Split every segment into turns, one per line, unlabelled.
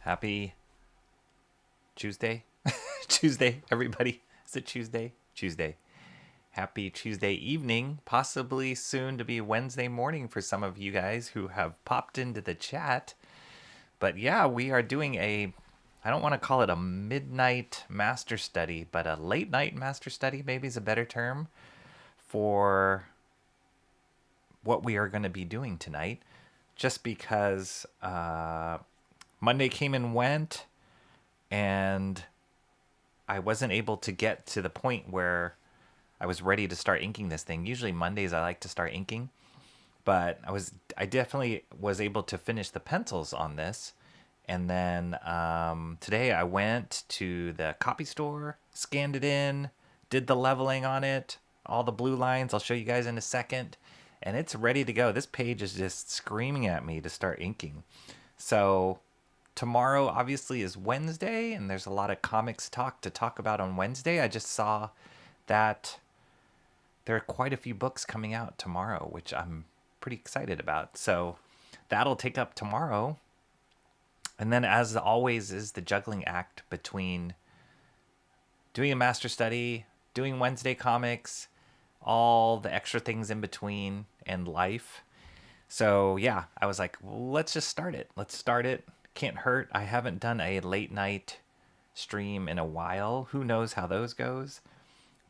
Happy Tuesday. Tuesday, everybody. Is it Tuesday? Tuesday. Happy Tuesday evening, possibly soon to be Wednesday morning for some of you guys who have popped into the chat. But yeah, we are doing I don't want to call it a midnight master study, but a late night master study maybe is a better term for what we are going to be doing tonight. Just because Monday came and went, and I wasn't able to get to the point where I was ready to start inking this thing. Usually Mondays I like to start inking, but I definitely was able to finish the pencils on this. And then today I went to the copy store, scanned it in, did the leveling on it, all the blue lines. I'll show you guys in a second. And it's ready to go. This page is just screaming at me to start inking. So tomorrow obviously is Wednesday, and there's a lot of comics to talk about on Wednesday. I just saw that there are quite a few books coming out tomorrow, which I'm pretty excited about. So that'll take up tomorrow. And then, as always, is the juggling act between doing a master study, doing Wednesday comics, all the extra things in between, and life. So yeah, I was like, well, let's just start it. Let's start it. Can't hurt. I haven't done a late night stream in a while. Who knows how those goes?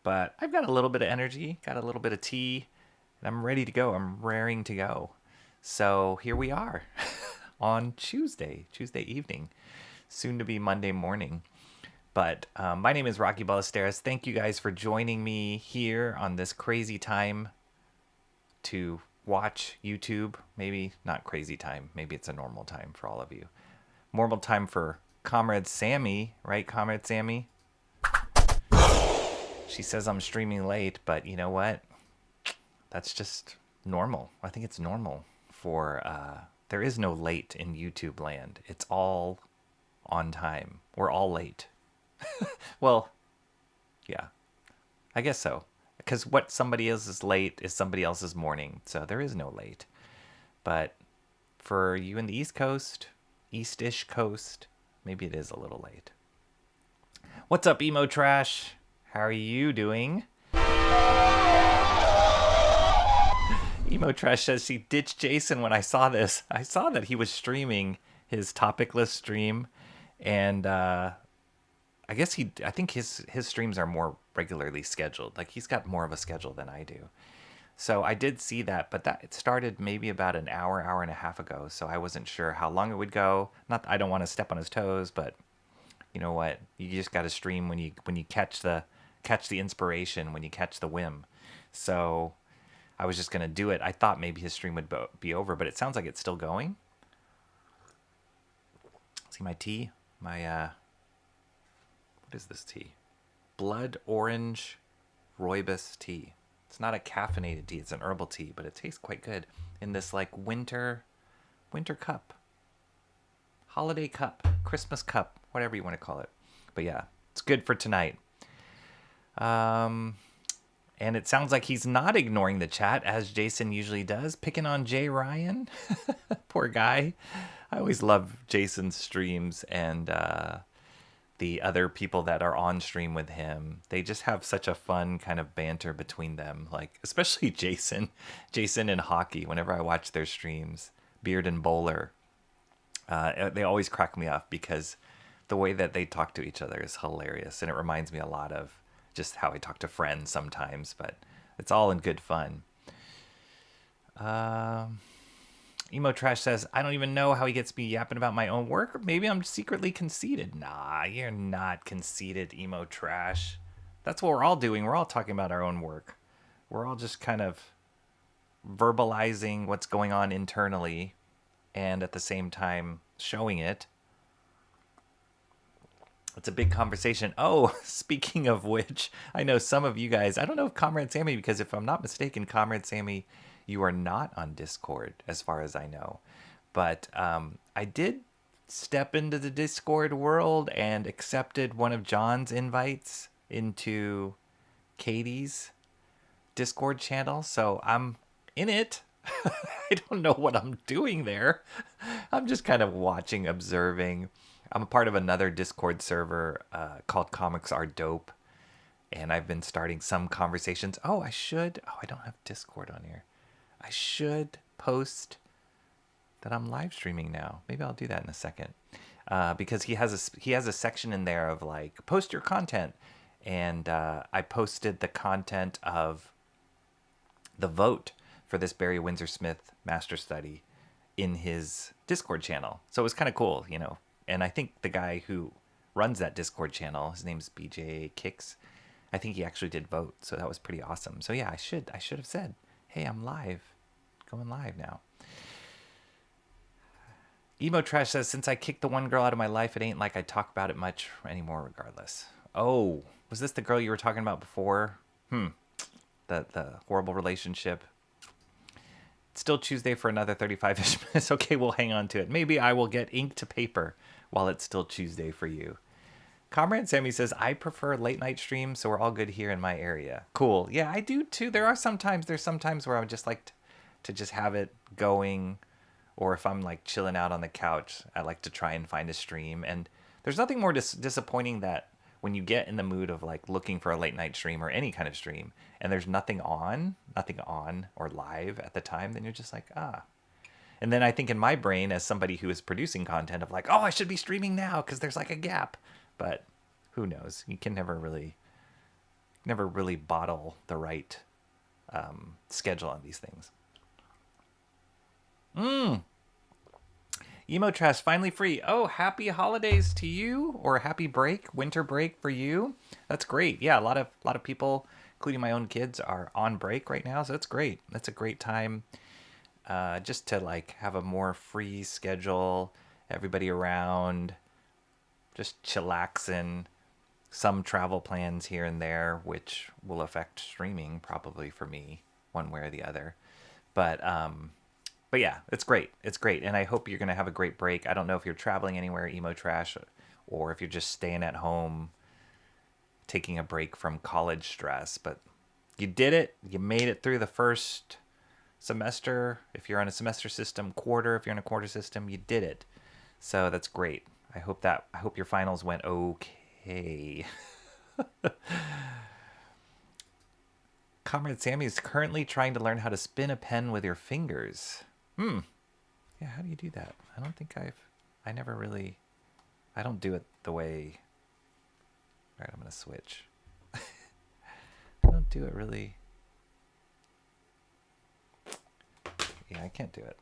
But I've got a little bit of energy, got a little bit of tea, and I'm ready to go. I'm raring to go. So here we are on Tuesday evening, soon to be Monday morning. But my name is Rocky Ballesteros. Thank you guys for joining me here on this crazy time to watch YouTube. Maybe not crazy time. Maybe it's a normal time for all of you. Normal time for Comrade Sammy, right, Comrade Sammy? She says I'm streaming late, but you know what? That's just normal. I think it's normal for, there is no late in YouTube land. It's all on time. We're all late. Well, yeah, I guess so. Because what somebody else is late is somebody else's morning. So there is no late. But for you in the East Coast, East-ish coast, maybe it is a little late. What's up, Emo Trash? How are you doing? Emo Trash says she ditched Jason when I saw this. I saw that he was streaming his topicless stream, and I think his streams are more regularly scheduled. Like, he's got more of a schedule than I do. So I did see that, but it started maybe about an hour and a half ago, so I wasn't sure how long it would go. Not that I don't want to step on his toes, but you know what? You just got to stream when you catch the inspiration, when you catch the whim. So I was just going to do it. I thought maybe his stream would be over, but it sounds like it's still going. See my tea? What is this tea? Blood orange rooibos tea. It's not a caffeinated tea. It's an herbal tea, but it tastes quite good in this like winter cup, holiday cup, Christmas cup, whatever you want to call it. But yeah, it's good for tonight. And it sounds like he's not ignoring the chat, as Jason usually does, picking on Jay Ryan. Poor guy. I always love Jason's streams and the other people that are on stream with him. They just have such a fun kind of banter between them. Like, especially Jason and Hockey. Whenever I watch their streams, Beard and Bowler, they always crack me up because the way that they talk to each other is hilarious. And it reminds me a lot of just how I talk to friends sometimes, but it's all in good fun. Emo Trash says, I don't even know how he gets me yapping about my own work. Or maybe I'm secretly conceited. Nah, you're not conceited, Emo Trash. That's what we're all doing. We're all talking about our own work. We're all just kind of verbalizing what's going on internally and at the same time showing it. It's a big conversation. Oh, speaking of which, I know some of you guys, I don't know if Comrade Sammy, because if I'm not mistaken, Comrade Sammy, you are not on Discord, as far as I know. But I did step into the Discord world and accepted one of John's invites into Katie's Discord channel. So I'm in it. I don't know what I'm doing there. I'm just kind of watching, observing. I'm a part of another Discord server called Comics Are Dope, and I've been starting some conversations. Oh, I should. Oh, I don't have Discord on here. I should post that I'm live streaming now. Maybe I'll do that in a second, because he has a section in there of like post your content, and I posted the content of the vote for this Barry Windsor-Smith master study in his Discord channel. So it was kind of cool, you know. And I think the guy who runs that Discord channel, his name's BJ Kicks, I think he actually did vote. So that was pretty awesome. So yeah, I should have said, hey, I'm live, going live now. Emo Trash says, since I kicked the one girl out of my life, it ain't like I talk about it much anymore regardless. Oh, was this the girl you were talking about before? The horrible relationship. It's still Tuesday for another 35-ish minutes. Okay, we'll hang on to it. Maybe I will get ink to paper while it's still Tuesday for you. Comrade Sammy says, I prefer late night streams, so we're all good here in my area. Cool. Yeah, I do too. There's some times where I would just like to just have it going, or if I'm like chilling out on the couch, I like to try and find a stream. And there's nothing more disappointing that when you get in the mood of like looking for a late night stream or any kind of stream, and there's nothing on or live at the time, then you're just like, ah. And then I think in my brain, as somebody who is producing content, of like, oh, I should be streaming now because there's like a gap. But who knows? You can never really bottle the right schedule on these things. Emo Trash finally free. Oh, happy holidays to you, or happy break, winter break for you. That's great. Yeah, a lot of people, including my own kids, are on break right now, so that's great. That's a great time just to like have a more free schedule, everybody around, just chillaxing. Some travel plans here and there, which will affect streaming probably for me, one way or the other. But yeah, it's great. It's great. And I hope you're going to have a great break. I don't know if you're traveling anywhere, Emo Trash, or if you're just staying at home, taking a break from college stress. But you did it. You made it through the first semester. If you're on a semester system, quarter, if you're on a quarter system, you did it. So that's great. I hope your finals went okay. Comrade Sammy is currently trying to learn how to spin a pen with your fingers. Yeah, how do you do that? I don't think I don't do it the way... All right, I'm going to switch. I don't do it really... Yeah, I can't do it.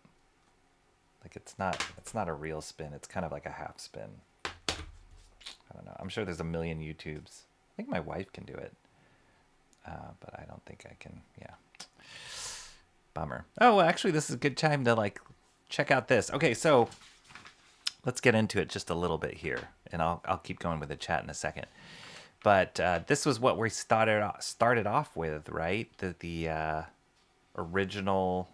Like, it's not a real spin. It's kind of like a half spin. I don't know. I'm sure there's a million YouTubes. I think my wife can do it. But I don't think I can. Yeah. Bummer. Oh, well, actually, this is a good time to like check out this. Okay, so let's get into it just a little bit here, and I'll keep going with the chat in a second. But this was what we started off with, right? The original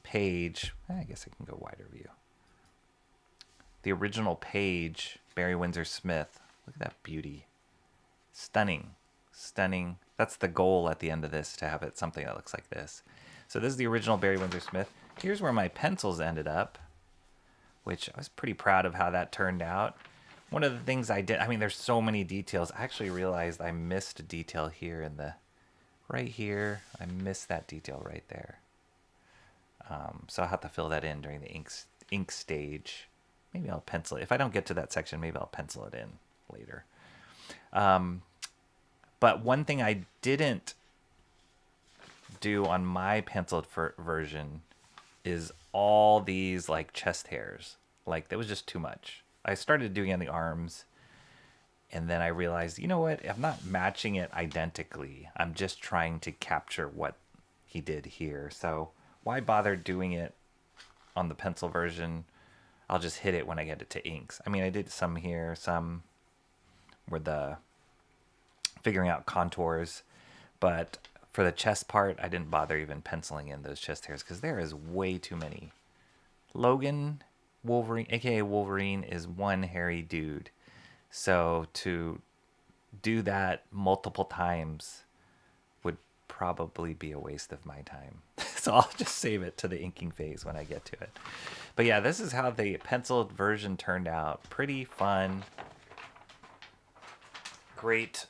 page. I guess I can go wider view. The original page, Barry Windsor-Smith. Look at that beauty. Stunning. Stunning. That's the goal at the end of this, to have it something that looks like this. So this is the original Barry Windsor-Smith. Here's where my pencils ended up, which I was pretty proud of how that turned out. One of the things I did, I mean, there's so many details. I actually realized I missed a detail here in the, right here. I missed that detail right there. So I'll have to fill that in during the ink stage. Maybe I'll pencil it. If I don't get to that section, maybe I'll pencil it in later. But one thing I didn't do on my penciled version is all these like chest hairs. Like, that was just too much. I started doing it on the arms, and then I realized, you know what? I'm not matching it identically. I'm just trying to capture what he did here. So why bother doing it on the pencil version? I'll just hit it when I get it to inks. I mean, I did some here, some were the figuring out contours, but for the chest part, I didn't bother even penciling in those chest hairs because there is way too many. Logan Wolverine, aka Wolverine, is one hairy dude. So to do that multiple times would probably be a waste of my time. So I'll just save it to the inking phase when I get to it. But yeah, this is how the penciled version turned out. Pretty fun. Great,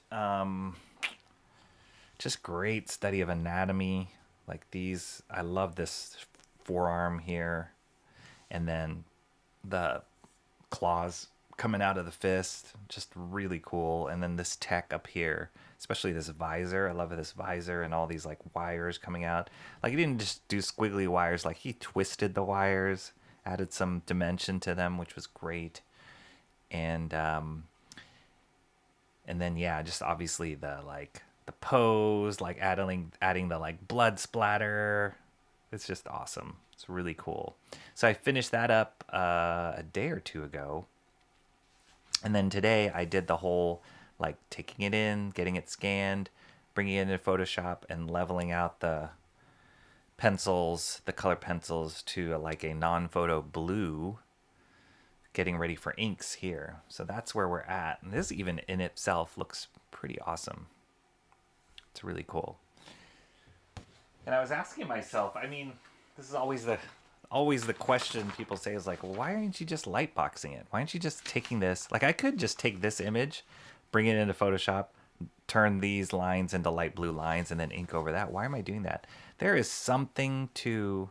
just great study of anatomy. Like these, I love this forearm here. And then the claws coming out of the fist, just really cool. And then this tech up here, especially this visor. I love this visor and all these like wires coming out. Like he didn't just do squiggly wires, like he twisted the wires, added some dimension to them, which was great. And then yeah, just obviously the pose, like adding the like blood splatter. It's just awesome. It's really cool. So I finished that up a day or two ago. And then today I did the whole like taking it in, getting it scanned, bringing it into Photoshop and leveling out the pencils, the color pencils to like a non-photo blue, getting ready for inks here. So that's where we're at. And this even in itself looks pretty awesome. It's really cool. And I was asking myself, I mean, this is always the question people say is like, well, why aren't you just lightboxing it? Why aren't you just taking this? Like I could just take this image, bring it into Photoshop, turn these lines into light blue lines and then ink over that. Why am I doing that? There is something to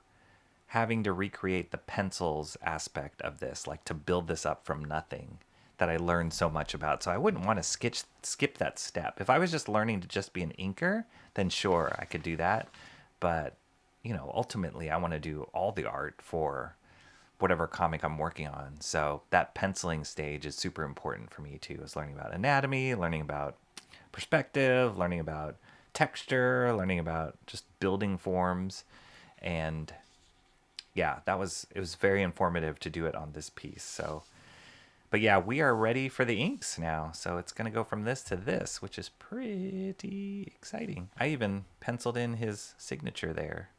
having to recreate the pencils aspect of this, like to build this up from nothing, that I learned so much about. So I wouldn't want to skip that step. If I was just learning to just be an inker, then sure, I could do that. But, you know, ultimately I want to do all the art for whatever comic I'm working on. So that penciling stage is super important for me too. Is learning about anatomy, learning about perspective, learning about texture, learning about just building forms. And yeah, it was very informative to do it on this piece. So, but yeah, we are ready for the inks now. So it's going to go from this to this, which is pretty exciting. I even penciled in his signature there.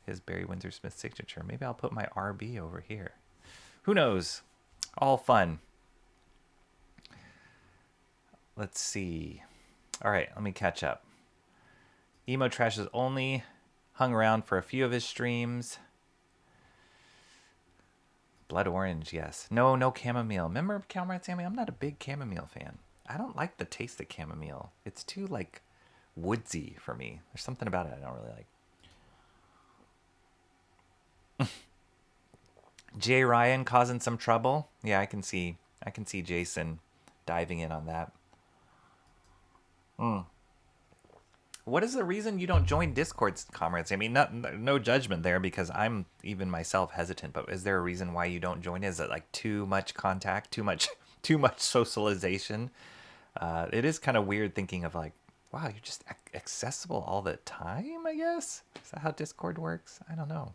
His Barry Windsor-Smith signature. Maybe I'll put my RB over here. Who knows? All fun. Let's see. All right, let me catch up. Emo Trash has only hung around for a few of his streams. Blood orange, yes. No chamomile. Remember Comrade Sammy? I'm not a big chamomile fan. I don't like the taste of chamomile. It's too like woodsy for me. There's something about it I don't really like. Jay Ryan causing some trouble. Yeah, I can see Jason diving in on that. What is the reason you don't join Discord's, comrades? I mean, no judgment there, because I'm even myself hesitant. But is there a reason why you don't join? Is it like too much contact, too much socialization? It is kind of weird thinking of like, wow, you're just accessible all the time. I guess is that how Discord works? I don't know.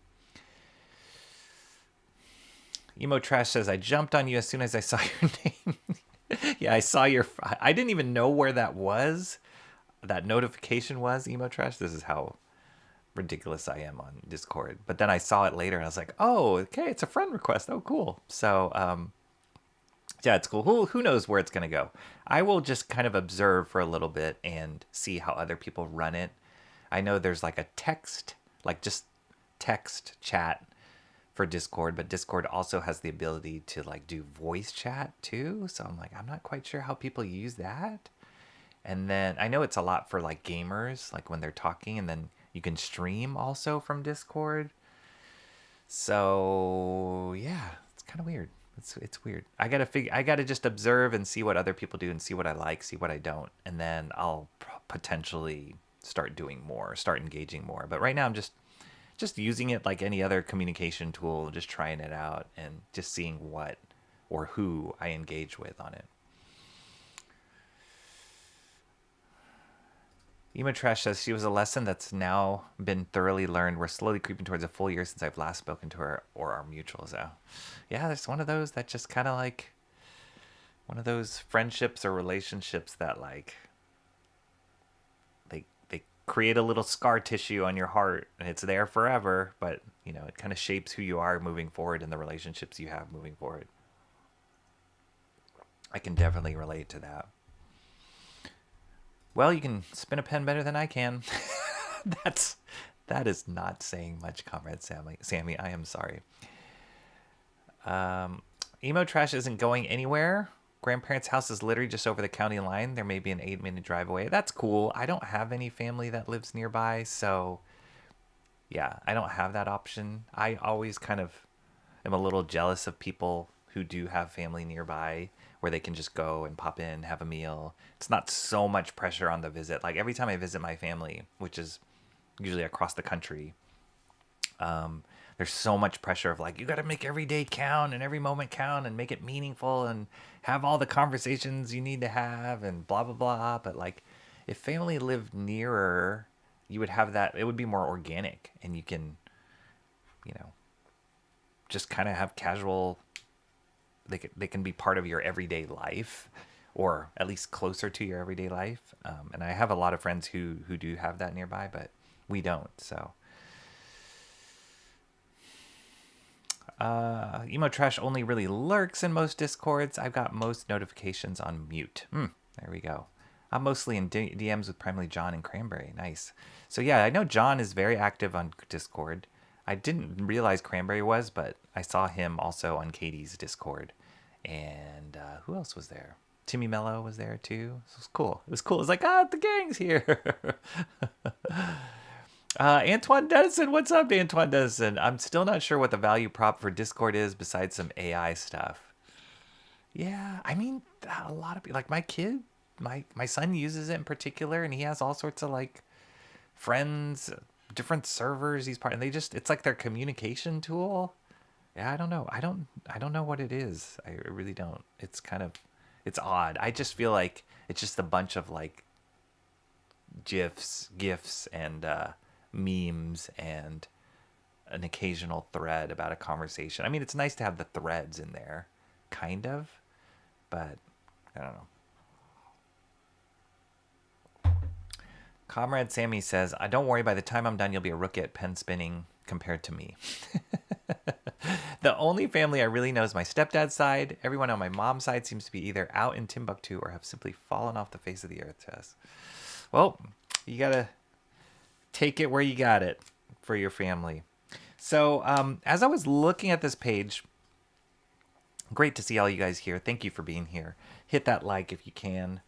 Emo Trash says, I jumped on you as soon as I saw your name. Yeah, I saw I didn't even know where that was. That notification was, Emo Trash. This is how ridiculous I am on Discord. But then I saw it later and I was like, oh, okay, it's a friend request. Oh, cool. So, yeah, it's cool. Who knows where it's going to go? I will just kind of observe for a little bit and see how other people run it. I know there's like a text, like just text chat for Discord, but Discord also has the ability to like do voice chat too. So I'm like, I'm not quite sure how people use that. And then I know it's a lot for like gamers, like when they're talking, and then you can stream also from Discord. So yeah, it's kind of weird. It's weird. I gotta just observe and see what other people do and see what I like, see what I don't, and then I'll potentially start doing more, start engaging more. But right now I'm just using it like any other communication tool, just trying it out and just seeing what or who I engage with on it. Emo Trash says she was a lesson that's now been thoroughly learned. We're slowly creeping towards a full year since I've last spoken to her or our mutuals. So, yeah, there's one of those that just kind of like one of those friendships or relationships that like they create a little scar tissue on your heart and it's there forever, but you know, it kind of shapes who you are moving forward and the relationships you have moving forward. I can definitely relate to that. Well, you can spin a pen better than I can. That is not saying much, Comrade Sammy, I am sorry. Emo trash isn't going anywhere. Grandparents' house is literally just over the county line. There may be an 8-minute drive away. That's cool. I don't have any family that lives nearby, so yeah, I don't have that option. I always kind of am a little jealous of people who do have family nearby where they can just go and pop in, have a meal. It's not so much pressure on the visit. Like every time I visit my family, which is usually across the country, there's so much pressure of like, you got to make every day count and every moment count and make it meaningful and have all the conversations you need to have and blah, blah, blah. But like if family lived nearer, you would have that. It would be more organic and you can, you know, just kind of have casual, they can be part of your everyday life or at least closer to your everyday life. And I have a lot of friends who do have that nearby, but we don't. So emo trash only really lurks in most discords. I've got most notifications on mute. There we go. I'm mostly in DMs with primarily John and Cranberry. Nice. So yeah, I know John is very active on Discord. I didn't realize Cranberry was, but I saw him also on Katie's Discord. And who else was there? Timmy Mello was there too. So it was cool. It was cool. It was like, the gang's here. Antoine Dennison, what's up, Antoine Dennison? I'm still not sure what the value prop for Discord is besides some AI stuff. Yeah, I mean, a lot of people, like my kid, my son uses it in particular, and he has all sorts of like friends, different servers he's part, and it's like their communication tool. Yeah, I don't know. I don't know what it is. I really don't. It's odd. I just feel like it's just a bunch of like GIFs, and memes and an occasional thread about a conversation. I mean, it's nice to have the threads in there, kind of, but I don't know. Comrade Sammy says, don't worry, by the time I'm done, you'll be a rookie at pen spinning compared to me. The only family I really know is my stepdad's side. Everyone on my mom's side seems to be either out in Timbuktu or have simply fallen off the face of the earth to us. Well, you gotta take it where you got it for your family. So as I was looking at this page, great to see all you guys here. Thank you for being here. Hit that like if you can,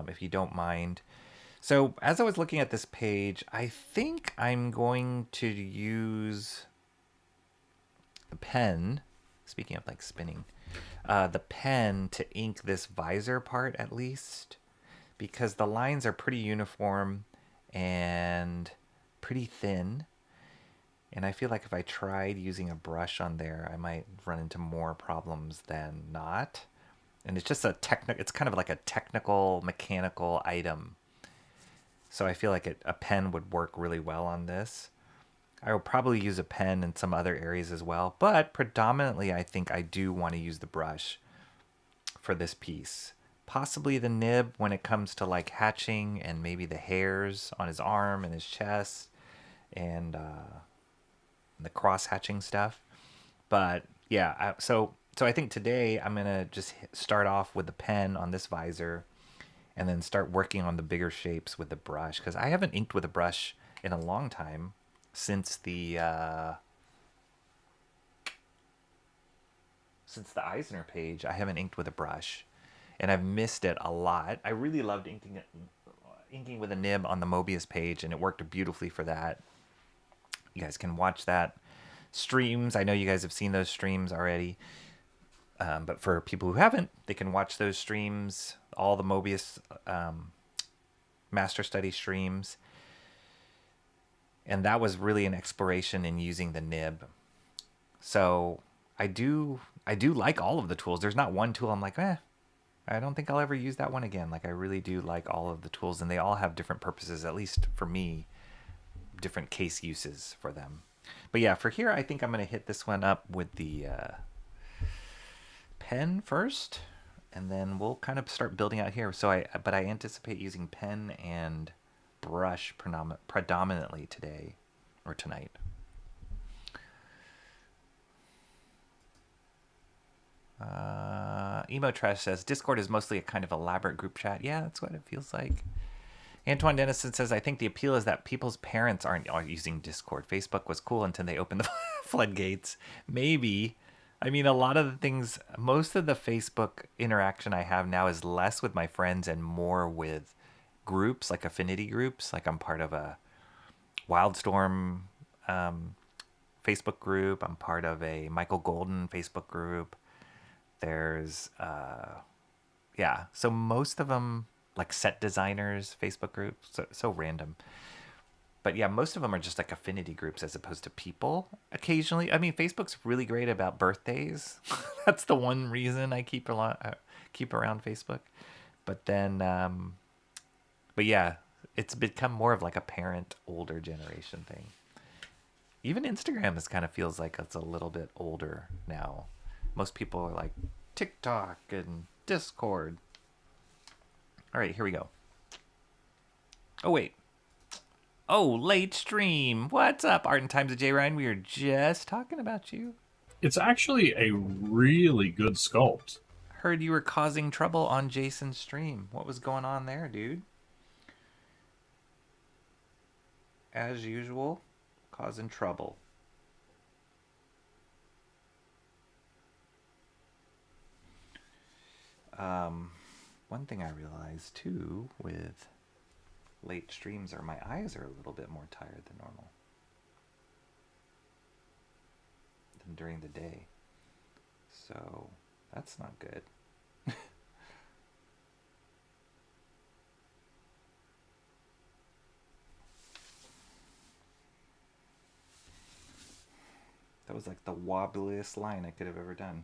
if you don't mind. So as I was looking at this page, I think I'm going to use the pen, speaking of like spinning, the pen to ink this visor part at least, because the lines are pretty uniform and pretty thin. And I feel like if I tried using a brush on there, I might run into more problems than not. And it's just it's kind of like a technical, mechanical item. So I feel like a pen would work really well on this. I will probably use a pen in some other areas as well, but predominantly I think I do want to use the brush for this piece. Possibly the nib when it comes to like hatching and maybe the hairs on his arm and his chest and the cross hatching stuff. But yeah, so I think today I'm going to just start off with the pen on this visor and then start working on the bigger shapes with the brush, because I haven't inked with a brush in a long time. Since the Eisner page, I haven't inked with a brush, and I've missed it a lot. I really loved inking with a nib on the Mobius page, and it worked beautifully for that. You guys can watch that streams. I know you guys have seen those streams already, but for people who haven't, they can watch those streams, all the Mobius Master Study streams. And that was really an exploration in using the nib. So I do like all of the tools. There's not one tool I'm like, I don't think I'll ever use that one again. Like I really do like all of the tools, and they all have different purposes, at least for me, different case uses for them. But yeah, for here, I think I'm going to hit this one up with the pen first, and then we'll kind of start building out here. But I anticipate using pen and brush predominantly today or tonight. Emo Trash says Discord is mostly a kind of elaborate group chat. Yeah, that's what it feels like. Antoine Dennison says, I think the appeal is that people's parents aren't using Discord. Facebook was cool until they opened the floodgates. Maybe. I mean, a lot of the things, most of the Facebook interaction I have now is less with my friends and more with groups, like affinity groups. Like I'm part of a Wildstorm Facebook group. I'm part of a Michael Golden Facebook group. There's, yeah. So most of them, like set designers Facebook groups, so random. But yeah, most of them are just like affinity groups as opposed to people. Occasionally, I mean, Facebook's really great about birthdays. That's the one reason I keep around Facebook. But then, but yeah, it's become more of like a parent, older generation thing. Even Instagram is kind of feels like it's a little bit older now. Most people are like TikTok and Discord. All right, here we go. Oh, wait. Oh, late stream. What's up, Art and Times of J. Ryan? We were just talking about you.
It's actually a really good sculpt.
Heard you were causing trouble on Jason's stream. What was going on there, dude? As usual, causing trouble. One thing I realized too with late streams are my eyes are a little bit more tired than normal than during the day. So that's not good. That was like the wobbliest line I could have ever done.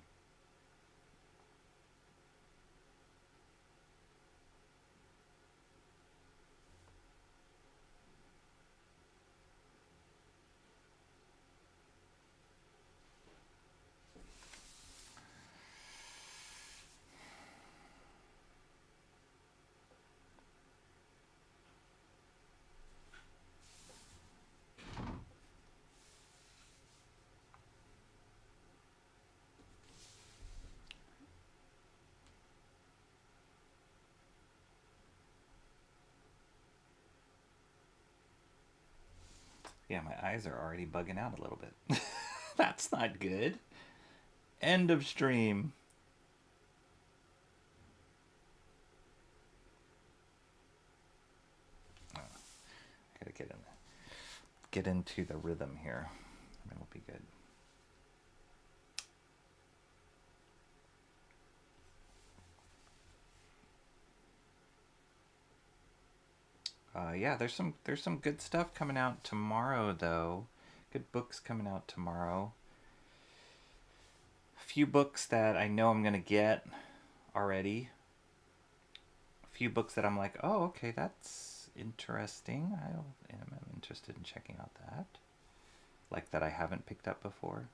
Yeah, my eyes are already bugging out a little bit. That's not good. End of stream. Oh, I gotta get into the rhythm here. And it'll be good. Yeah, there's some good stuff coming out tomorrow though. Good books coming out tomorrow. A few books that I know I'm gonna get already. A few books that I'm like, oh, okay, that's interesting. I'm interested in checking out that. Like that I haven't picked up before.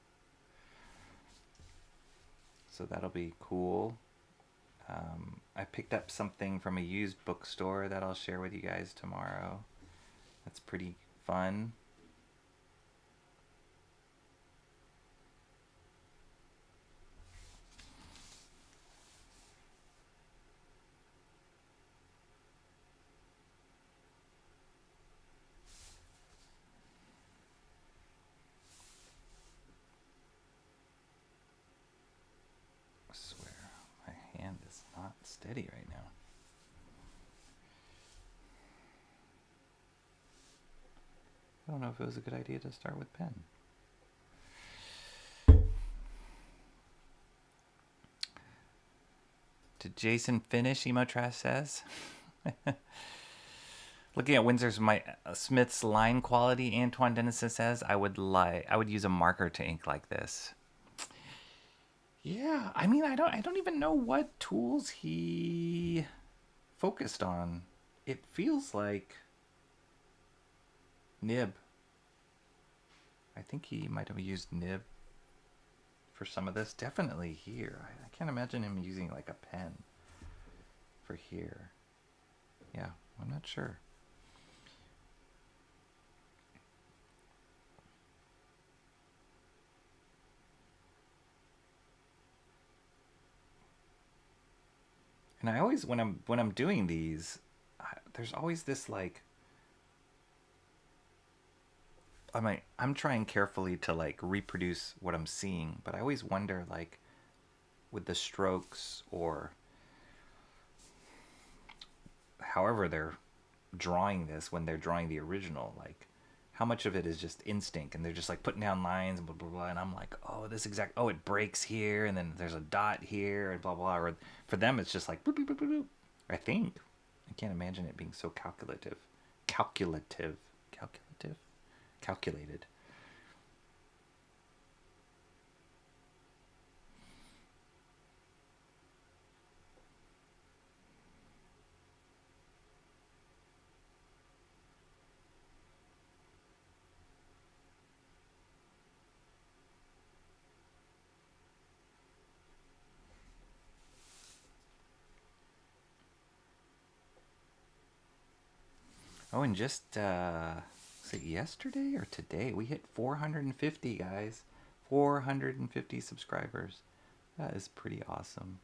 So that'll be cool. I picked up something from a used bookstore that I'll share with you guys tomorrow. That's pretty fun. I swear, my hand is not steady right now. I don't know if it was a good idea to start with pen. Did Jason finish? Emotrash says. Looking at WINDSOR-SMITH's line quality, Antoine Dennison says, I would use a marker to ink like this. Yeah, I mean, I don't even know what tools he focused on. It feels like nib. I think he might have used nib for some of this. Definitely here. I can't imagine him using like a pen for here. Yeah, I'm not sure. And I always when I'm doing these, there's always this like, I'm trying carefully to like reproduce what I'm seeing, but I always wonder like with the strokes or however they're drawing this when they're drawing the original, like how much of it is just instinct and they're just like putting down lines and blah blah blah, and I'm like, oh, this exact, oh, it breaks here and then there's a dot here and blah blah, or for them it's just like boop, boop, boop, boop, boop. I think I can't imagine it being so calculated. Oh, and just was it yesterday or today? We hit 450, guys. 450 subscribers. That is pretty awesome.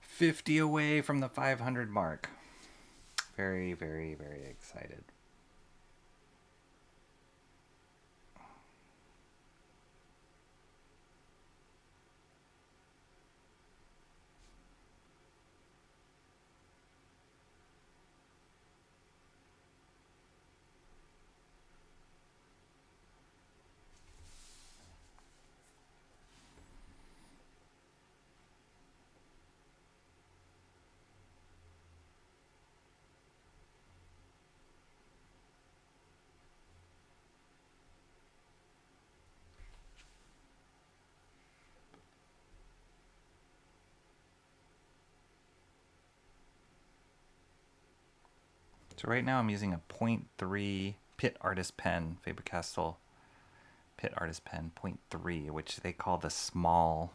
50 away from the 500 mark. Very, very, very excited. So right now I'm using a 0.3 Pitt Artist Pen, Faber-Castell Pitt Artist Pen 0.3, which they call the small.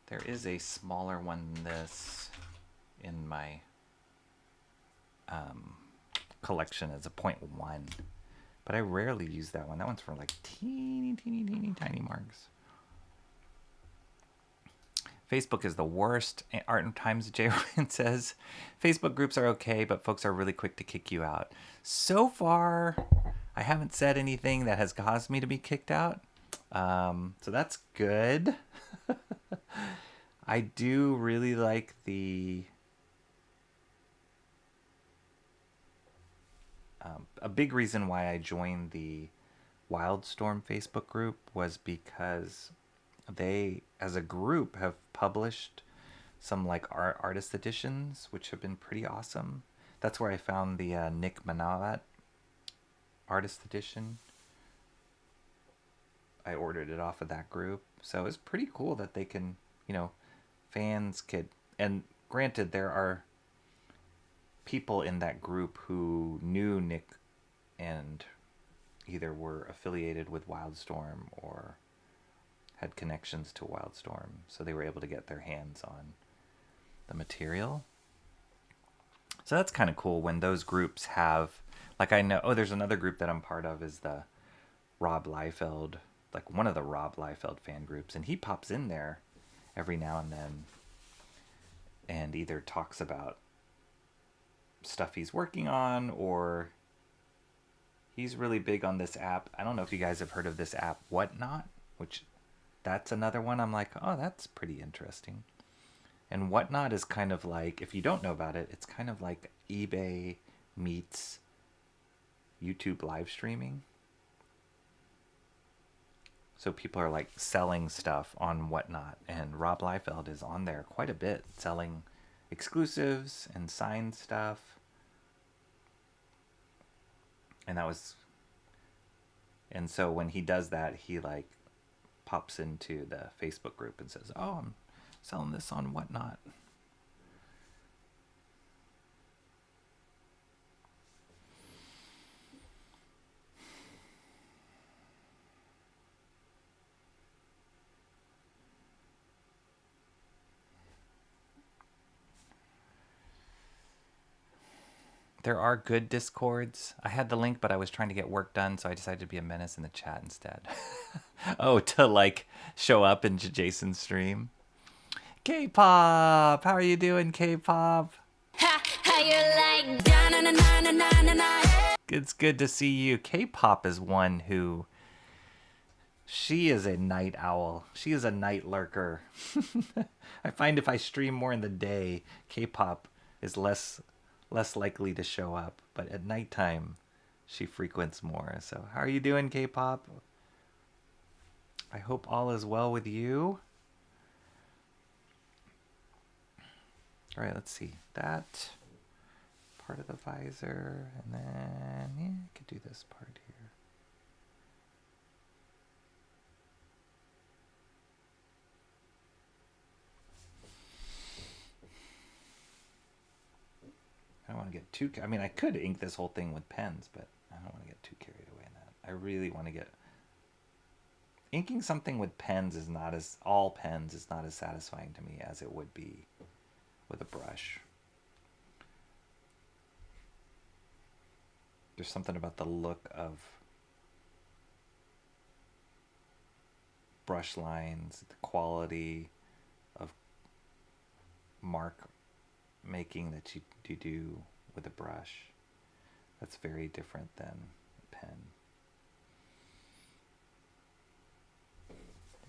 There is a smaller one than this in my collection as a 0.1, but I rarely use that one. That one's for like teeny tiny marks. Facebook is the worst. Art and Times J. Ryan says Facebook groups are okay, but folks are really quick to kick you out. So far, I haven't said anything that has caused me to be kicked out. So that's good. I do really like the a big reason why I joined the Wildstorm Facebook group was because they, as a group, have published some like artist editions, which have been pretty awesome. That's where I found the Nick Manavat artist edition. I ordered it off of that group, so it's pretty cool that they can, fans could. And granted, there are people in that group who knew Nick and either were affiliated with Wildstorm or had connections to Wildstorm, so they were able to get their hands on the material. So that's kind of cool when those groups have, like, I know, there's another group that I'm part of is the Rob Liefeld, like one of the Rob Liefeld fan groups, and he pops in there every now and then and either talks about stuff he's working on, or he's really big on this app. I don't know if you guys have heard of this app, Whatnot, which that's another one I'm like, oh, that's pretty interesting. And Whatnot is kind of like, if you don't know about it, it's kind of like eBay meets YouTube live streaming. So people are like selling stuff on Whatnot, and Rob Liefeld is on there quite a bit, selling exclusives and signed stuff. And so when he does that, he like pops into the Facebook group and says, oh, I'm selling this on Whatnot. There are good Discords. I had the link, but I was trying to get work done, so I decided to be a menace in the chat instead. Oh, to like show up in Jason's stream. K-pop, how are you doing, K-pop?
How you like na na na na na na na.
It's good to see you. K-pop is one who, she is a night owl. She is a night lurker. I find if I stream more in the day, K-pop is less likely to show up. But at nighttime, she frequents more. So how are you doing, K-pop? I hope all is well with you. All right, let's see. That part of the visor, and then, yeah, I could do this part here. I don't want to get too, I mean, I could ink this whole thing with pens, but I don't want to get too carried away in that. I really want to get, inking something with pens is not as, all pens is not as satisfying to me as it would be with a brush. There's something about the look of brush lines, the quality of mark making that you do with a brush. That's very different than a pen.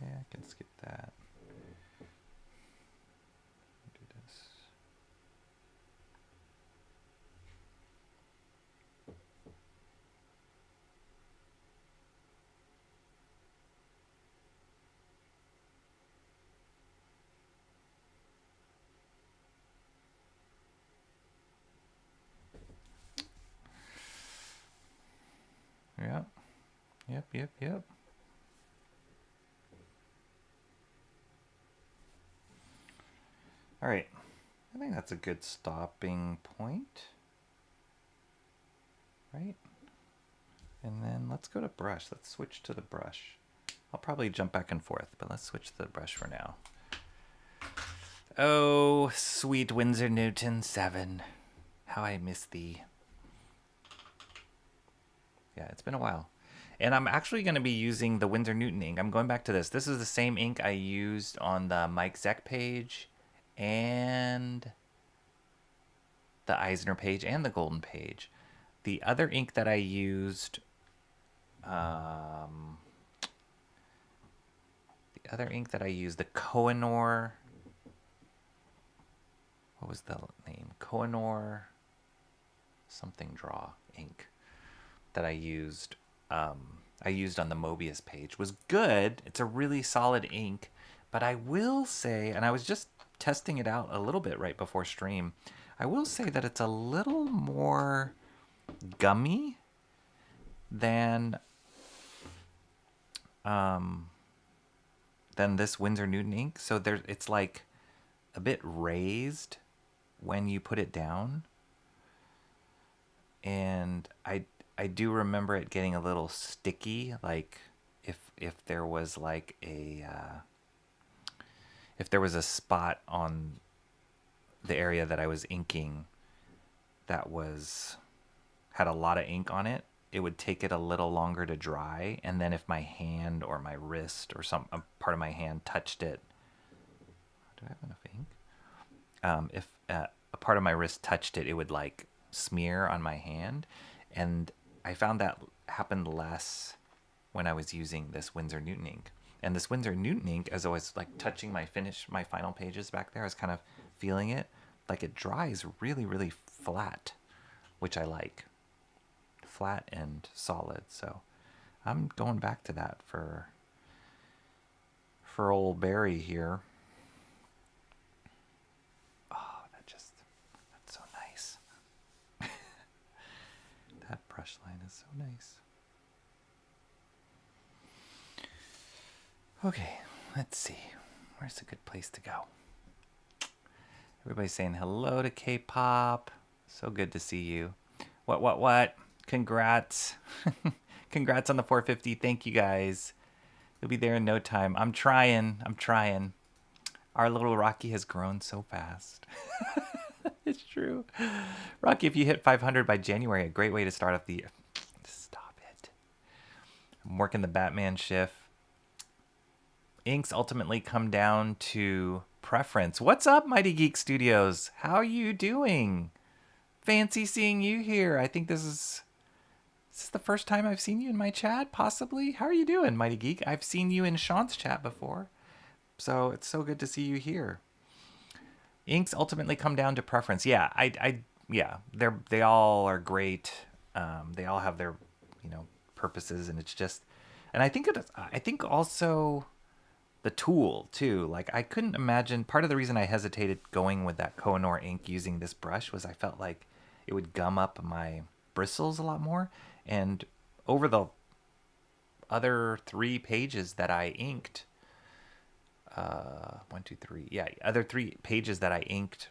Yeah, I can skip that. Do this. Yep. Yep. All right. I think that's a good stopping point. Right? And then let's go to brush. Let's switch to the brush. I'll probably jump back and forth, but let's switch to the brush for now. Oh, sweet Winsor Newton 7. How I miss thee. Yeah, it's been a while. And I'm actually going to be using the Winsor Newton ink. I'm going back to this. This is the same ink I used on the Mike Zeck page and the Eisner page and the Golden page. The other ink that I used, the Kohinoor, what was the name? Kohinoor something draw ink that I used on the Mobius page was good. It's a really solid ink, but I will say, and I was just testing it out a little bit right before stream, I will say that it's a little more gummy than this Winsor Newton ink. So it's like a bit raised when you put it down, and I do remember it getting a little sticky, like if there was like if there was a spot on the area that I was inking that had a lot of ink on it, it would take it a little longer to dry, and then if my hand or my wrist or a part of my hand touched it, do I have enough ink? If a part of my wrist touched it, it would like smear on my hand, and I found that happened less when I was using this Winsor Newton ink. And this Winsor Newton ink, as I was like touching my final pages back there, I was kind of feeling it, like it dries really, really flat, which I like. Flat and solid. So I'm going back to that for old Barry here. Oh, that's so nice. That brush line is so nice. Okay, let's see. Where's a good place to go? Everybody's saying hello to K-pop. So good to see you. What? Congrats. Congrats on the 450. Thank you guys. You'll be there in no time. I'm trying. Our little Rocky has grown so fast. It's true. Rocky, if you hit 500 by January, a great way to start off the year. Stop it. I'm working the Batman shift. Inks ultimately come down to preference. What's up, Mighty Geek Studios? How you doing? Fancy seeing you here. I think this is the first time I've seen you in my chat, possibly. How are you doing, Mighty Geek? I've seen you in Sean's chat before, so it's so good to see you here. Inks ultimately come down to preference. Yeah, yeah, they all are great. They all have their, purposes, and it's just, and I think also the tool too. Like, I couldn't imagine. Part of the reason I hesitated going with that Kohinoor ink using this brush was I felt like it would gum up my bristles a lot more. And over the other 3 pages that I inked, 1, 2, 3, yeah, other 3 pages that I inked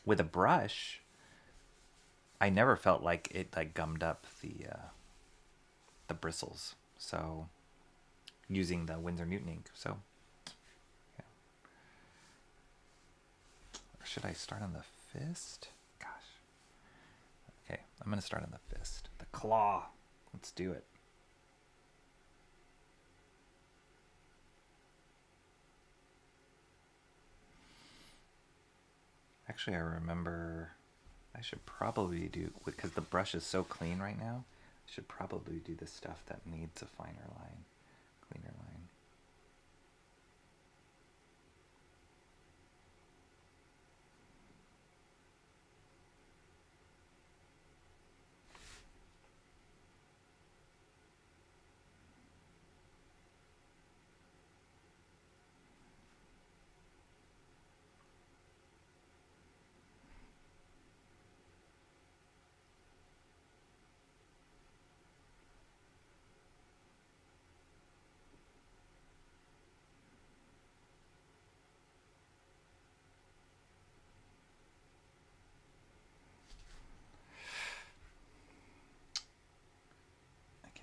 with a brush, I never felt like it like gummed up the bristles. So using the Winsor Newton ink. So yeah. Or should I start on the fist? Gosh. Okay, I'm gonna start on the fist. The claw. Let's do it. Actually, I remember I should probably do, because the brush is so clean right now, I should probably do the stuff that needs a finer line, cleaner line.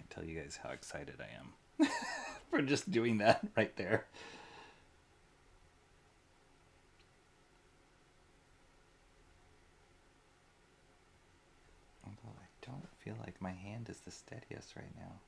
Tell you guys how excited I am for just doing that right there. Although I don't feel like my hand is the steadiest right now.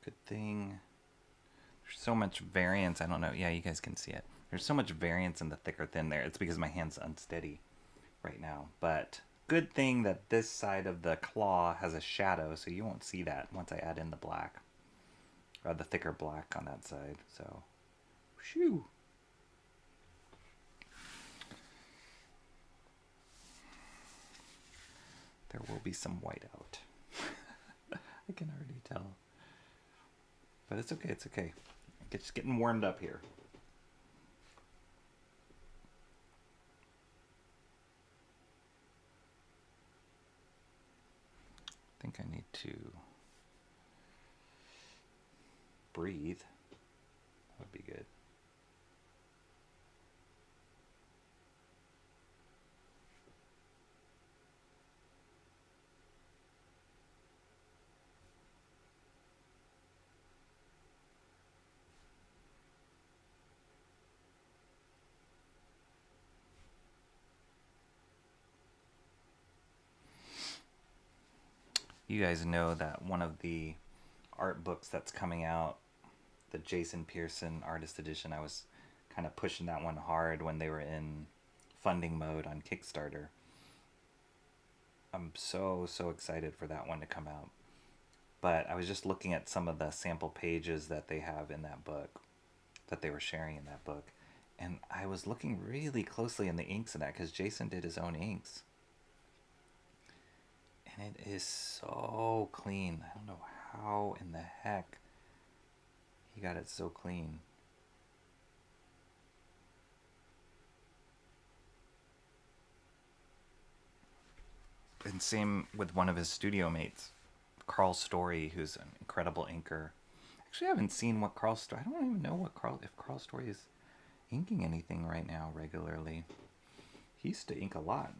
Good thing there's so much variance. I don't know. Yeah, you guys can see it. There's so much variance in the thick or thin there. It's because my hand's unsteady right now. But good thing that this side of the claw has a shadow, so you won't see that once I add in the black. Or the thicker black on that side. So, shoo. There will be some white out. I can already tell. But it's okay, it's okay. It's getting warmed up here. I think I need to breathe. That would be good. You guys know that one of the art books that's coming out, the Jason Pearson Artist Edition, I was kind of pushing that one hard when they were in funding mode on Kickstarter. I'm so excited for that one to come out. But I was just looking at some of the sample pages that they have in that book, that they were sharing in that book. And I was looking really closely in the inks in that, because Jason did his own inks. And it is so clean. I don't know how in the heck he got it so clean. And same with one of his studio mates, Carl Story, who's an incredible inker. Actually, I haven't seen what Carl Story... I don't even know if Carl Story is inking anything right now regularly. He used to ink a lot.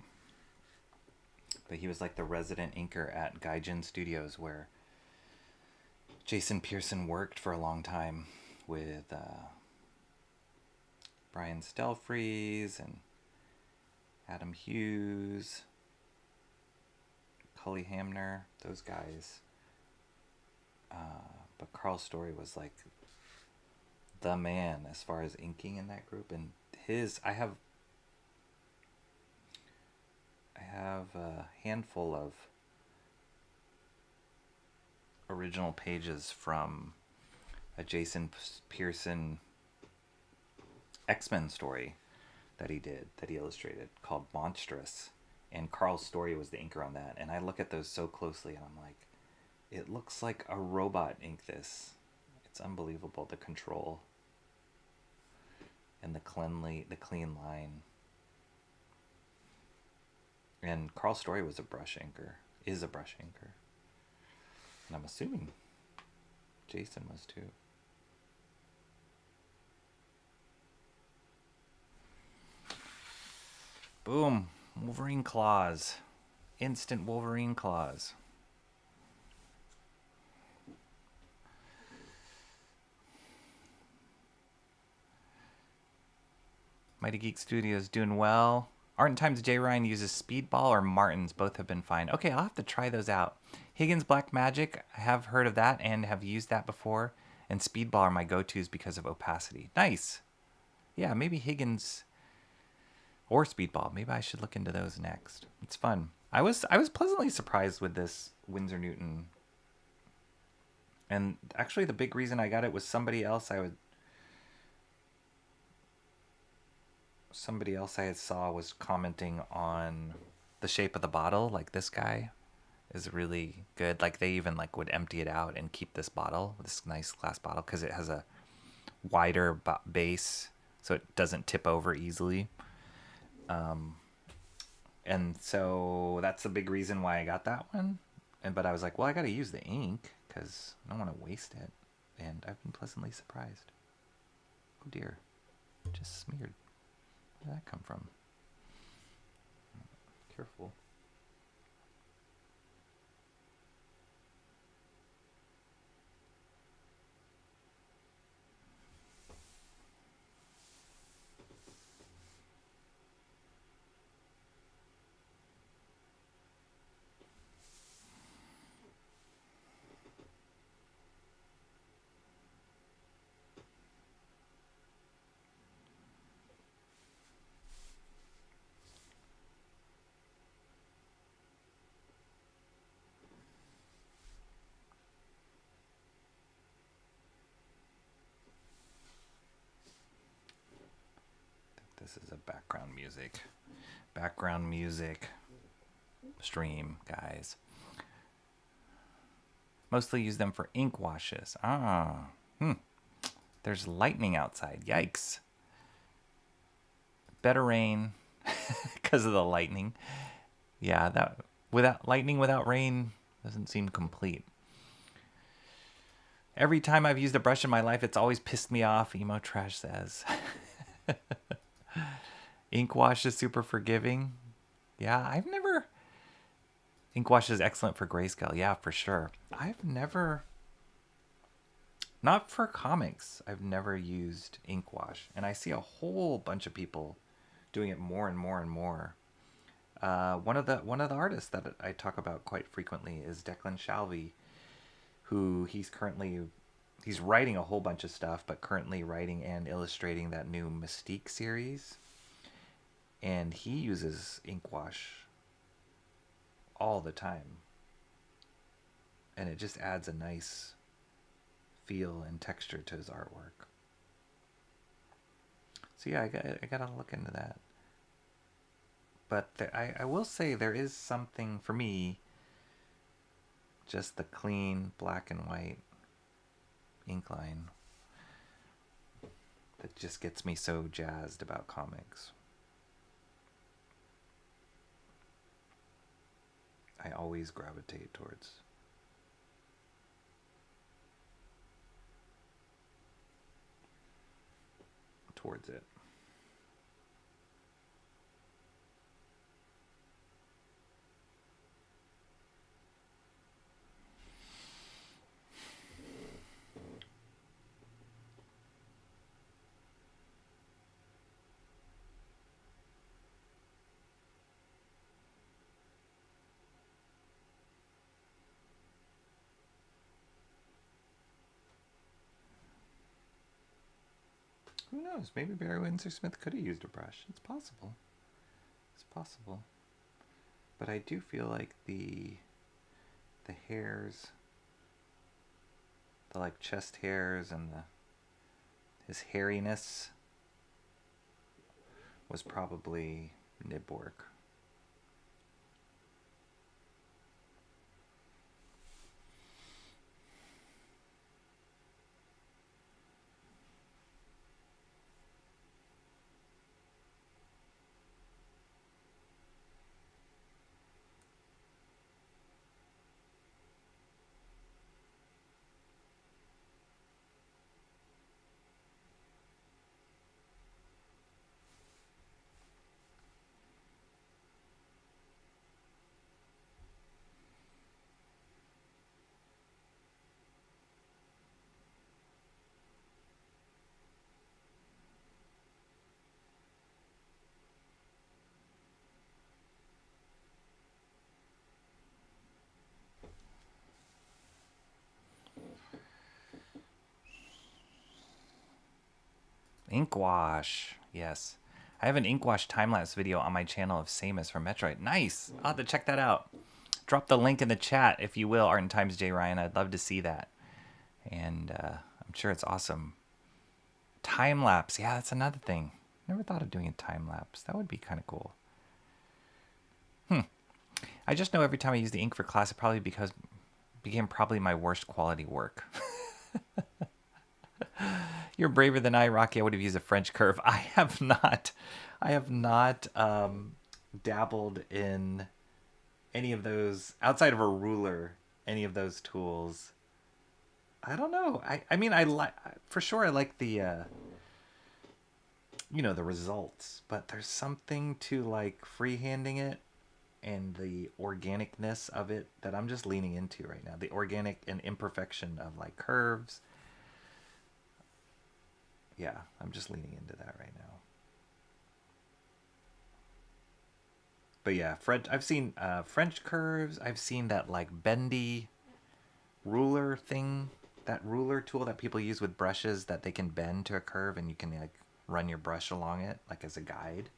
But he was like the resident inker at Gaijin Studios, where Jason Pearson worked for a long time with Brian Stelfreeze and Adam Hughes, Cully Hamner, those guys. But Carl Story was like the man as far as inking in that group. And I have a handful of original pages from a Jason Pearson X-Men story that he illustrated, called Monstrous, and Carl Story was the inker on that. And I look at those so closely and I'm like, it looks like a robot inked this. It's unbelievable, the control and the clean line. And Carl Story was a brush inker, is a brush inker. And I'm assuming Jason was too. Boom. Wolverine claws. Instant Wolverine claws. Mighty Geek Studios doing well. Art and Times J. Ryan uses Speedball or Martins. Both have been fine. Okay, I'll have to try those out. Higgins Black Magic, I have heard of that and have used that before. And Speedball are my go-tos because of opacity. Nice. Yeah, maybe Higgins or Speedball. Maybe I should look into those next. It's fun. I was pleasantly surprised with this Winsor Newton. And actually the big reason I got it was somebody else I saw was commenting on the shape of the bottle. Like, this guy is really good. Like, they even like would empty it out and keep this bottle, this nice glass bottle, because it has a wider base, so it doesn't tip over easily. And so that's the big reason why I got that one. But I was like, well, I got to use the ink because I don't want to waste it. And I've been pleasantly surprised. Oh dear, just smeared. Where did that come from? Careful. This is a background music stream, guys. Mostly use them for ink washes. There's lightning outside. Yikes. Better rain because of the lightning. Yeah, that without lightning without rain doesn't seem complete. Every time I've used a brush in my life, it's always pissed me off, Emo Trash says. Ink wash is super forgiving. Yeah, ink wash is excellent for grayscale. Yeah, for sure. Not for comics, I've never used ink wash. And I see a whole bunch of people doing it more and more and more. One of the artists that I talk about quite frequently is Declan Shalvey, who he's writing a whole bunch of stuff, but currently writing and illustrating that new Mystique series. And he uses ink wash all the time. And it just adds a nice feel and texture to his artwork. So yeah, I gotta look into that. But I will say there is something for me, just the clean black and white ink line, that just gets me so jazzed about comics. I always gravitate towards it. Who knows? Maybe Barry Windsor-Smith could have used a brush. It's possible. It's possible. But I do feel like the hairs, the like chest hairs and his hairiness was probably nib work. Ink wash, yes. I have an ink wash time-lapse video on my channel of Samus from Metroid. Nice! I'll have to check that out. Drop the link in the chat, if you will, Art and Times J. Ryan. I'd love to see that. And I'm sure it's awesome. Time-lapse, yeah, that's another thing. Never thought of doing a time-lapse. That would be kind of cool. I just know every time I use the ink for class, it probably became probably my worst quality work. You're braver than I, Rocky. I would have used a French curve. I have not dabbled in any of those outside of a ruler. Any of those tools. I don't know. I mean, I like for sure. I like the the results, but there's something to like freehanding it and the organicness of it that I'm just leaning into right now. The organic and imperfection of like curves. Yeah, I'm just leaning into that right now. But yeah, I've seen French curves. I've seen that like bendy ruler thing, that ruler tool that people use with brushes that they can bend to a curve and you can like run your brush along it like as a guide.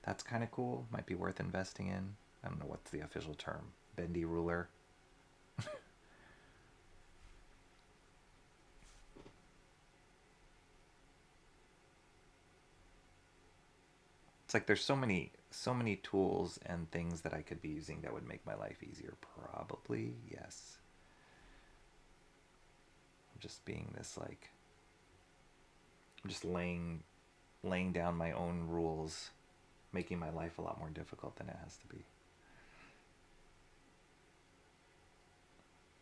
That's kind of cool. Might be worth investing in. I don't know what's the official term. Bendy ruler. It's like there's so many tools and things that I could be using that would make my life easier. Probably, yes. I'm just being this like I'm just laying down my own rules, making my life a lot more difficult than it has to be.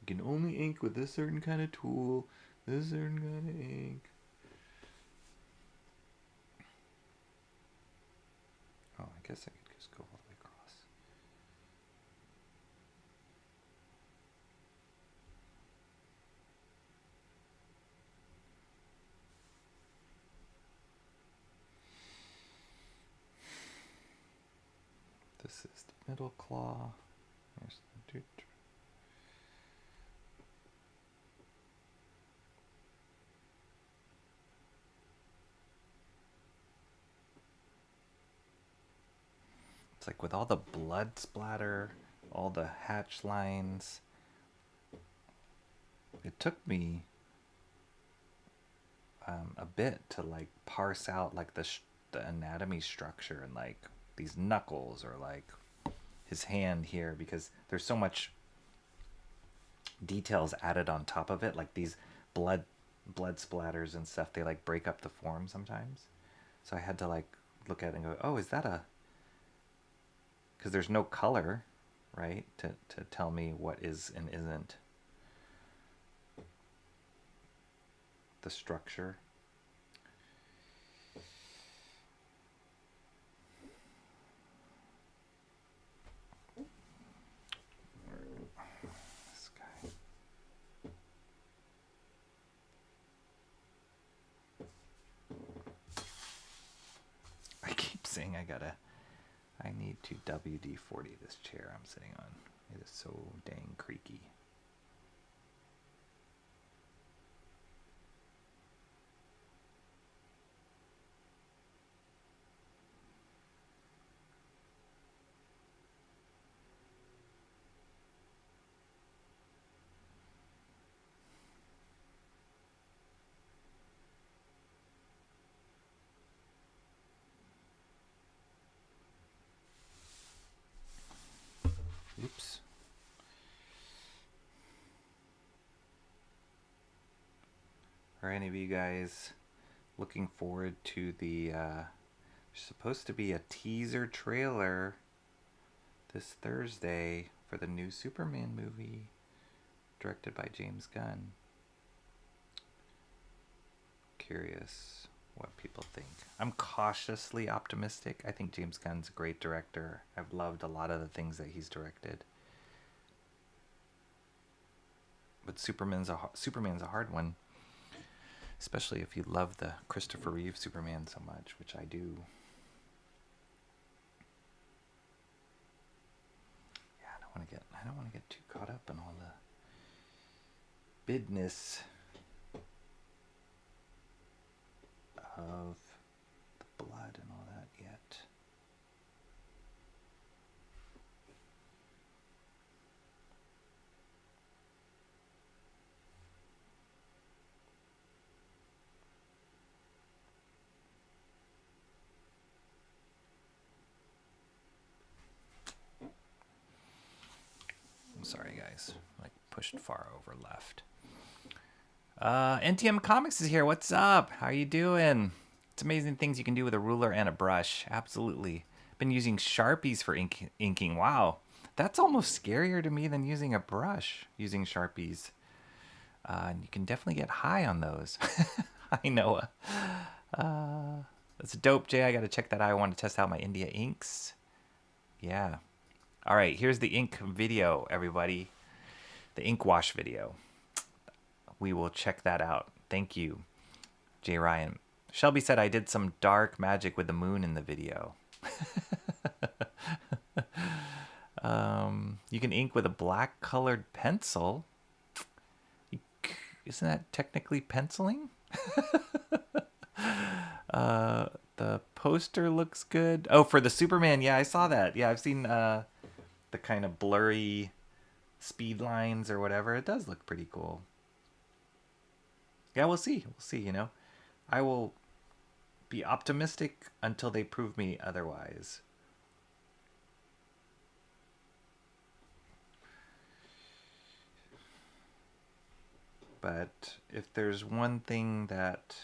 You can only ink with this certain kind of tool, this certain kind of ink. Oh, I guess I could just go all the way across. This is the middle claw. Here's the dude. It's like with all the blood splatter, all the hatch lines. It took me a bit to like parse out like the anatomy structure and like these knuckles or like his hand here, because there's so much details added on top of it, like these blood splatters and stuff. They like break up the form sometimes, so I had to like look at it and go, oh, is that a, because there's no color, right, to tell me what is and isn't the structure. This guy. I keep saying I need to WD-40 this chair I'm sitting on. It is so dang creaky. Are any of you guys looking forward to the supposed to be a teaser trailer this Thursday for the new Superman movie directed by James Gunn? Curious what people think. I'm cautiously optimistic. I think James Gunn's a great director. I've loved a lot of the things that he's directed. But Superman's a hard one. Especially if you love the Christopher Reeve Superman so much, which I do. Yeah, I don't want to get too caught up in all the business of the blood and all that yet. I'm sorry, guys. Like pushed far over left. NTM Comics is here. What's up? How are you doing? It's amazing things you can do with a ruler and a brush. Absolutely. Been using Sharpies for inking. Wow. That's almost scarier to me than using a brush, using Sharpies. And you can definitely get high on those. Hi, Noah. That's dope, Jay. I got to check that out. I want to test out my India inks. Yeah. All right, here's the ink video, everybody. The ink wash video. We will check that out. Thank you, Jay Ryan. Shelby said I did some dark magic with the moon in the video. You can ink with a black colored pencil. Isn't that technically penciling? The poster looks good. Oh, for the Superman. Yeah, I saw that. Yeah, I've seen the kind of blurry speed lines or whatever. It does look pretty cool. Yeah, we'll see. We'll see, you know. I will be optimistic until they prove me otherwise. But if there's one thing that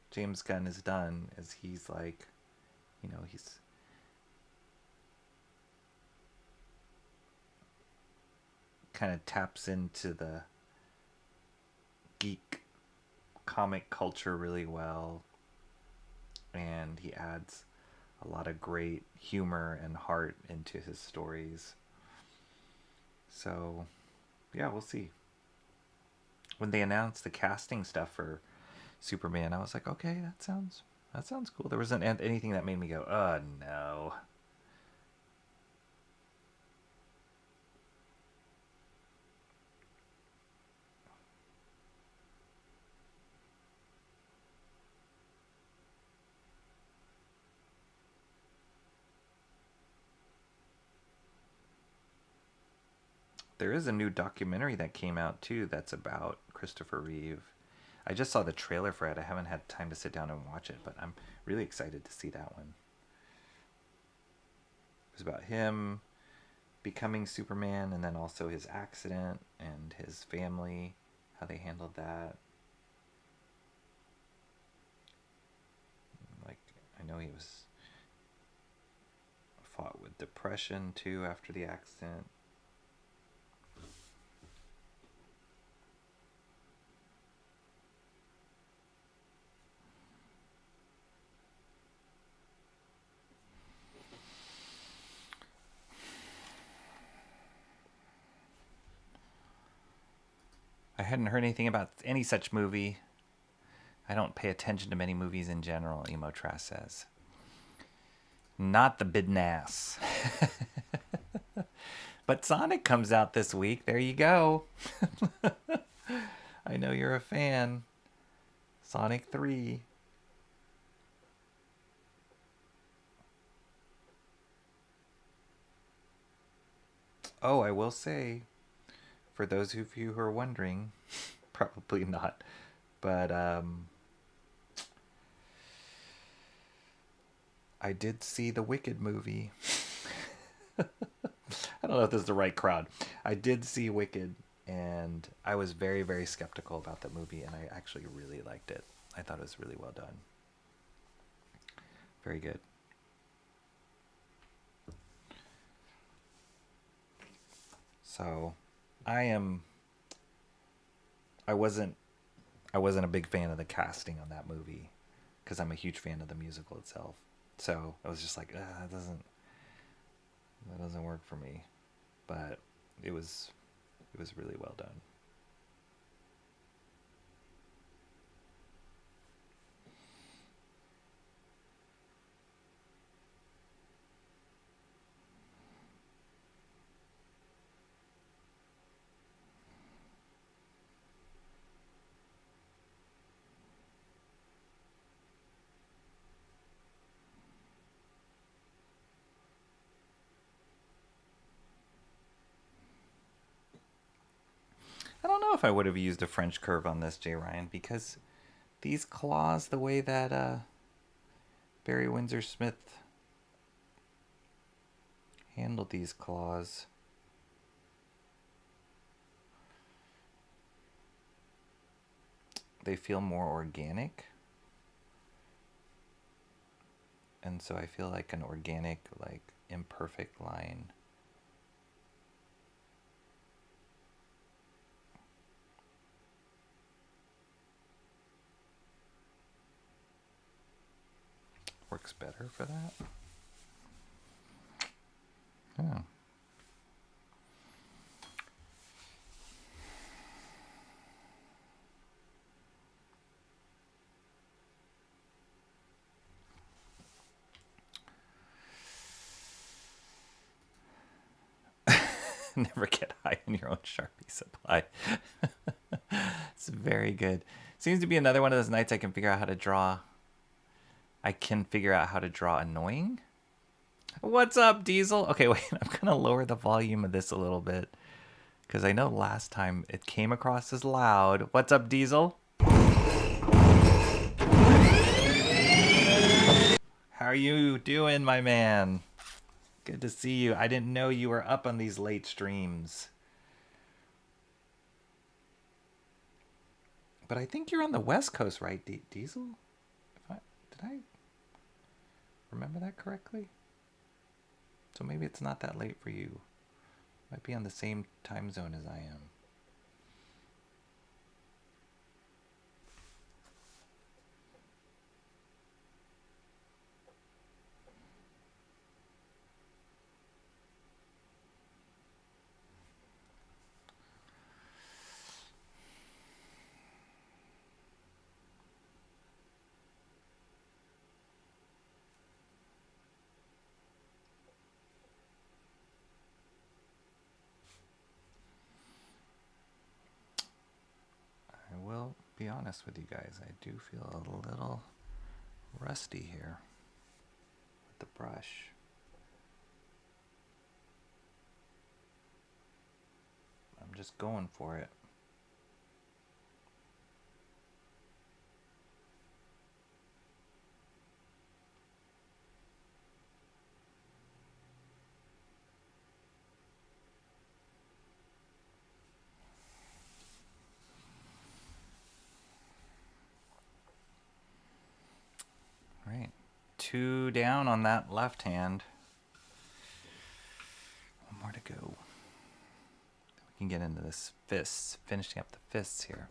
James Gunn has done is he's like, you know, he's kind of taps into the geek comic culture really well, and he adds a lot of great humor and heart into his stories. So yeah, we'll see. When they announced the casting stuff for Superman, I was like, okay, that sounds cool. There wasn't anything that made me go, oh no. There is a new documentary that came out too that's about Christopher Reeve. I just saw the trailer for it. I haven't had time to sit down and watch it, but I'm really excited to see that one. It was about him becoming Superman and then also his accident and his family, how they handled that. Like, I know he was fought with depression too after the accident. I hadn't heard anything about any such movie. I don't pay attention to many movies in general, Emotrass says. Not the business. But Sonic comes out this week. There you go. I know you're a fan. Sonic 3. Oh, I will say, for those of you who are wondering, probably not, but I did see the Wicked movie. I don't know if this is the right crowd. I did see Wicked. And I was very, very skeptical about that movie, and I actually really liked it. I thought it was really well done. Very good. So, I am. I wasn't. I wasn't a big fan of the casting on that movie, because I'm a huge fan of the musical itself. So I was just like, that doesn't work for me. But it was really well done. I don't know if I would have used a French curve on this, Jay Ryan, because these claws, the way that Barry Windsor-Smith handled these claws, they feel more organic. And so I feel like an organic, like imperfect line works better for that. Yeah. Never get high on your own Sharpie supply. It's very good. Seems to be another one of those nights I can figure out how to draw. I can figure out how to draw annoying. What's up, Diesel? Okay, wait, I'm gonna lower the volume of this a little bit, because I know last time it came across as loud. What's up, Diesel? How are you doing, my man? Good to see you. I didn't know you were up on these late streams. But I think you're on the West Coast, right, Diesel? Did I remember that correctly? So maybe it's not that late for you. Might be on the same time zone as I am. I will be honest with you guys. I do feel a little rusty here with the brush. I'm just going for it. Right. 2 down on that left hand. 1 more to go. We can get into this fists, finishing up the fists here.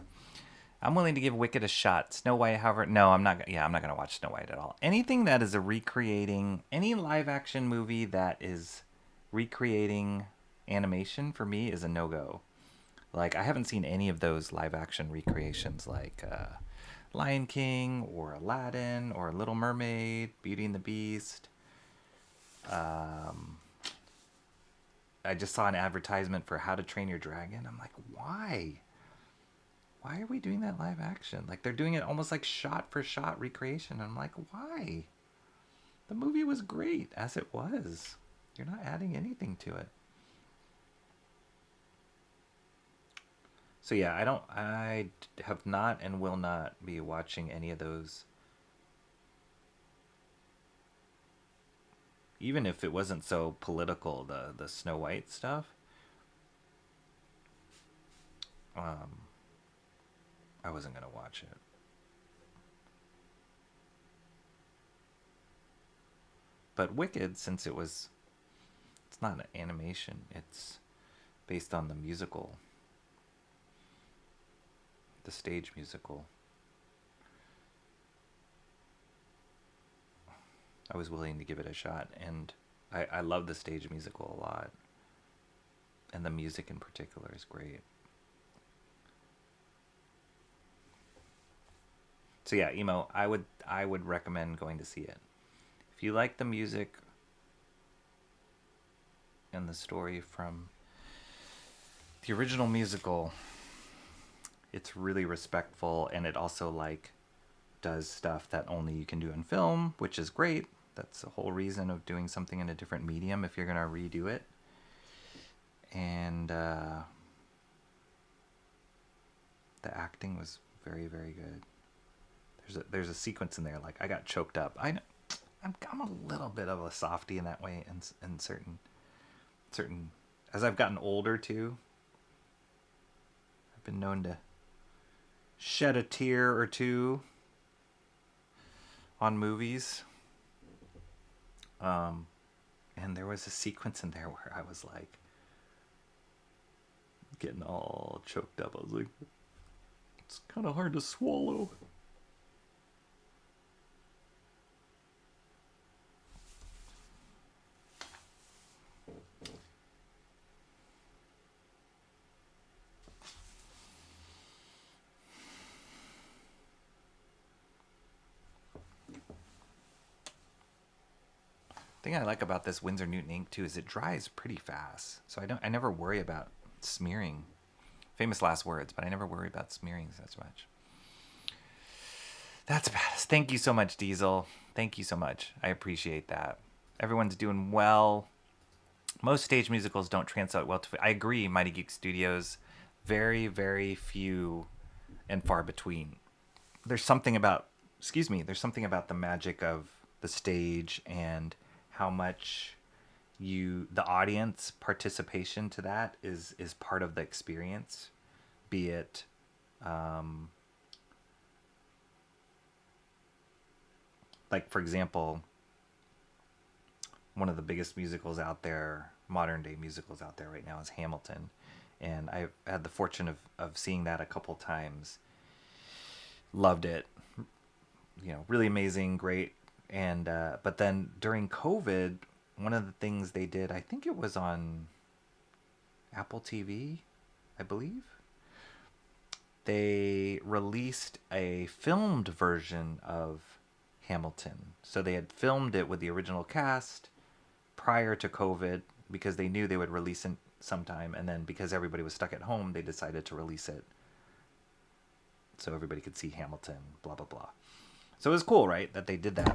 I'm willing to give Wicked a shot. Snow White, however, no, I'm not. Yeah, I'm not gonna watch Snow White at all. Anything that is a recreating, any live action movie that is recreating animation for me is a no go. Like I haven't seen any of those live action recreations, like Lion King or Aladdin or Little Mermaid, Beauty and the Beast. I just saw an advertisement for How to Train Your Dragon. I'm like, why? Why are we doing that live action? Like they're doing it almost like shot for shot recreation. I'm like, why? The movie was great as it was. You're not adding anything to it. So yeah, I have not and will not be watching any of those. Even if it wasn't so political, the Snow White stuff. I wasn't gonna watch it. But Wicked, since it's not an animation, it's based on the musical, the stage musical. I was willing to give it a shot, and I love the stage musical a lot, and the music in particular is great. So yeah, Emo, I would recommend going to see it. If you like the music and the story from the original musical, it's really respectful, and it also like does stuff that only you can do in film, which is great. That's the whole reason of doing something in a different medium if you're gonna redo it. And the acting was very, very good. There's a sequence in there like I got choked up. I'm a little bit of a softie in that way, in certain as I've gotten older too. I've been known to shed a tear or two on movies. And there was a sequence in there where I was like getting all choked up. I was like, it's kind of hard to swallow. Thing I like about this Winsor Newton ink too is it dries pretty fast, so I never worry about smearing. Famous last words, but I never worry about smearing as much. That's badass. Thank you so much, Diesel. Thank you so much. I appreciate that. Everyone's doing well. Most stage musicals don't translate well to. I agree, Mighty Geek Studios. Very, very few and far between. There's something about. Excuse me. There's something about the magic of the stage and how much the audience participation to that is part of the experience, be it like for example, one of the biggest musicals out there, modern day musicals out there right now, is Hamilton, and I've had the fortune of seeing that a couple times. Loved it, really amazing, great. And but then during COVID, one of the things they did, I think it was on Apple TV, I believe, they released a filmed version of Hamilton. So they had filmed it with the original cast prior to COVID because they knew they would release it sometime, and then because everybody was stuck at home, they decided to release it so everybody could see Hamilton, blah blah blah. So it was cool, right, that they did that.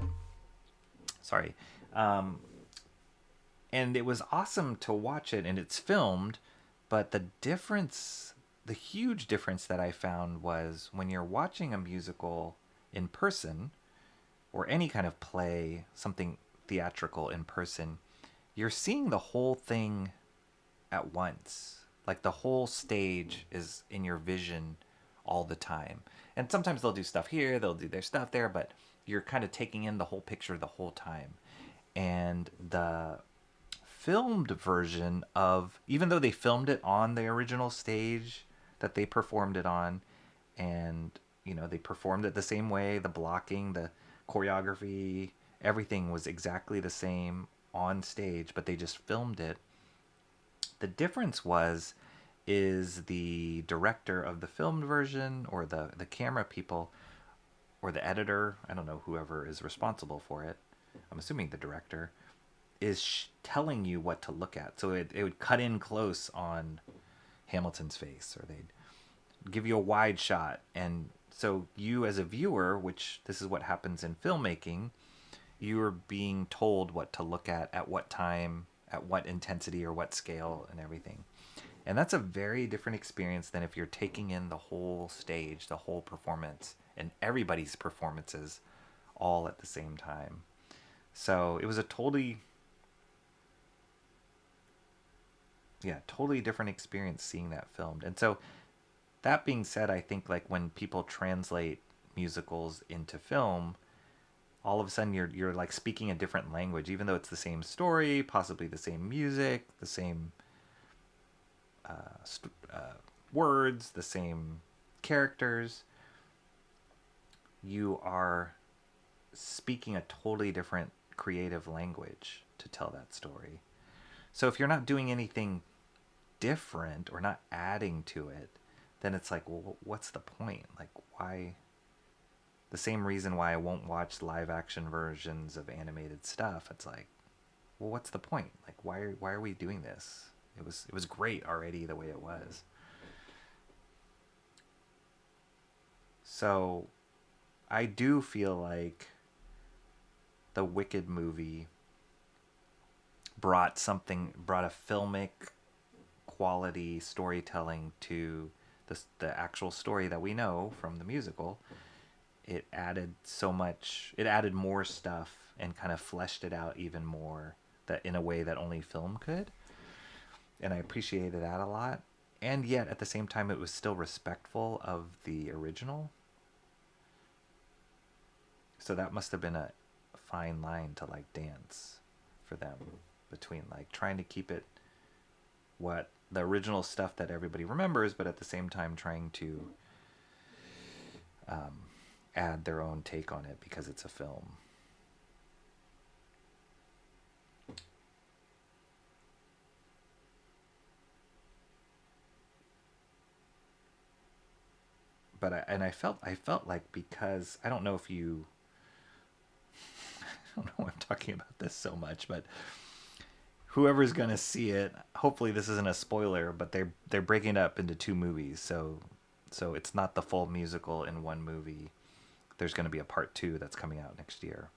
Sorry. And it was awesome to watch it, and it's filmed, but the huge difference that I found was when you're watching a musical in person, or any kind of play, something theatrical in person, you're seeing the whole thing at once. Like the whole stage is in your vision all the time. And sometimes they'll do stuff here, they'll do their stuff there, but you're kind of taking in the whole picture the whole time. And the filmed version of, even though they filmed it on the original stage that they performed it on, and they performed it the same way, the blocking, the choreography, everything was exactly the same on stage, but they just filmed it. The difference is the director of the filmed version, or the camera people, or the editor, I don't know, whoever is responsible for it, I'm assuming the director, is telling you what to look at. So it would cut in close on Hamilton's face, or they'd give you a wide shot. And so you as a viewer, which this is what happens in filmmaking, you're being told what to look at what time, at what intensity, or what scale, and everything. And that's a very different experience than if you're taking in the whole stage, the whole performance, and everybody's performances all at the same time. So it was a totally different experience seeing that filmed. And so That being said, I think like when people translate musicals into film, all of a sudden you're like speaking a different language, even though it's the same story, possibly the same music, the same words, the same characters. You are speaking a totally different creative language to tell that story. So if you're not doing anything different or not adding to it, then it's like, well, what's the point? Like, why? The same reason why I won't watch live action versions of animated stuff. It's like, well, what's the point? Like, why are we doing this? It was great already the way it was. So, I do feel like the Wicked movie brought a filmic quality storytelling to the actual story that we know from the musical. It added so much, it added more stuff and kind of fleshed it out even more, that in a way that only film could. And I appreciated that a lot. And yet at the same time it was still respectful of the original. So that must have been a fine line to like dance for them, between like trying to keep it what the original stuff that everybody remembers, but at the same time trying to add their own take on it because it's a film. But I felt like, because I don't know if you I don't know why I'm talking about this so much, but whoever's gonna see it, hopefully this isn't a spoiler, but they're breaking it up into two movies, so it's not the full musical in one movie. There's going to be a part 2 that's coming out next year,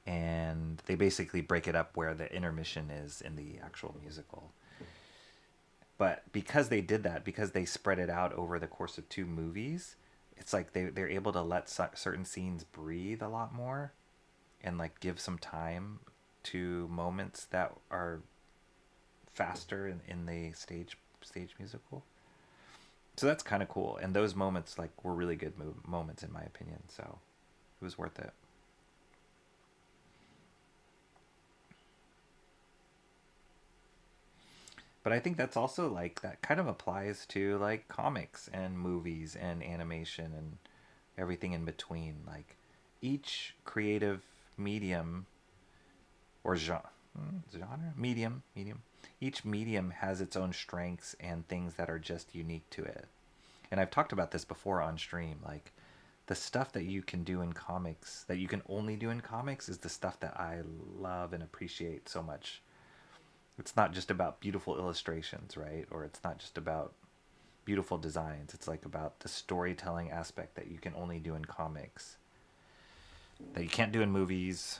and they basically break it up where the intermission is in the actual musical. But because they did that, because they spread it out over the course of 2 movies, it's like they're able to let certain scenes breathe a lot more, and like give some time to moments that are faster in the stage musical. So that's kind of cool, and those moments like were really good moments in my opinion, so it was worth it. But I think that's also like, that kind of applies to like comics and movies and animation and everything in between. Like each creative medium or genre, medium, each medium has its own strengths and things that are just unique to it. And I've talked about this before on stream. Like the stuff that you can do in comics, that you can only do in comics, is the stuff that I love and appreciate so much. It's not just about beautiful illustrations, right? Or it's not just about beautiful designs. It's like about the storytelling aspect that you can only do in comics, that you can't do in movies,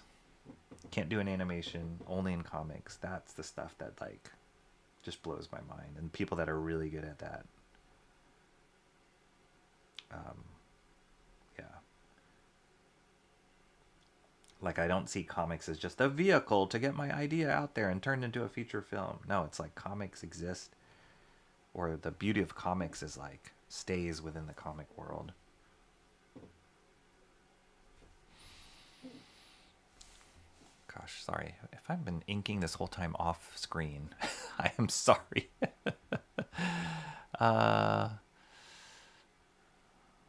can't do in animation, only in comics. That's the stuff that like just blows my mind, and people that are really good at that. Yeah. Like I don't see comics as just a vehicle to get my idea out there and turned into a feature film. No, it's like comics exist, or the beauty of comics is like stays within the comic world. Gosh, sorry. If I've been inking this whole time off screen, I am sorry.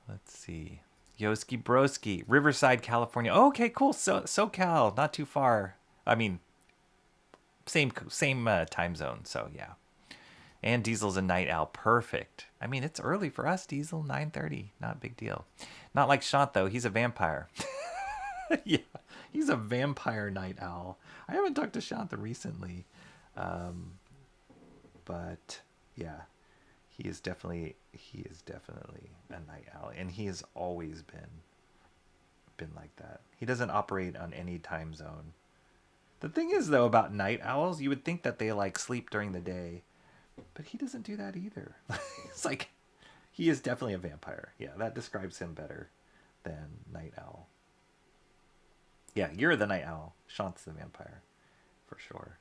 Let's see. Yoski Broski, Riverside, California. Oh, okay, cool. SoCal, not too far. I mean, same time zone. So yeah. And Diesel's a night owl. Perfect. I mean, it's early for us, Diesel. 9:30. Not a big deal. Not like Shant though. He's a vampire. Yeah, he's a vampire night owl. I haven't talked to Shanta recently, but yeah, he is definitely a night owl, and he has always been like that. He doesn't operate on any time zone. The thing is though about night owls, you would think that they like sleep during the day, but he doesn't do that either. It's like he is definitely a vampire. Yeah, that describes him better than night owl. Yeah, you're the night owl. Shant's the vampire, for sure.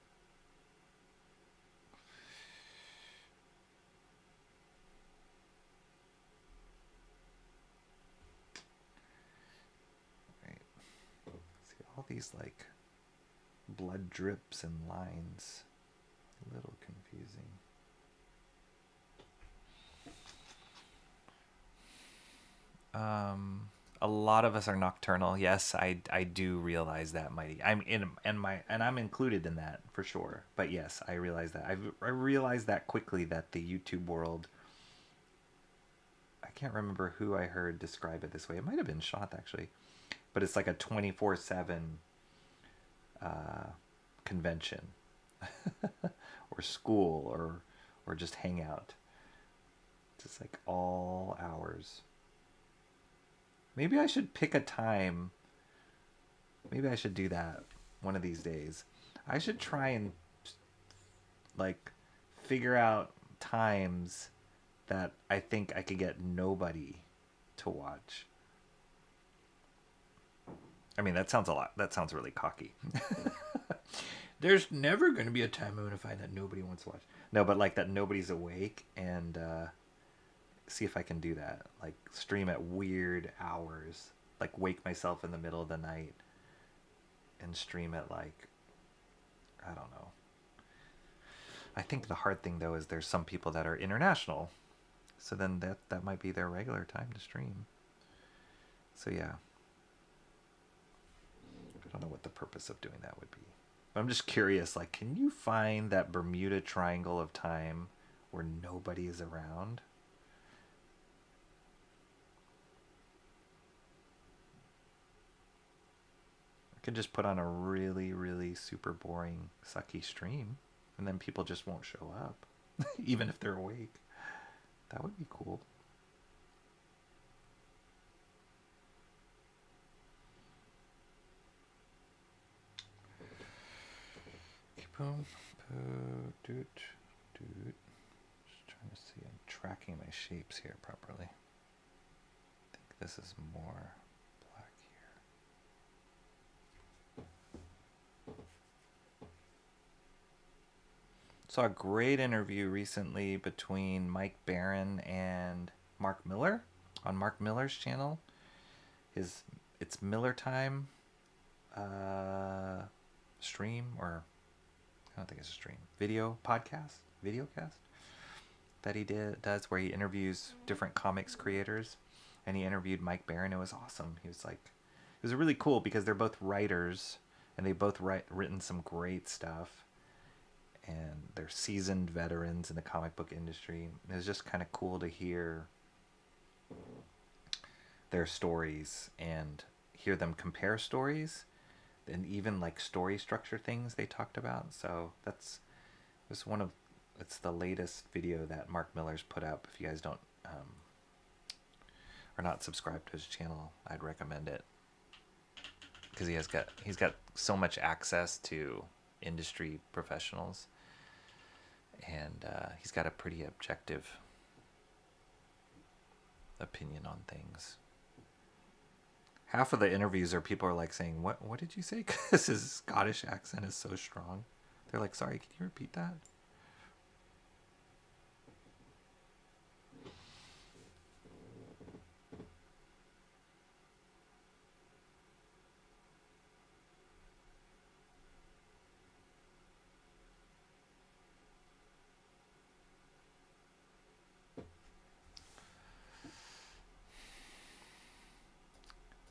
these like blood drips and lines. A little confusing. A lot of us are nocturnal. Yes, I do realize that, Mighty. I'm included in that for sure. But yes, I realize that. I realized that quickly, that the YouTube world, I can't remember who I heard describe it this way. It might have been Shot actually. But it's like a 24/7 convention or school or just hangout. Just like all hours. Maybe I should pick a time. Maybe I should do that one of these days. I should try and like figure out times that I think I could get nobody to watch. I mean, that sounds a lot. That sounds really cocky. There's never going to be a time I'm going to find that nobody wants to watch. No, but like that nobody's awake, and see if I can do that. Like stream at weird hours. Like wake myself in the middle of the night and stream at like, I don't know. I think the hard thing though is there's some people that are international. So then that might be their regular time to stream. So yeah. I don't know what the purpose of doing that would be. But I'm just curious, like, can you find that Bermuda Triangle of time where nobody is around? I could just put on a really, really super boring, sucky stream, and then people just won't show up, even if they're awake. That would be cool. Boom, doot, doot. Just trying to see. I'm tracking my shapes here properly. I think this is more black here. Saw a great interview recently between Mike Barron and Mark Miller on Mark Miller's channel. It's Miller Time stream, or I don't think it's a stream. Videocast that he does where he interviews different comics creators, and he interviewed Mike Barron. It was awesome. He was like, it was really cool because they're both writers and they both written some great stuff, and they're seasoned veterans in the comic book industry. It was just kind of cool to hear their stories and hear them compare stories, and even like story structure things they talked about. So it's the latest video that Mark Miller's put up. If you guys don't are not subscribed to his channel, I'd recommend it, because he's got so much access to industry professionals, and he's got a pretty objective opinion on things. Half of the interviews are people are like saying, what did you say? Because his Scottish accent is so strong. They're like, sorry, can you repeat that?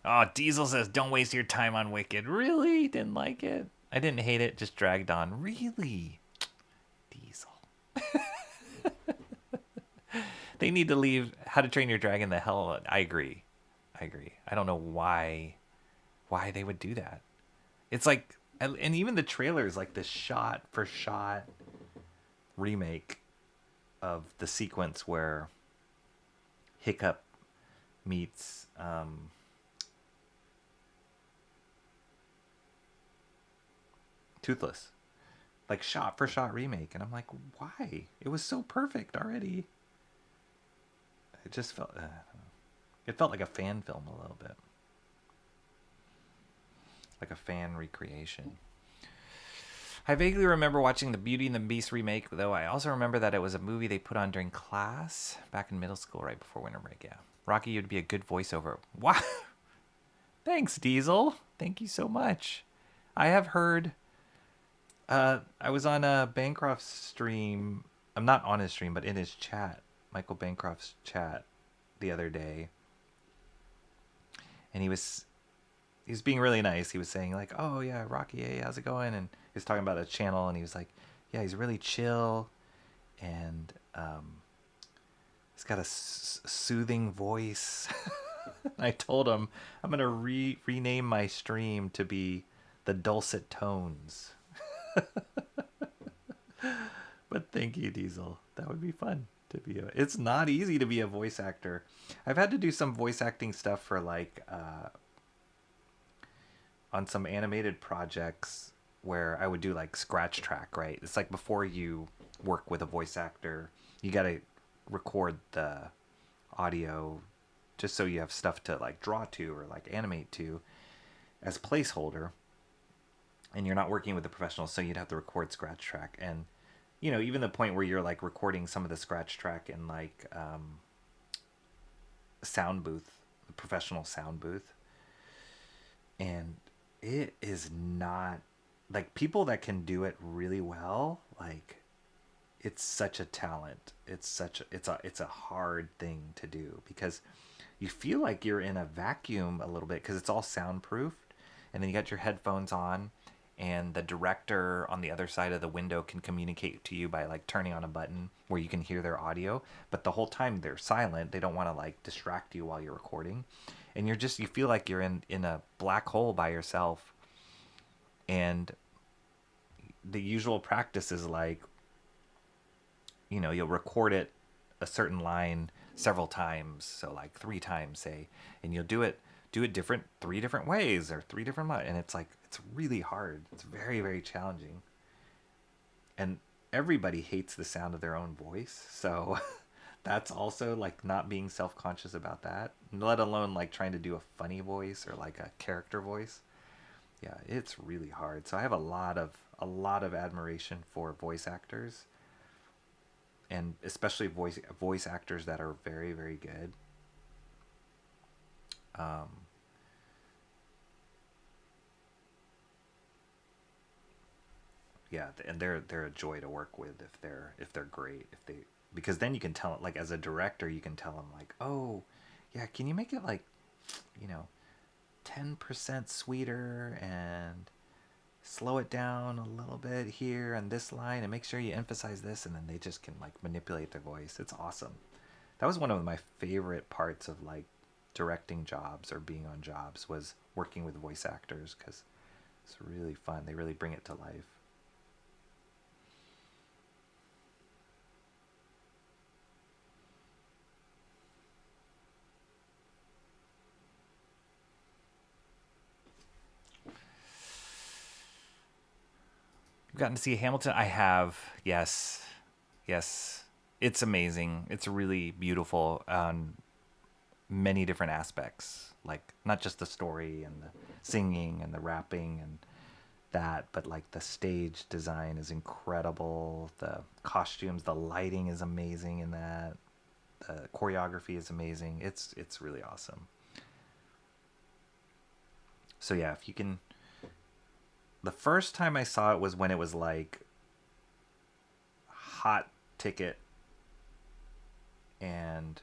Oh, Diesel says, don't waste your time on Wicked. Really? Didn't like it? I didn't hate it, just dragged on. Really? Diesel. They need to leave How to Train Your Dragon the hell. I agree. I don't know why they would do that. It's like, and even the trailer is like this shot for shot remake of the sequence where Hiccup meets Toothless, like shot for shot remake, and I'm like, why? It was so perfect already. It just felt it felt like a fan film a little bit, like a fan recreation. I vaguely remember watching the Beauty and the Beast remake, though I also remember that it was a movie they put on during class back in middle school right before winter break. Yeah, Rocky, you'd be a good voiceover. Wow. Thanks, Diesel. Thank you so much. I have heard. I was on a Bancroft stream. I'm not on his stream, but in his chat, Michael Bancroft's chat, the other day, and he was being really nice. He was saying like, "Oh yeah, Rocky, hey, how's it going?" And he was talking about a channel, and he was like, "Yeah, he's really chill, and he's got a soothing voice." I told him I'm gonna rename my stream to be the Dulcet Tones. But thank you, Diesel. That would be fun to be. It's not easy to be a voice actor. I've had to do some voice acting stuff for like on some animated projects where I would do like scratch track. Right, it's like before you work with a voice actor, you got to record the audio just so you have stuff to like draw to or like animate to as placeholder, and you're not working with a professional, so you'd have to record scratch track. And even the point where you're like recording some of the scratch track in like sound booth, a professional sound booth, and it is not like people that can do it really well. Like it's such a talent. It's a hard thing to do because you feel like you're in a vacuum a little bit because it's all soundproofed, and then you got your headphones on, and the director on the other side of the window can communicate to you by like turning on a button where you can hear their audio, but the whole time they're silent. They don't want to like distract you while you're recording, and you feel like you're in a black hole by yourself. And the usual practice is like, you'll record it a certain line several times, so like 3 times say, and you'll do it different 3 different ways or 3 different, and it's like it's really hard. It's very, very challenging, and everybody hates the sound of their own voice, so that's also like not being self-conscious about that, let alone like trying to do a funny voice or like a character voice. Yeah, it's really hard. So I have a lot of admiration for voice actors, and especially voice actors that are very, very good. Um, yeah, and they're a joy to work with if they're great, if they because then you can tell, like as a director, you can tell them like, oh, yeah, can you make it like, you know, 10% sweeter and slow it down a little bit here on this line and make sure you emphasize this, and then they just can like manipulate their voice. It's awesome. That was one of my favorite parts of like directing jobs or being on jobs, was working with voice actors, because it's really fun. They really bring it to life. You've gotten to see Hamilton? I have. Yes. Yes. It's amazing. It's really beautiful on many different aspects. Like, not just the story and the singing and the rapping and that, but like the stage design is incredible. The costumes, the lighting is amazing in that. The choreography is amazing. It's really awesome. So yeah, if you can, the first time I saw it was when it was like hot ticket, and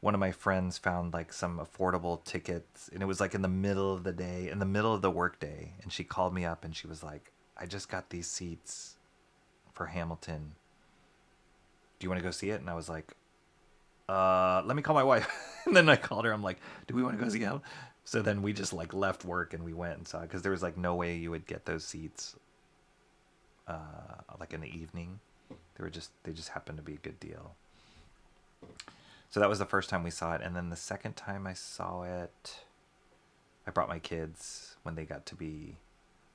one of my friends found like some affordable tickets, and it was like in the middle of the day, in the middle of the work day, and she called me up and she was like, I just got these seats for Hamilton. Do you want to go see it? And I was like, let me call my wife. And then I called her. I'm like, do we want to go see him? So then we just like left work and we went and saw it, because there was like no way you would get those seats like in the evening. They just happened to be a good deal. So that was the first time we saw it, and then the second time I saw it, I brought my kids when they got to be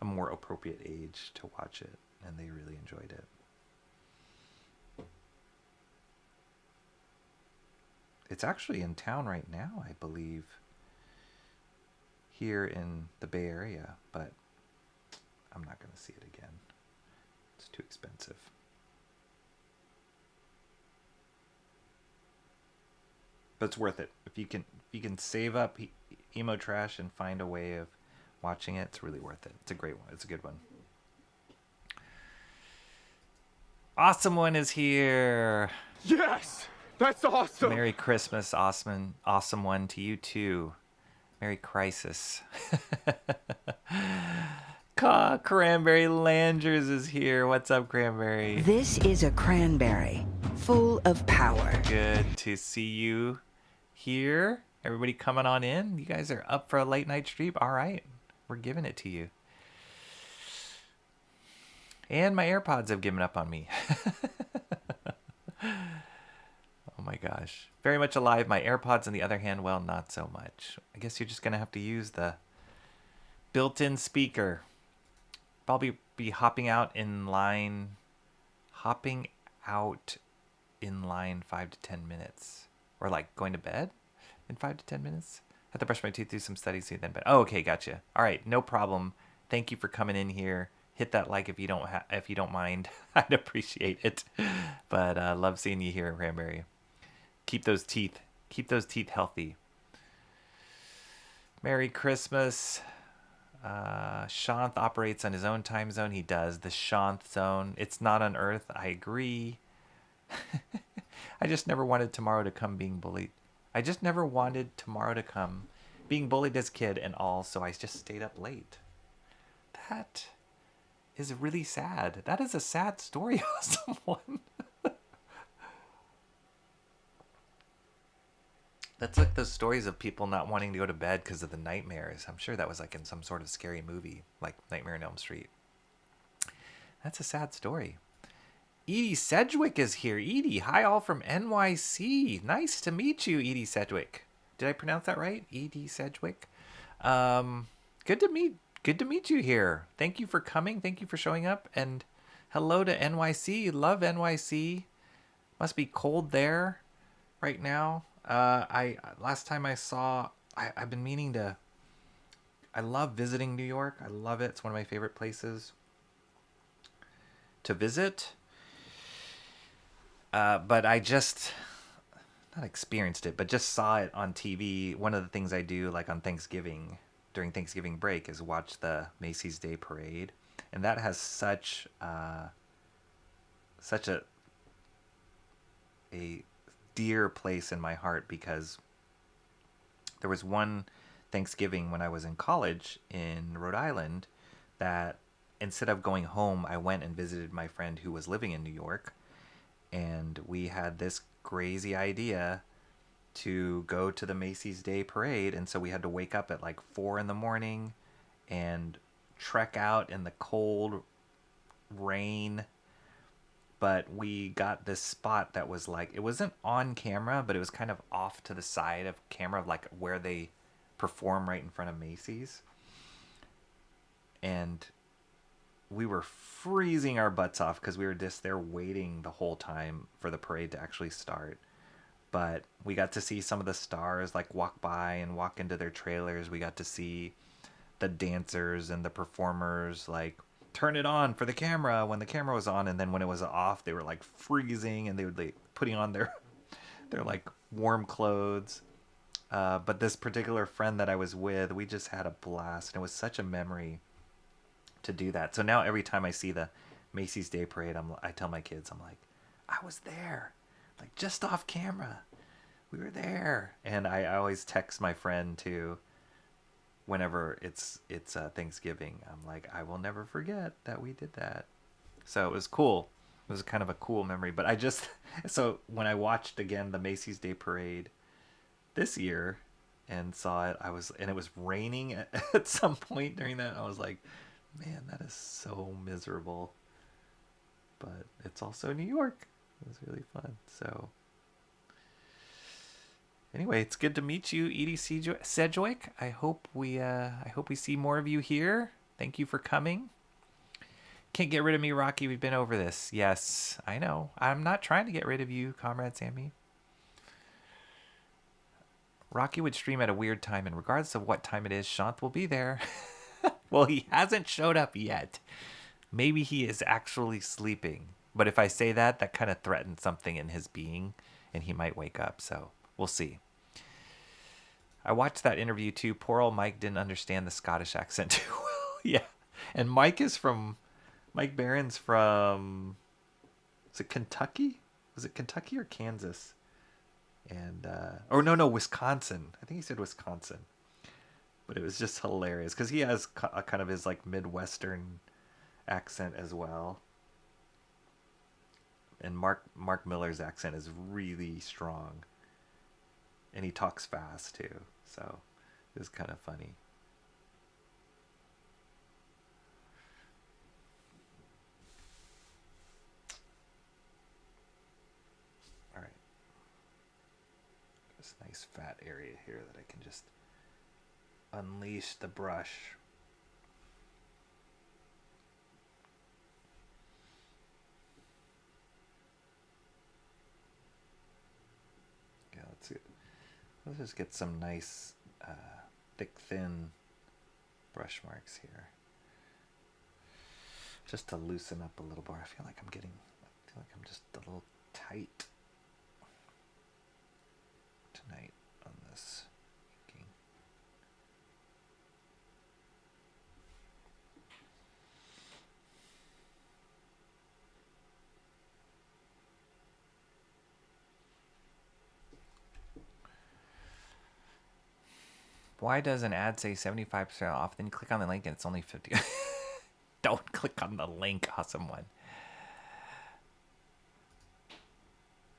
a more appropriate age to watch it, and they really enjoyed it. It's actually in town right now, I believe, here in the Bay Area, but I'm not going to see it again. It's too expensive. But it's worth it if you can save up emo trash and find a way of watching it. It's really worth it. It's a great one. It's a good one. Awesome One is here.
Yes! That's awesome!
Merry Christmas, awesome One, to you too. Merry Crisis. Cranberry Langers is here. What's up, Cranberry?
This is a cranberry full of power.
Good to see you here. Everybody coming on in. You guys are up for a late night stream. All right. We're giving it to you. And my AirPods have given up on me. Oh my gosh. Very much alive. My AirPods, on the other hand, well, not so much. I guess you're just going to have to use the built-in speaker. I'll be hopping out in line 5 to 10 minutes. Or like going to bed in 5 to 10 minutes. I have to brush my teeth, do some studies, see then bed. Oh, okay, gotcha. All right, no problem. Thank you for coming in here. Hit that like if you don't mind. I'd appreciate it. But love seeing you here, Cranberry. Keep those teeth healthy. Merry Christmas. Shanth operates on his own time zone. He does. The Shanth zone. It's not on Earth. I agree. I just never wanted tomorrow to come being bullied. I just never wanted tomorrow to come being bullied as a kid and all, so I just stayed up late. That is really sad. That is a sad story of someone. That's like those stories of people not wanting to go to bed because of the nightmares. I'm sure that was like in some sort of scary movie, like Nightmare on Elm Street. That's a sad story. Edie Sedgwick is here. Edie, hi all from NYC. Nice to meet you, Edie Sedgwick. Did I pronounce that right? Edie Sedgwick. Good to meet you here. Thank you for coming. Thank you for showing up. And hello to NYC. Love NYC. Must be cold there right now. Last time I saw, I've been meaning to. I love visiting New York. I love it. It's one of my favorite places to visit. But I just not experienced it, but just saw it on TV. One of the things I do, like on Thanksgiving, during Thanksgiving break, is watch the Macy's Day Parade, and that has such a dear place in my heart, because there was one Thanksgiving when I was in college in Rhode Island that instead of going home, I went and visited my friend who was living in New York, and we had this crazy idea to go to the Macy's Day Parade, and so we had to wake up at like 4 a.m. and trek out in the cold rain. But we got this spot that was like, it wasn't on camera, but it was kind of off to the side of camera, like where they perform right in front of Macy's. And we were freezing our butts off because we were just there waiting the whole time for the parade to actually start. But we got to see some of the stars like walk by and walk into their trailers. We got to see the dancers and the performers like turn it on for the camera when the camera was on, and then when it was off they were like freezing and they would like putting on their like warm clothes. But this particular friend that I was with, we just had a blast, and it was such a memory to do that. So now every time I see the Macy's Day Parade, I tell my kids, I'm like, I was there, like just off camera, we were there. And I always text my friend too whenever it's Thanksgiving. I'm like, I will never forget that we did that. So it was cool. It was kind of a cool memory. But so when I watched again the Macy's Day Parade this year and saw it, and it was raining at some point during that. I was like, man, that is so miserable. But it's also New York. It was really fun. So anyway, it's good to meet you, Edie Sedgwick. I hope we see more of you here. Thank you for coming. Can't get rid of me, Rocky. We've been over this. Yes, I know. I'm not trying to get rid of you, Comrade Sammy. Rocky would stream at a weird time, and regardless of what time it is, Shanth will be there. Well, he hasn't showed up yet. Maybe he is actually sleeping. But if I say that, that kind of threatens something in his being, and he might wake up. So we'll see. I watched that interview too. Poor old Mike didn't understand the Scottish accent too well. Yeah. And Mike Barron's from, is it Kentucky? Was it Kentucky or Kansas? And, or no, Wisconsin. I think he said Wisconsin. But it was just hilarious because he has a kind of his like Midwestern accent as well. And Mark Miller's accent is really strong. And he talks fast too. So it was kind of funny. All right. This nice fat area here that I can just unleash the brush. Yeah, let's just get some nice thick, thin brush marks here. Just to loosen up a little more. I feel like I'm just a little tight tonight on this. Why does an ad say 75% off? Then you click on the link and it's only 50. Don't click on the link, awesome one.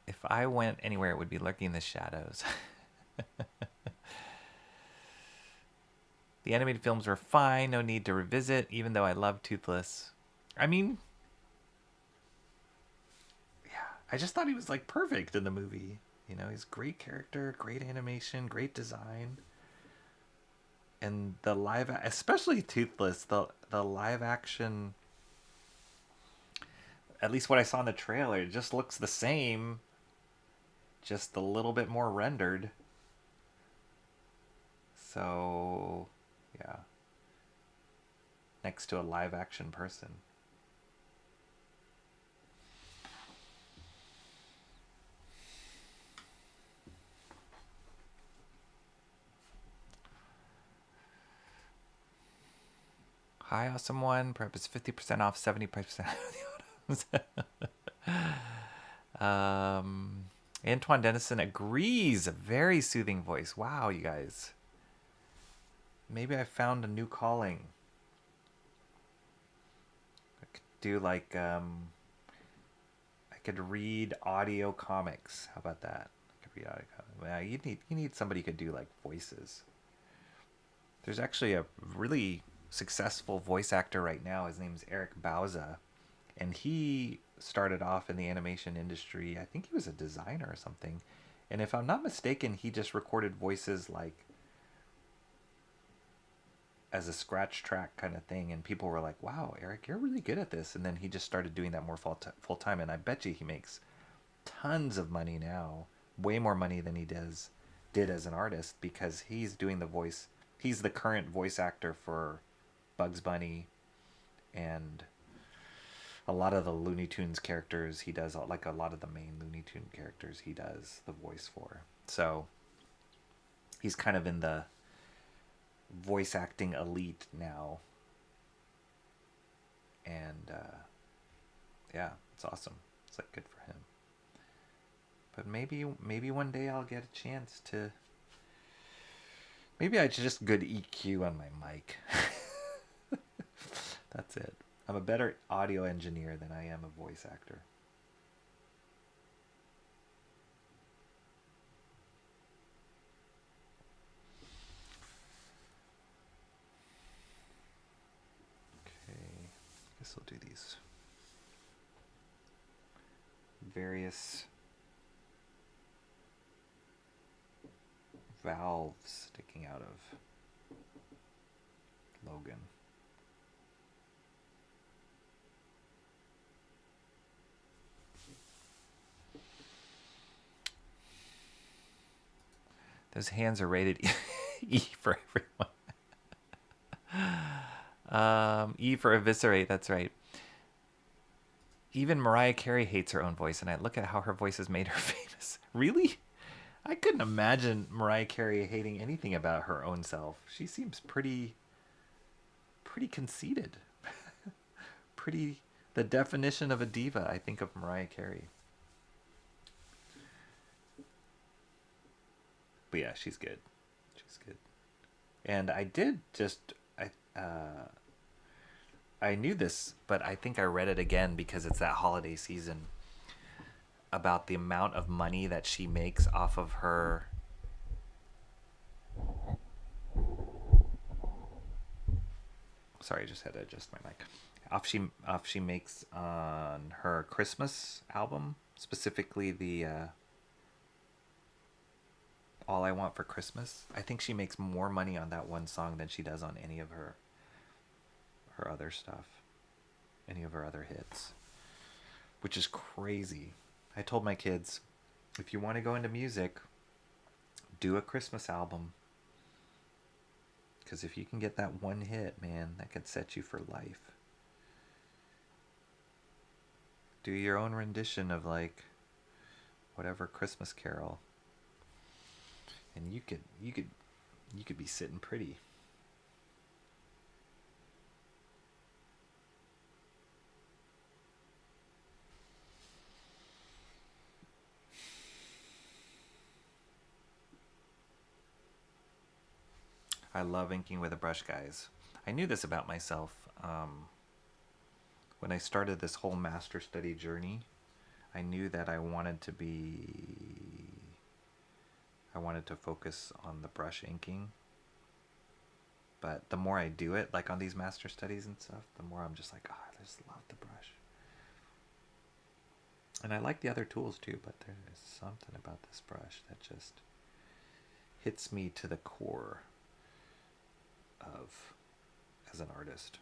If I went anywhere, it would be lurking in the shadows. The animated films were fine. No need to revisit, even though I love Toothless. I mean, yeah, I just thought he was like perfect in the movie. You know, he's a great character, great animation, great design. And the live, especially Toothless, the live action, at least what I saw in the trailer, it just looks the same, just a little bit more rendered. So, yeah. Next to a live action person. Hi, awesome one. Prep is 50% off, 70% of the items. Antoine Dennison agrees. A very soothing voice. Wow, you guys. Maybe I found a new calling. I could do like, I could read audio comics. How about that? I could read audio comics. Well, you need somebody who could do like voices. There's actually a really successful voice actor right now. His name's Eric Bauza, and he started off in the animation industry. I think he was a designer or something, and if I'm not mistaken, he just recorded voices like as a scratch track kind of thing, and people were like, wow, Eric, you're really good at this. And then he just started doing that more full time, and I bet you he makes tons of money now, way more money than he did as an artist, because he's doing the voice. He's the current voice actor for Bugs Bunny and a lot of the Looney Tunes characters. He does, like, a lot of the main Looney Tune characters he does the voice for. So he's kind of in the voice acting elite now. And yeah, it's awesome. It's like good for him. But maybe one day I'll get a chance to. Maybe I just good EQ on my mic. That's it. I'm a better audio engineer than I am a voice actor. Okay, I guess I'll do these various valves sticking out of Logan. Those hands are rated E for everyone. E for eviscerate, that's right. Even Mariah Carey hates her own voice, and I look at how her voice has made her famous. Really? I couldn't imagine Mariah Carey hating anything about her own self. She seems pretty conceited. Pretty the definition of a diva, I think, of Mariah Carey. But yeah, she's good. She's good. And I knew this, but I think I read it again because it's that holiday season, about the amount of money that she makes off of her sorry, I just had to adjust my mic. Off she makes on her Christmas album, specifically the All I Want for Christmas. I think she makes more money on that one song than she does on any of her other stuff, any of her other hits, which is crazy. I told my kids, if you want to go into music, do a Christmas album. Because if you can get that one hit, man, that could set you for life. Do your own rendition of like whatever Christmas carol, and you could be sitting pretty. I love inking with a brush, guys. I knew this about myself. When I started this whole master study journey, I knew that I wanted to focus on the brush inking. But the more I do it, like on these master studies and stuff, the more I'm just like, I just love the brush. And I like the other tools too, but there is something about this brush that just hits me to the core of as an artist.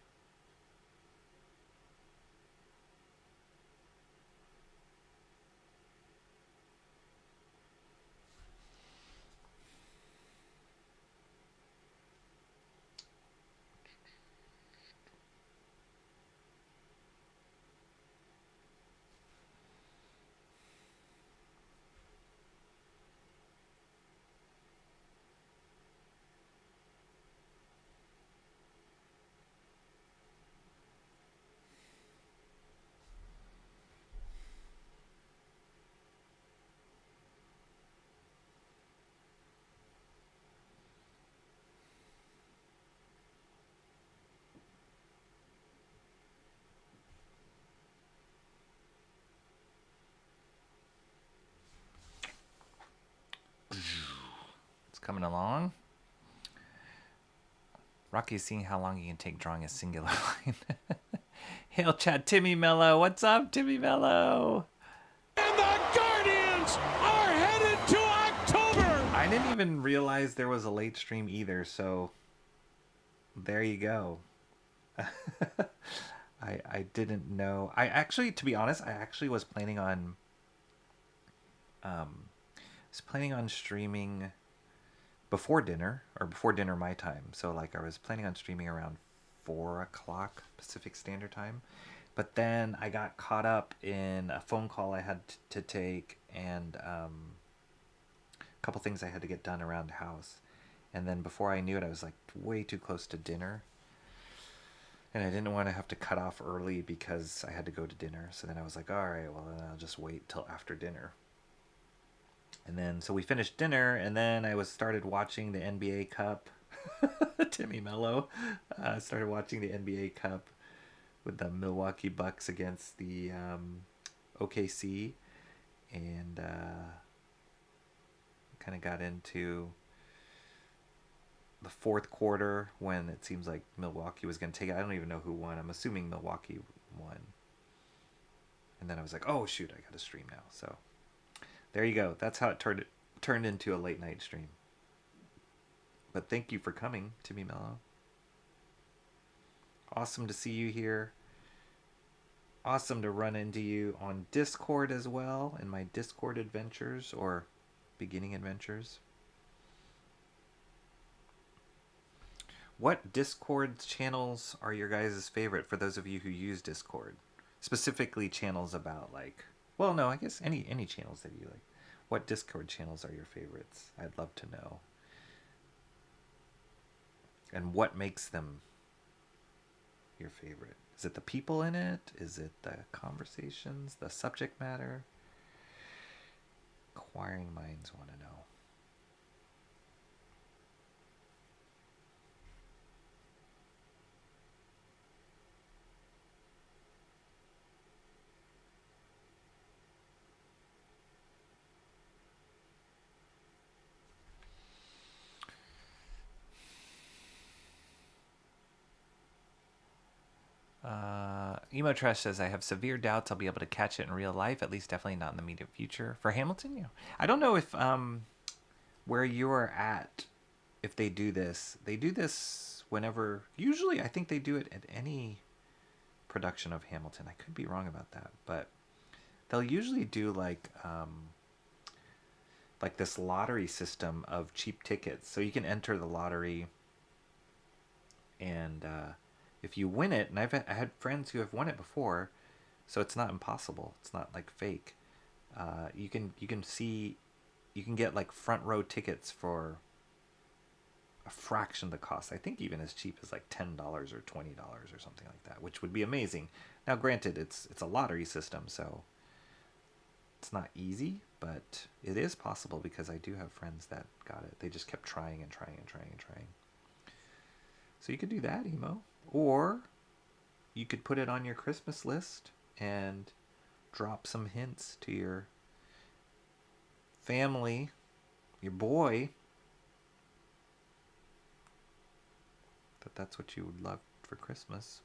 Coming along. Rocky's seeing how long you can take drawing a singular line. Hail chat, Timmy Mello. What's up, Timmy Mello?
And the Guardians are headed to October.
I didn't even realize there was a late stream either, so there you go. I didn't know. I actually, to be honest, I actually was planning on streaming before dinner, or before dinner my time. So like I was planning on streaming around 4 o'clock Pacific Standard Time. But then I got caught up in a phone call I had to take, and a couple things I had to get done around the house. And then before I knew it, I was like way too close to dinner. And I didn't want to have to cut off early because I had to go to dinner. So then I was like, all right, well, then I'll just wait till after dinner. And then, so we finished dinner, and then I started watching the NBA Cup. Timmy Mello started watching the NBA Cup with the Milwaukee Bucks against the OKC, and kind of got into the fourth quarter when it seems like Milwaukee was going to take it. I don't even know who won. I'm assuming Milwaukee won. And then I was like, oh shoot, I got to stream now. So there you go. That's how it turned into a late night stream. But thank you for coming, Timmy Mello. Awesome to see you here. Awesome to run into you on Discord as well, in my Discord adventures, or beginning adventures. What Discord channels are your guys' favorite, for those of you who use Discord? Specifically channels about, like, well, no, I guess any channels that you like. What Discord channels are your favorites? I'd love to know. And what makes them your favorite? Is it the people in it? Is it the conversations, the subject matter? Inquiring minds want to know. Emo Trash says, I have severe doubts I'll be able to catch it in real life, at least definitely not in the immediate future. For Hamilton, yeah. I don't know if where you're at, if they do this. They do this whenever, usually I think they do it at any production of Hamilton. I could be wrong about that, but they'll usually do like this lottery system of cheap tickets. So you can enter the lottery, and if you win it, and I had friends who have won it before, so it's not impossible. It's not like fake. You can get like front row tickets for a fraction of the cost. I think even as cheap as like $10 or $20 or something like that, which would be amazing. Now, granted, it's a lottery system, so it's not easy, but it is possible because I do have friends that got it. They just kept trying and trying and trying and trying. So you could do that, Emo. Or you could put it on your Christmas list and drop some hints to your family, your boy, that's what you would love for Christmas.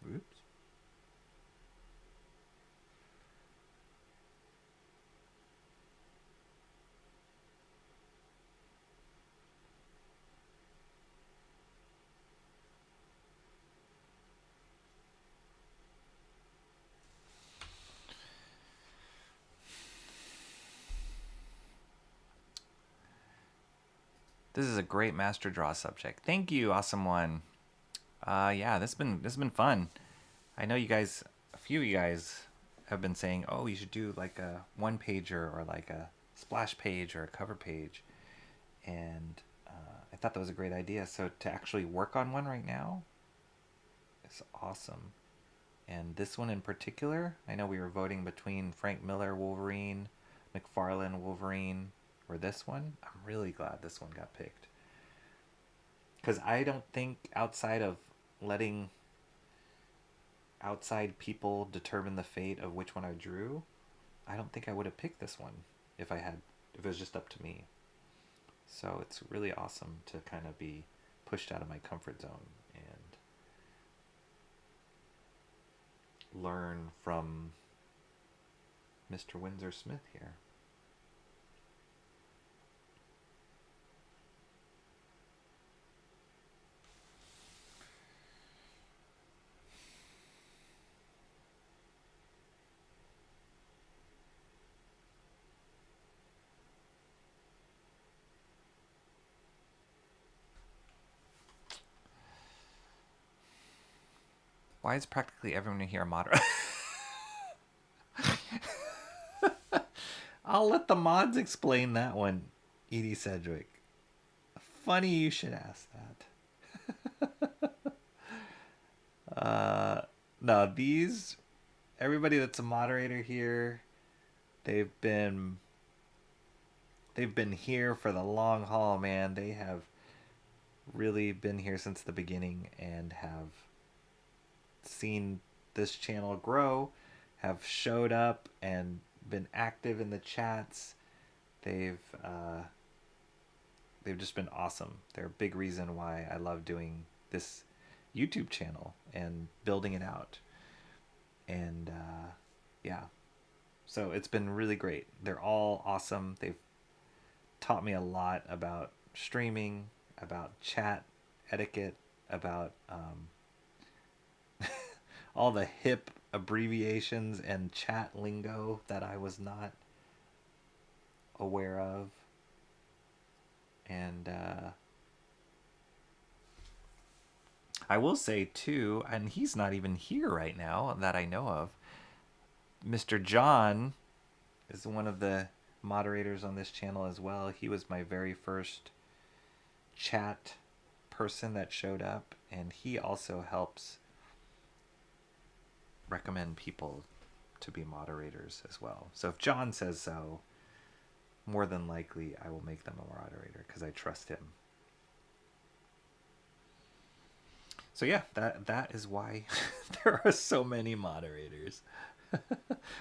Oops. This is a great master draw subject. Thank you, awesome one. Yeah, this has been fun. I know you guys, a few of you guys have been saying, oh, you should do like a one pager or like a splash page or a cover page, and I thought that was a great idea. So to actually work on one right now is awesome. And this one in particular, I know we were voting between Frank Miller Wolverine, McFarlane Wolverine, or this one. I'm really glad this one got picked, because I don't think, outside of letting outside people determine the fate of which one I drew, I don't think I would have picked this one if it was just up to me. So it's really awesome to kind of be pushed out of my comfort zone and learn from Mr. Windsor-Smith here. Why is practically everyone here a moderator? I'll let the mods explain that one, Edie Sedgwick. Funny you should ask that. No, everybody that's a moderator here, they've been here for the long haul, man. They have really been here since the beginning and have seen this channel grow, have showed up and been active in the chats. They've just been awesome. They're a big reason why I love doing this YouTube channel and building it out. And yeah, so it's been really great. They're all awesome. They've taught me a lot about streaming, about chat etiquette, about all the hip abbreviations and chat lingo that I was not aware of. And I will say too, and he's not even here right now that I know of, Mr. John is one of the moderators on this channel as well. He was my very first chat person that showed up, and he also helps recommend people to be moderators as well. So if John says so, more than likely I will make them a moderator because I trust him. So yeah, that is why there are so many moderators.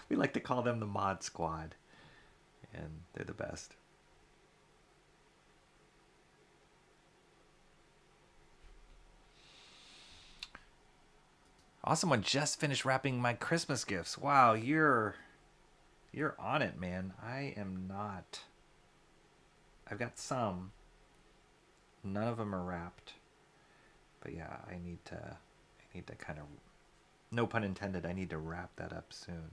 We like to call them the Mod Squad, and they're the best. Awesome one. Just finished wrapping my Christmas gifts. Wow, you're on it, man. I am not. I've got some. None of them are wrapped. But yeah, I need to kind of, no pun intended, I need to wrap that up soon.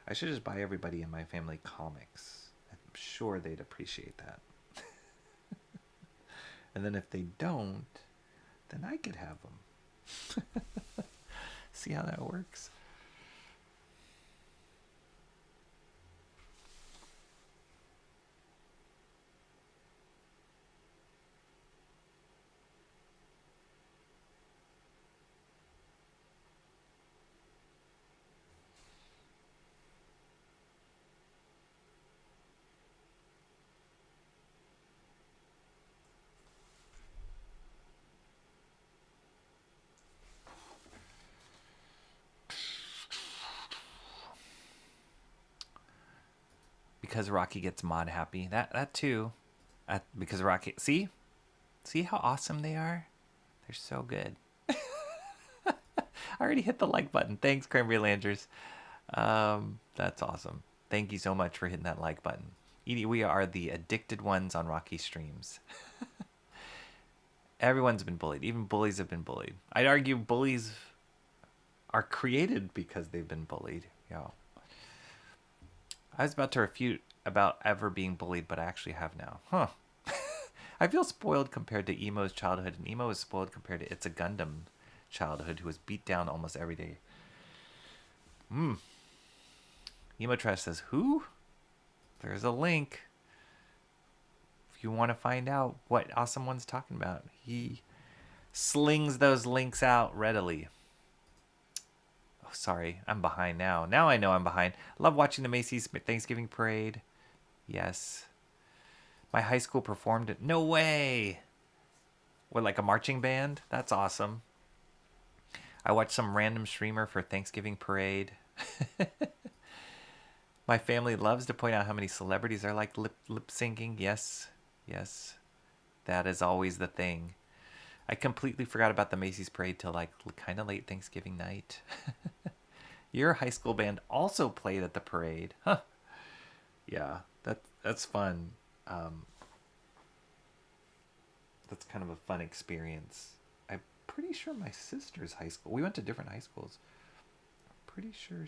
I should just buy everybody in my family comics. I'm sure they'd appreciate that. And then if they don't, then I could have them. See how that works? Because Rocky gets mod happy. That too. Because Rocky, see how awesome they are. They're so good. I already hit the like button. Thanks, Cranberry Landers. That's awesome. Thank you so much for hitting that like button. Edie, we are the addicted ones on Rocky streams. Everyone's been bullied. Even bullies have been bullied. I'd argue bullies are created because they've been bullied. Yeah. I was about to refute about ever being bullied, but I actually have now. Huh. I feel spoiled compared to Emo's childhood, and Emo is spoiled compared to It's a Gundam childhood, who was beat down almost every day. Emo Trash says, who? There's a link. If you want to find out what Awesome One's talking about, he slings those links out readily. Sorry, I'm behind now. Now I know I'm behind. Love watching the Macy's Thanksgiving Parade. Yes. My high school performed it. No way. What, like a marching band? That's awesome. I watched some random streamer for Thanksgiving Parade. My family loves to point out how many celebrities are like lip syncing. Yes. Yes. That is always the thing. I completely forgot about the Macy's Parade till like kind of late Thanksgiving night. Your high school band also played at the parade. Huh. Yeah, that's fun. That's kind of a fun experience. I'm pretty sure my sister's high school, we went to different high schools. I'm pretty sure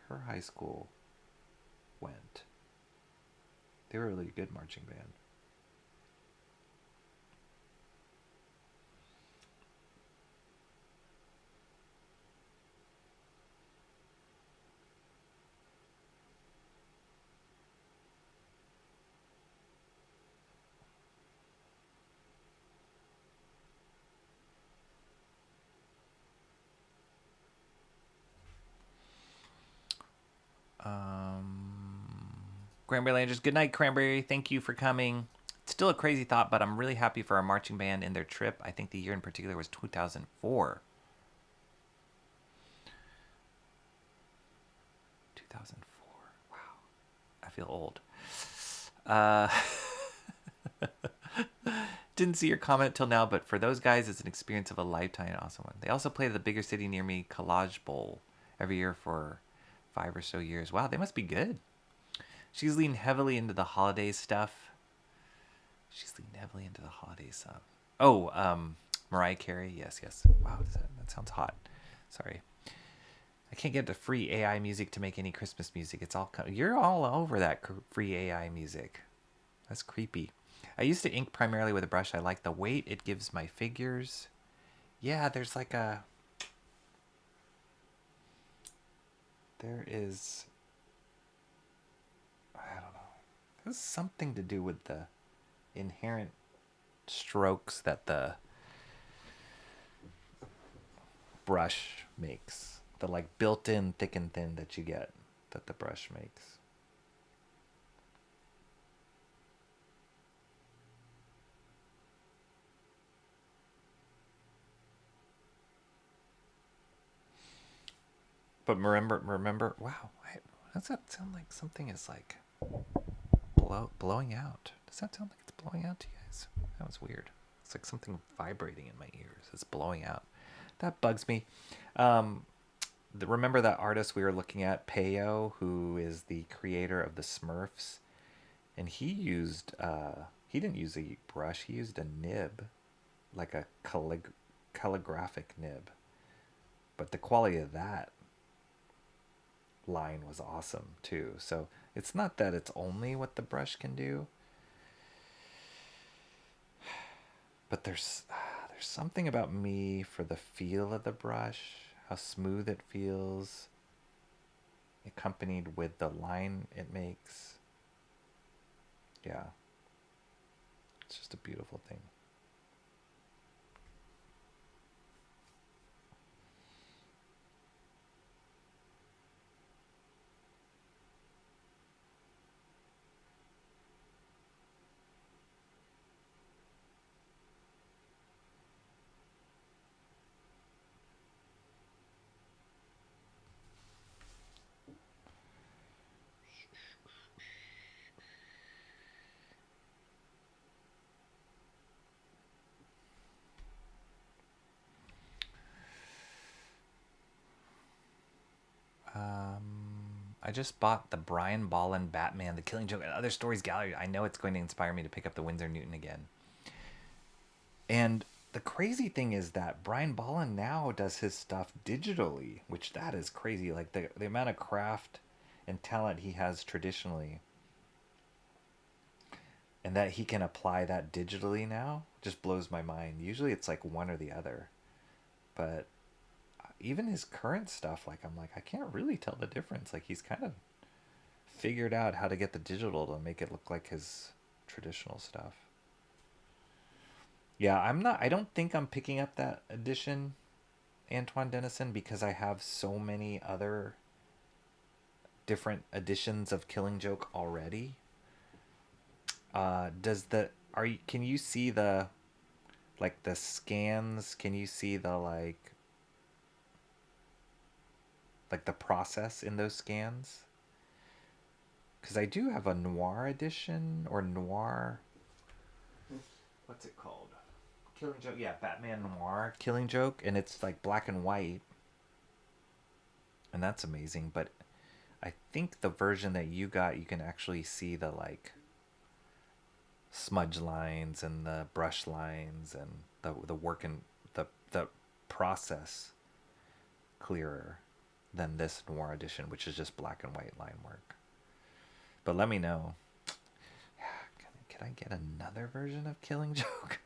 her high school went. They were a really good marching band. Cranberry Landers, good night, Cranberry. Thank you for coming. It's still a crazy thought, but I'm really happy for our marching band and their trip. I think the year in particular was 2004. 2004. Wow. I feel old. Didn't see your comment till now, but for those guys, it's an experience of a lifetime. Awesome one. They also play the bigger city near me, Collage Bowl, every year for 5 or so years. Wow, they must be good. She's leaned heavily into the holiday stuff. Oh, Mariah Carey. Yes, yes. Wow, that sounds hot. Sorry. I can't get the free AI music to make any Christmas music. It's all you're all over that free AI music. That's creepy. I used to ink primarily with a brush. I like the weight it gives my figures. Yeah, there is, I don't know. There's something to do with the inherent strokes that the brush makes. The like built-in thick and thin that you get that the brush makes. But remember, wow, does that sound like something is like blowing out? Does that sound like it's blowing out to you guys? That was weird. It's like something vibrating in my ears. It's blowing out. That bugs me. Remember that artist we were looking at, Peyo, who is the creator of the Smurfs? And he didn't use a brush, he used a nib, like a calligraphic nib. But the quality of that line was awesome too. So it's not that it's only what the brush can do, but there's something about me for the feel of the brush, how smooth it feels, accompanied with the line it makes. Yeah, it's just a beautiful thing. I just bought the Brian Bolland Batman, The Killing Joke, and Other Stories Gallery. I know it's going to inspire me to pick up the Winsor Newton again. And the crazy thing is that Brian Bolland now does his stuff digitally, which that is crazy. Like the amount of craft and talent he has traditionally, and that he can apply that digitally now just blows my mind. Usually it's like one or the other. But even his current stuff, like I'm like, I can't really tell the difference. Like he's kind of figured out how to get the digital to make it look like his traditional stuff. Yeah, I don't think I'm picking up that edition, Antoine Dennison, because I have so many other different editions of Killing Joke already. Can you see the scans? Can you see the like the process in those scans? Because I do have a noir edition, or noir, what's it called? Killing Joke, yeah, Batman Noir Killing Joke, and it's like black and white, and that's amazing. But I think the version that you got, you can actually see the like smudge lines and the brush lines and the work and the process clearer than this noir edition, which is just black and white line work. But let me know. Can I get another version of Killing Joke?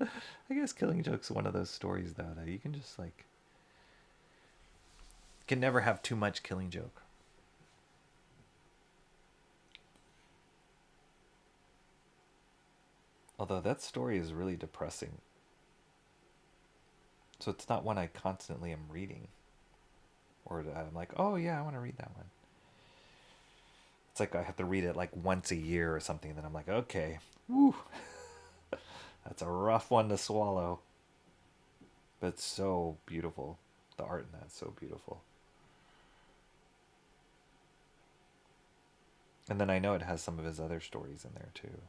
I guess Killing Joke's one of those stories though that you can just like, you can never have too much Killing Joke. Although that story is really depressing. So it's not one I constantly am reading. Or I'm like, oh yeah, I want to read that one. It's like I have to read it like once a year or something, and then I'm like, okay, woo. That's a rough one to swallow. But it's so beautiful. The art in that's so beautiful. And then I know it has some of his other stories in there too.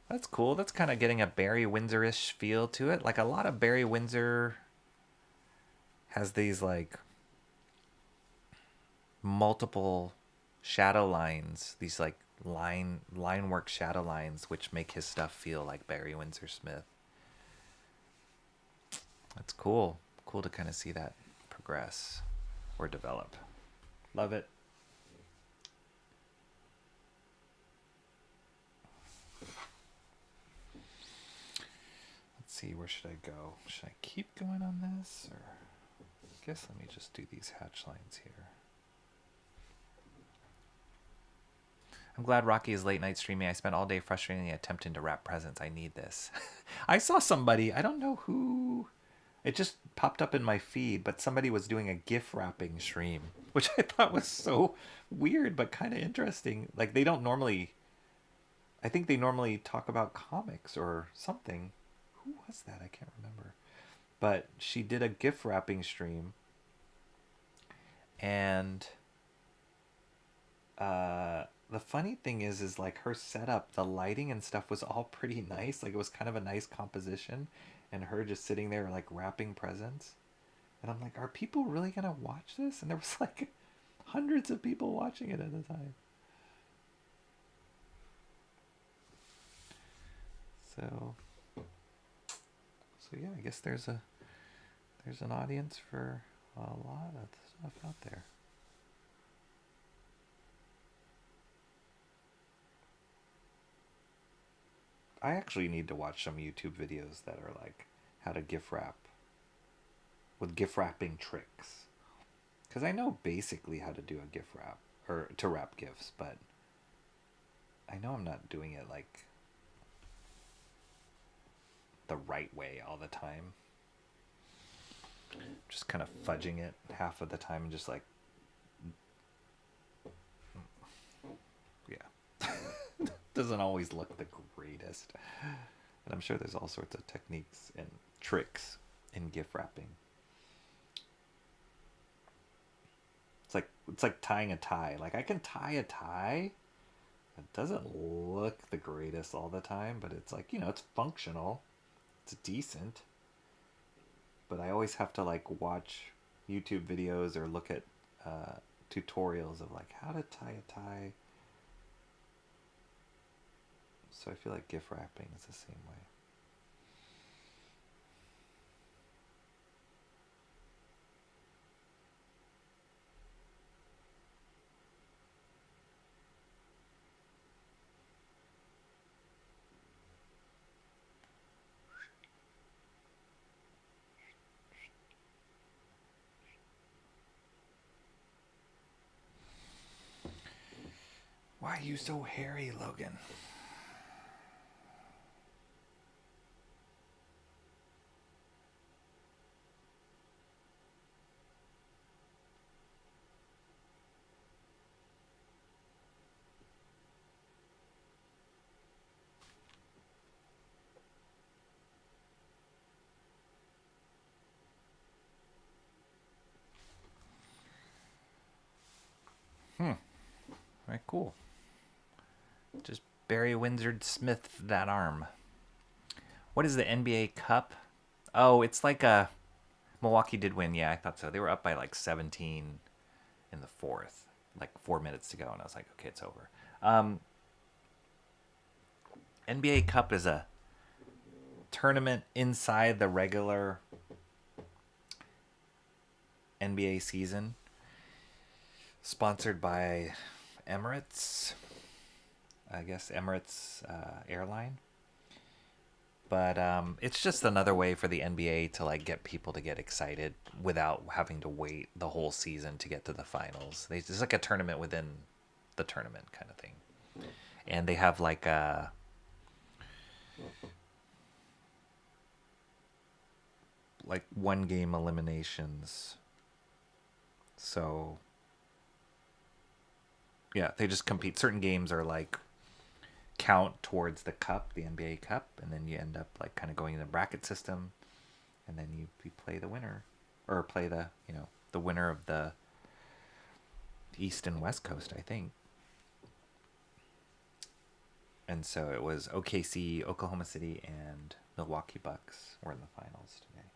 That's cool. That's kind of getting a Barry Windsor-ish feel to it. Like a lot of Barry Windsor has these like multiple shadow lines, these like line work shadow lines, which make his stuff feel like Barry Windsor-Smith. That's cool. Cool to kind of see that progress or develop. Love it. Let's see, where should I go? Should I keep going on this, or I guess let me just do these hatch lines here. I'm glad Rocky is late night streaming. I spent all day frustratingly attempting to wrap presents. I need this. I saw somebody, I don't know who, it just popped up in my feed, but somebody was doing a gift wrapping stream, which I thought was so weird, but kind of interesting. Like they don't normally, I think they normally talk about comics or something. Who was that? I can't remember. But she did a gift wrapping stream, and the funny thing is like her setup, the lighting and stuff was all pretty nice. Like it was kind of a nice composition, and her just sitting there like wrapping presents. And I'm like, are people really gonna watch this? And there was like hundreds of people watching it at the time. So yeah, I guess there's an audience for a lot of stuff out there. I actually need to watch some YouTube videos that are like how to gift wrap with gift wrapping tricks. Because I know basically how to do a gift wrap or to wrap gifts, but I know I'm not doing it like the right way all the time. Just kind of fudging it half of the time and just like, yeah. Doesn't always look the greatest. And I'm sure there's all sorts of techniques and tricks in gift wrapping. It's like tying a tie. Like I can tie a tie. It doesn't look the greatest all the time, but it's like, it's functional. It's decent. But I always have to like watch YouTube videos or look at tutorials of like how to tie a tie. So I feel like gift wrapping is the same way. Why are you so hairy, Logan? Alright, cool. Just Barry Windsor-Smith that arm. What is the NBA Cup? Oh, it's like a... Milwaukee did win. Yeah, I thought so. They were up by like 17 in the fourth. Like 4 minutes to go. And I was like, okay, it's over. NBA Cup is a tournament inside the regular NBA season. Sponsored by Emirates. I guess Emirates airline. But it's just another way for the NBA to like get people to get excited without having to wait the whole season to get to the finals. It's like a tournament within the tournament kind of thing. And they have like one game eliminations. So yeah, they just compete. Certain games are like count towards the cup, the NBA Cup, and then you end up like kind of going in the bracket system, and then you play the winner, or play the the winner of the East and West Coast, I think. And so it was OKC, Oklahoma City, and Milwaukee Bucks were in the finals today.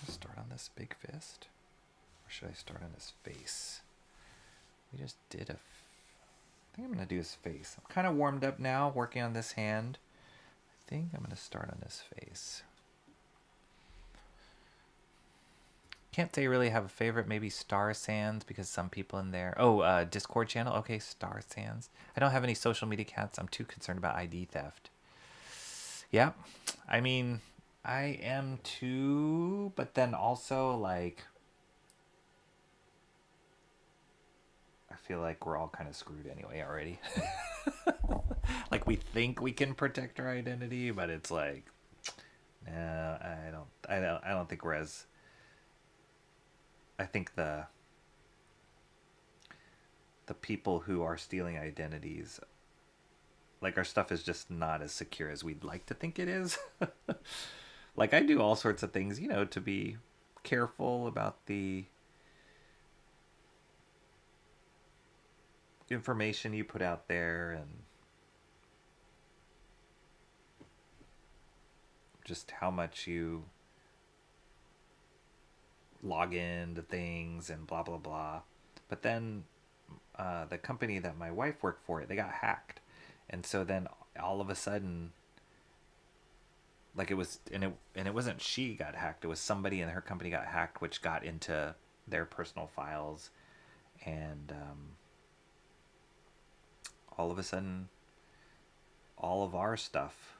Start on this big fist, or should I start on his face? We just did a. I think I'm gonna do his face. I'm kind of warmed up now, working on this hand. I think I'm gonna start on his face. Can't say really have a favorite. Maybe Star Sands because some people in there. Oh, Discord channel. Okay, Star Sands. I don't have any social media accounts. I'm too concerned about ID theft. Yeah, I mean, I am too, but then also like, I feel like we're all kind of screwed anyway already. Like we think we can protect our identity, but it's like, no, I don't think we're as. I think the people who are stealing identities, like our stuff is just not as secure as we'd like to think it is. Like I do all sorts of things, to be careful about the information you put out there and just how much you log into things and blah blah blah. But then the company that my wife worked for, they got hacked, and so then all of a sudden, like it was, and it wasn't she got hacked, it was somebody in her company got hacked, which got into their personal files, and all of a sudden all of our stuff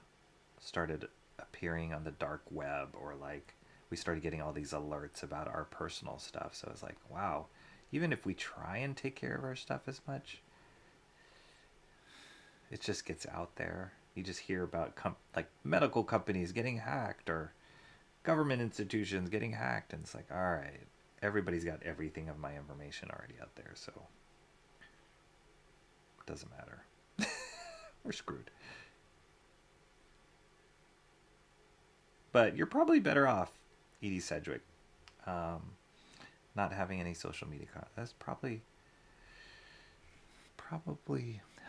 started appearing on the dark web, or like we started getting all these alerts about our personal stuff. So it's like, wow, even if we try and take care of our stuff as much, it just gets out there. You just hear about like medical companies getting hacked or government institutions getting hacked, and it's like, all right, everybody's got everything of my information already out there, so it doesn't matter. We're screwed. But you're probably better off, Edie Sedgwick, not having any social media content. That's probably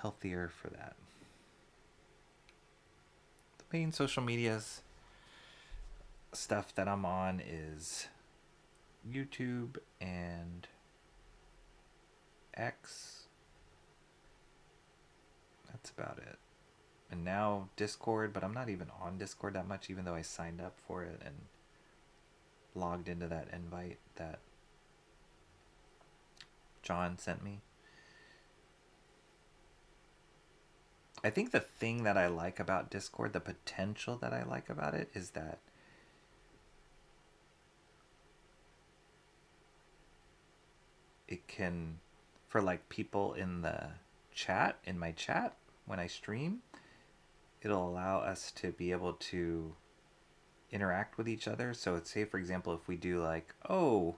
healthier for that. The main social medias stuff that I'm on is YouTube and X. That's about it. And now Discord, but I'm not even on Discord that much, even though I signed up for it and logged into that invite that John sent me. I think the thing that I like about Discord, the potential that I like about it, is that it can, for like people in the chat, in my chat, when I stream, it'll allow us to be able to interact with each other. So it's, say for example, if we do like, oh,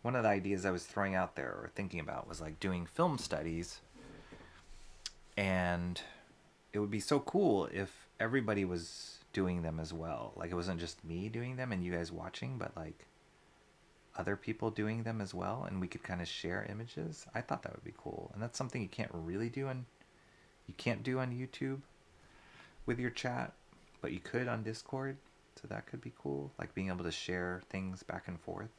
one of the ideas I was throwing out there or thinking about was like doing film studies, and it would be so cool if everybody was doing them as well. Like it wasn't just me doing them and you guys watching, but like other people doing them as well, and we could kind of share images. I thought that would be cool, and that's something you can't really do on YouTube with your chat, but you could on Discord. So that could be cool, like being able to share things back and forth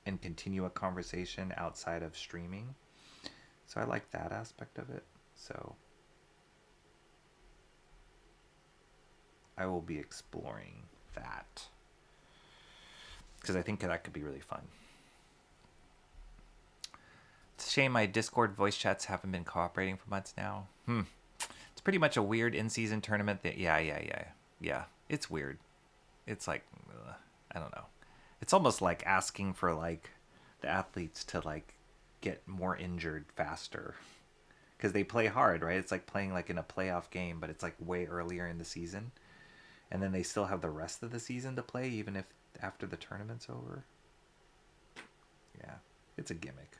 and continue a conversation outside of streaming. So I like that aspect of it. So I will be exploring that because I think that could be really fun. It's a shame my Discord voice chats haven't been cooperating for months now. It's pretty much a weird in-season tournament that, yeah. It's weird. It's like, I don't know. It's almost like asking for like the athletes to like get more injured faster because they play hard, right? It's like playing like in a playoff game, but it's like way earlier in the season, and then they still have the rest of the season to play, even if after the tournament's over. Yeah, it's a gimmick.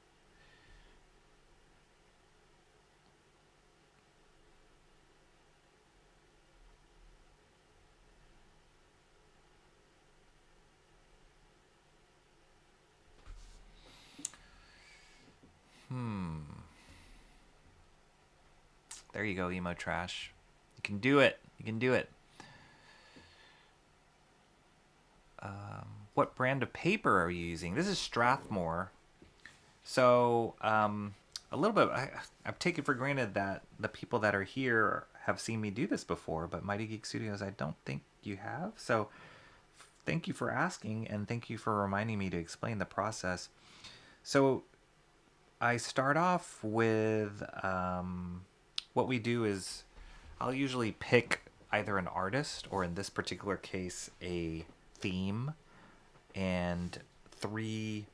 There you go, emo trash. You can do it. You can do it. what brand of paper are you using? This is Strathmore. So, a little bit, I've taken for granted that the people that are here have seen me do this before, but Mighty Geek Studios, I don't think you have. So, thank you for asking, and thank you for reminding me to explain the process. So, I start off with what we do is I'll usually pick either an artist or, in this particular case, a theme and 3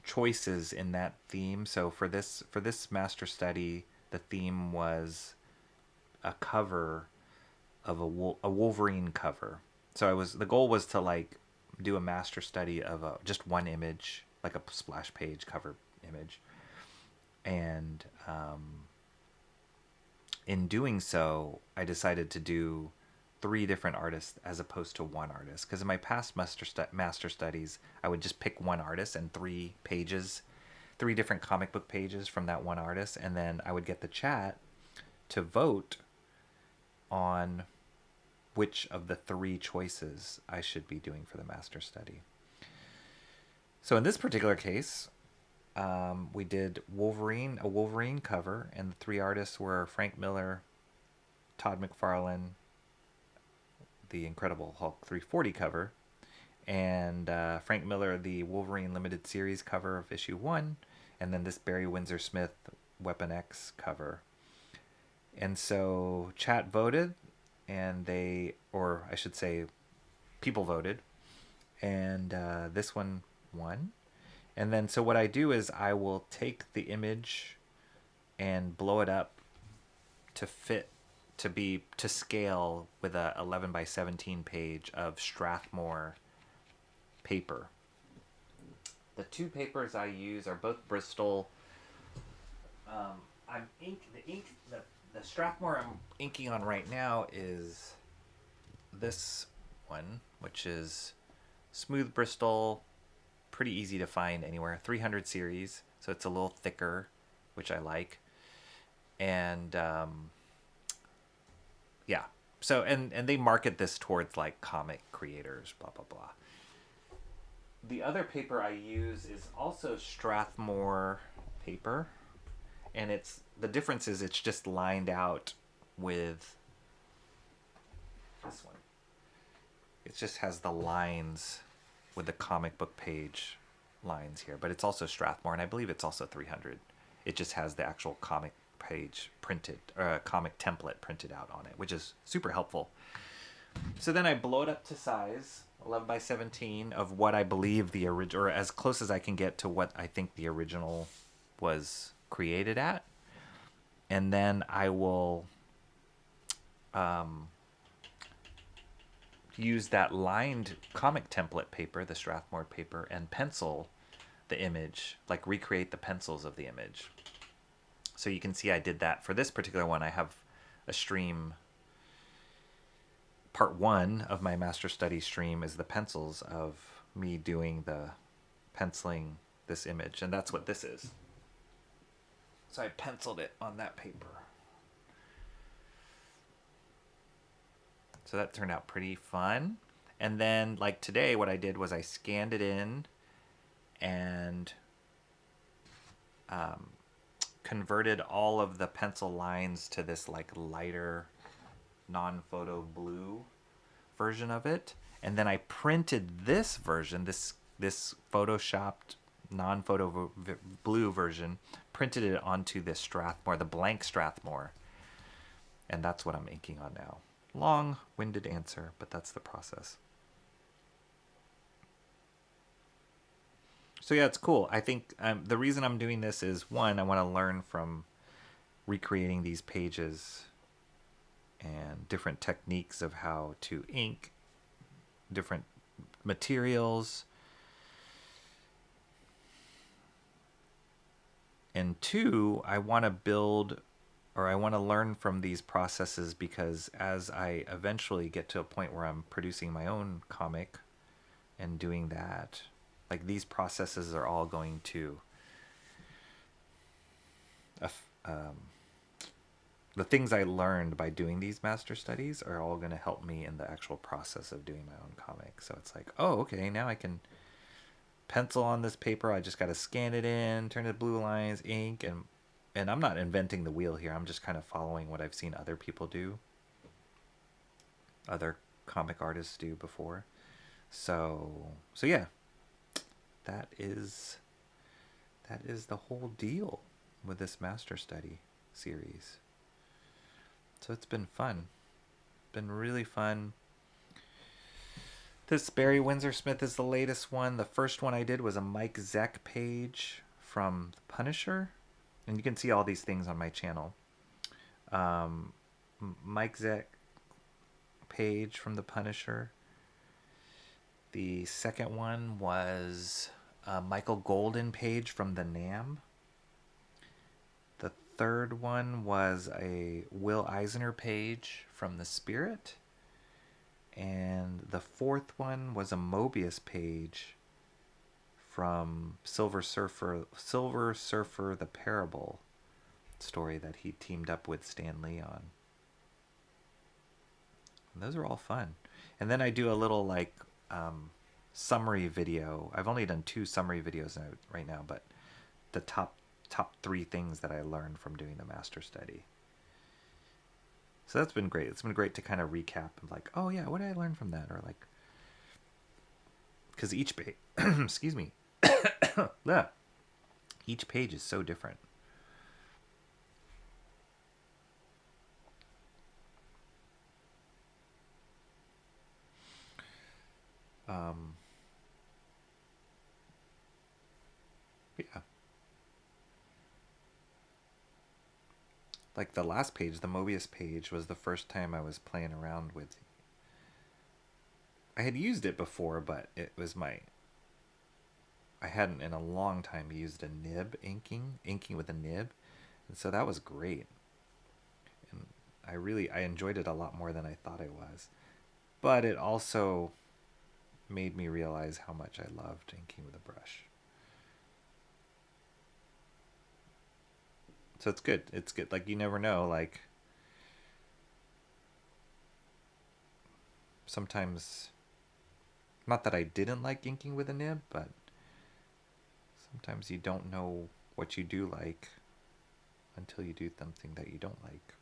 choices in that theme. So for this master study, the theme was a cover of a Wolverine cover. So the goal was to like do a master study of just one image, like a splash page cover image, and in doing so, I decided to do 3 different artists as opposed to one artist. Because in my past master studies, I would just pick one artist and 3 pages, 3 different comic book pages from that one artist, and then I would get the chat to vote on which of the 3 choices I should be doing for the master study. So in this particular case, we did a Wolverine cover, and the 3 artists were Frank Miller, Todd McFarlane, the Incredible Hulk 340 cover, and Frank Miller, the Wolverine Limited Series cover of issue 1, and then this Barry Windsor-Smith Weapon X cover. And so chat voted, and people voted, and this one won. And then so what I do is I will take the image and blow it up to fit to scale with a 11 by 17 page of Strathmore paper. The 2 papers I use are both Bristol. The Strathmore I'm inking on right now is this one, which is smooth Bristol, pretty easy to find anywhere, 300 series, so it's a little thicker, which I like. And yeah, so and they market this towards like comic creators, blah blah blah. The other paper I use is also Strathmore paper, and the difference is it's just lined out with this one. It just has the lines with the comic book page lines here, but it's also Strathmore, and I believe it's also 300. It just has the actual comic page printed, or comic template printed out on it, which is super helpful. So then I blow it up to size 11 by 17 of what I believe the original, or as close as I can get to what I think the original was created at, and then I will use that lined comic template paper, the Strathmore paper, and pencil the image, like recreate the pencils of the image. So you can see I did that for this particular one. I have a stream. Part 1 of my master study stream is the pencils of me doing the penciling this image, and that's what this is. So I penciled it on that paper. So that turned out pretty fun. And then like today, what I did was I scanned it in and converted all of the pencil lines to this like lighter non-photo blue version of it, and then I printed this version, this photoshopped non-photo blue version, printed it onto this Strathmore, the blank Strathmore, and that's what I'm inking on now. Long-winded answer, but that's the process. So yeah, it's cool. I think the reason I'm doing this is, one, I want to learn from recreating these pages and different techniques of how to ink, different materials. And 2, I want to build, or I want to learn from these processes, because as I eventually get to a point where I'm producing my own comic and doing that, like these processes are all going to the things I learned by doing these master studies are all going to help me in the actual process of doing my own comic. So it's like, oh, okay, now I can pencil on this paper. I just got to scan it in, turn it blue lines, ink, and I'm not inventing the wheel here. I'm just kind of following what I've seen other people do, other comic artists do before. So yeah, that is the whole deal with this master study series. So it's been fun. Been really fun. This Barry Windsor-Smith is the latest one. The first one I did was a Mike Zeck page from The Punisher. And you can see all these things on my channel. Mike Zeck page from The Punisher. The second one was a Michael Golden page from The Nam. The third one was a Will Eisner page from The Spirit. And the fourth one was a Mobius page from Silver Surfer the Parable story that he teamed up with Stan Lee on. And those are all fun. And then I do a little like summary video. I've only done 2 summary videos right now, but the top 3 things that I learned from doing the master study. So that's been great. It's been great to kind of recap of like, oh yeah, what did I learn from that? Or like, because each page, excuse me, each page is so different. Yeah. Like the last page, the Mobius page, was the first time I was playing around with. I had used it before, but it was I hadn't in a long time used a nib inking with a nib. And so that was great. And I enjoyed it a lot more than I thought I was. But it also made me realize how much I loved inking with a brush. So it's good. It's good. Like, you never know. Like, sometimes, not that I didn't like inking with a nib, but sometimes you don't know what you do like until you do something that you don't like.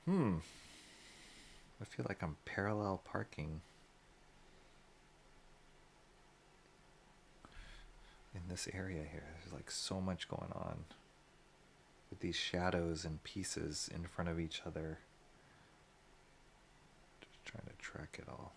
I feel like I'm parallel parking in this area here. There's like so much going on with these shadows and pieces in front of each other. Just trying to track it all.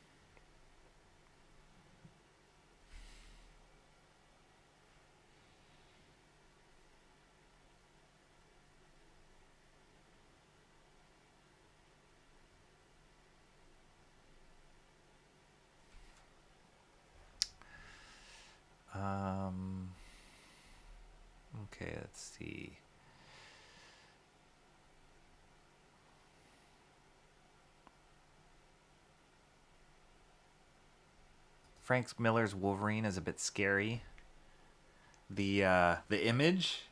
Okay, let's see. Frank Miller's Wolverine is a bit scary. The image,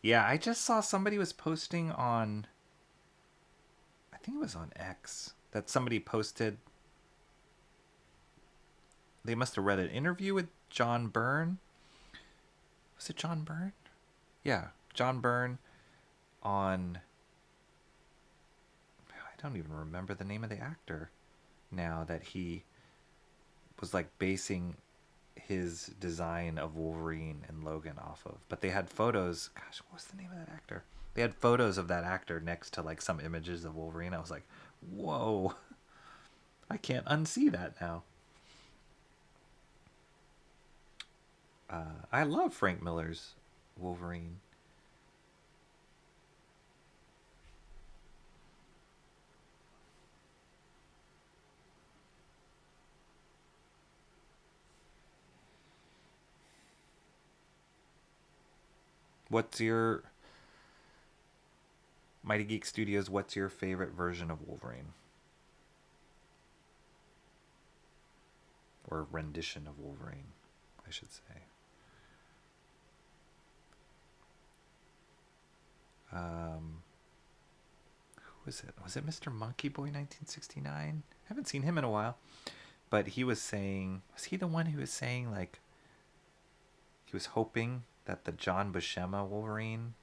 yeah, I just saw somebody was posting on, I think it was on X, that somebody posted. They must have read an interview with John Byrne. Was it John Byrne? Yeah, John Byrne on, I don't even remember the name of the actor now, that he was like basing his design of Wolverine and Logan off of. But they had photos, gosh, what was the name of that actor? They had photos of that actor next to like some images of Wolverine. I was like, whoa, I can't unsee that now. I love Frank Miller's Wolverine. What's your Mighty Geek Studios, what's your favorite version of Wolverine? Or rendition of Wolverine, I should say. Who was it? Was it Mr. Monkey Boy 1969? Haven't seen him in a while. But he was saying, was he the one who was saying, like, he was hoping that the John Buscema Wolverine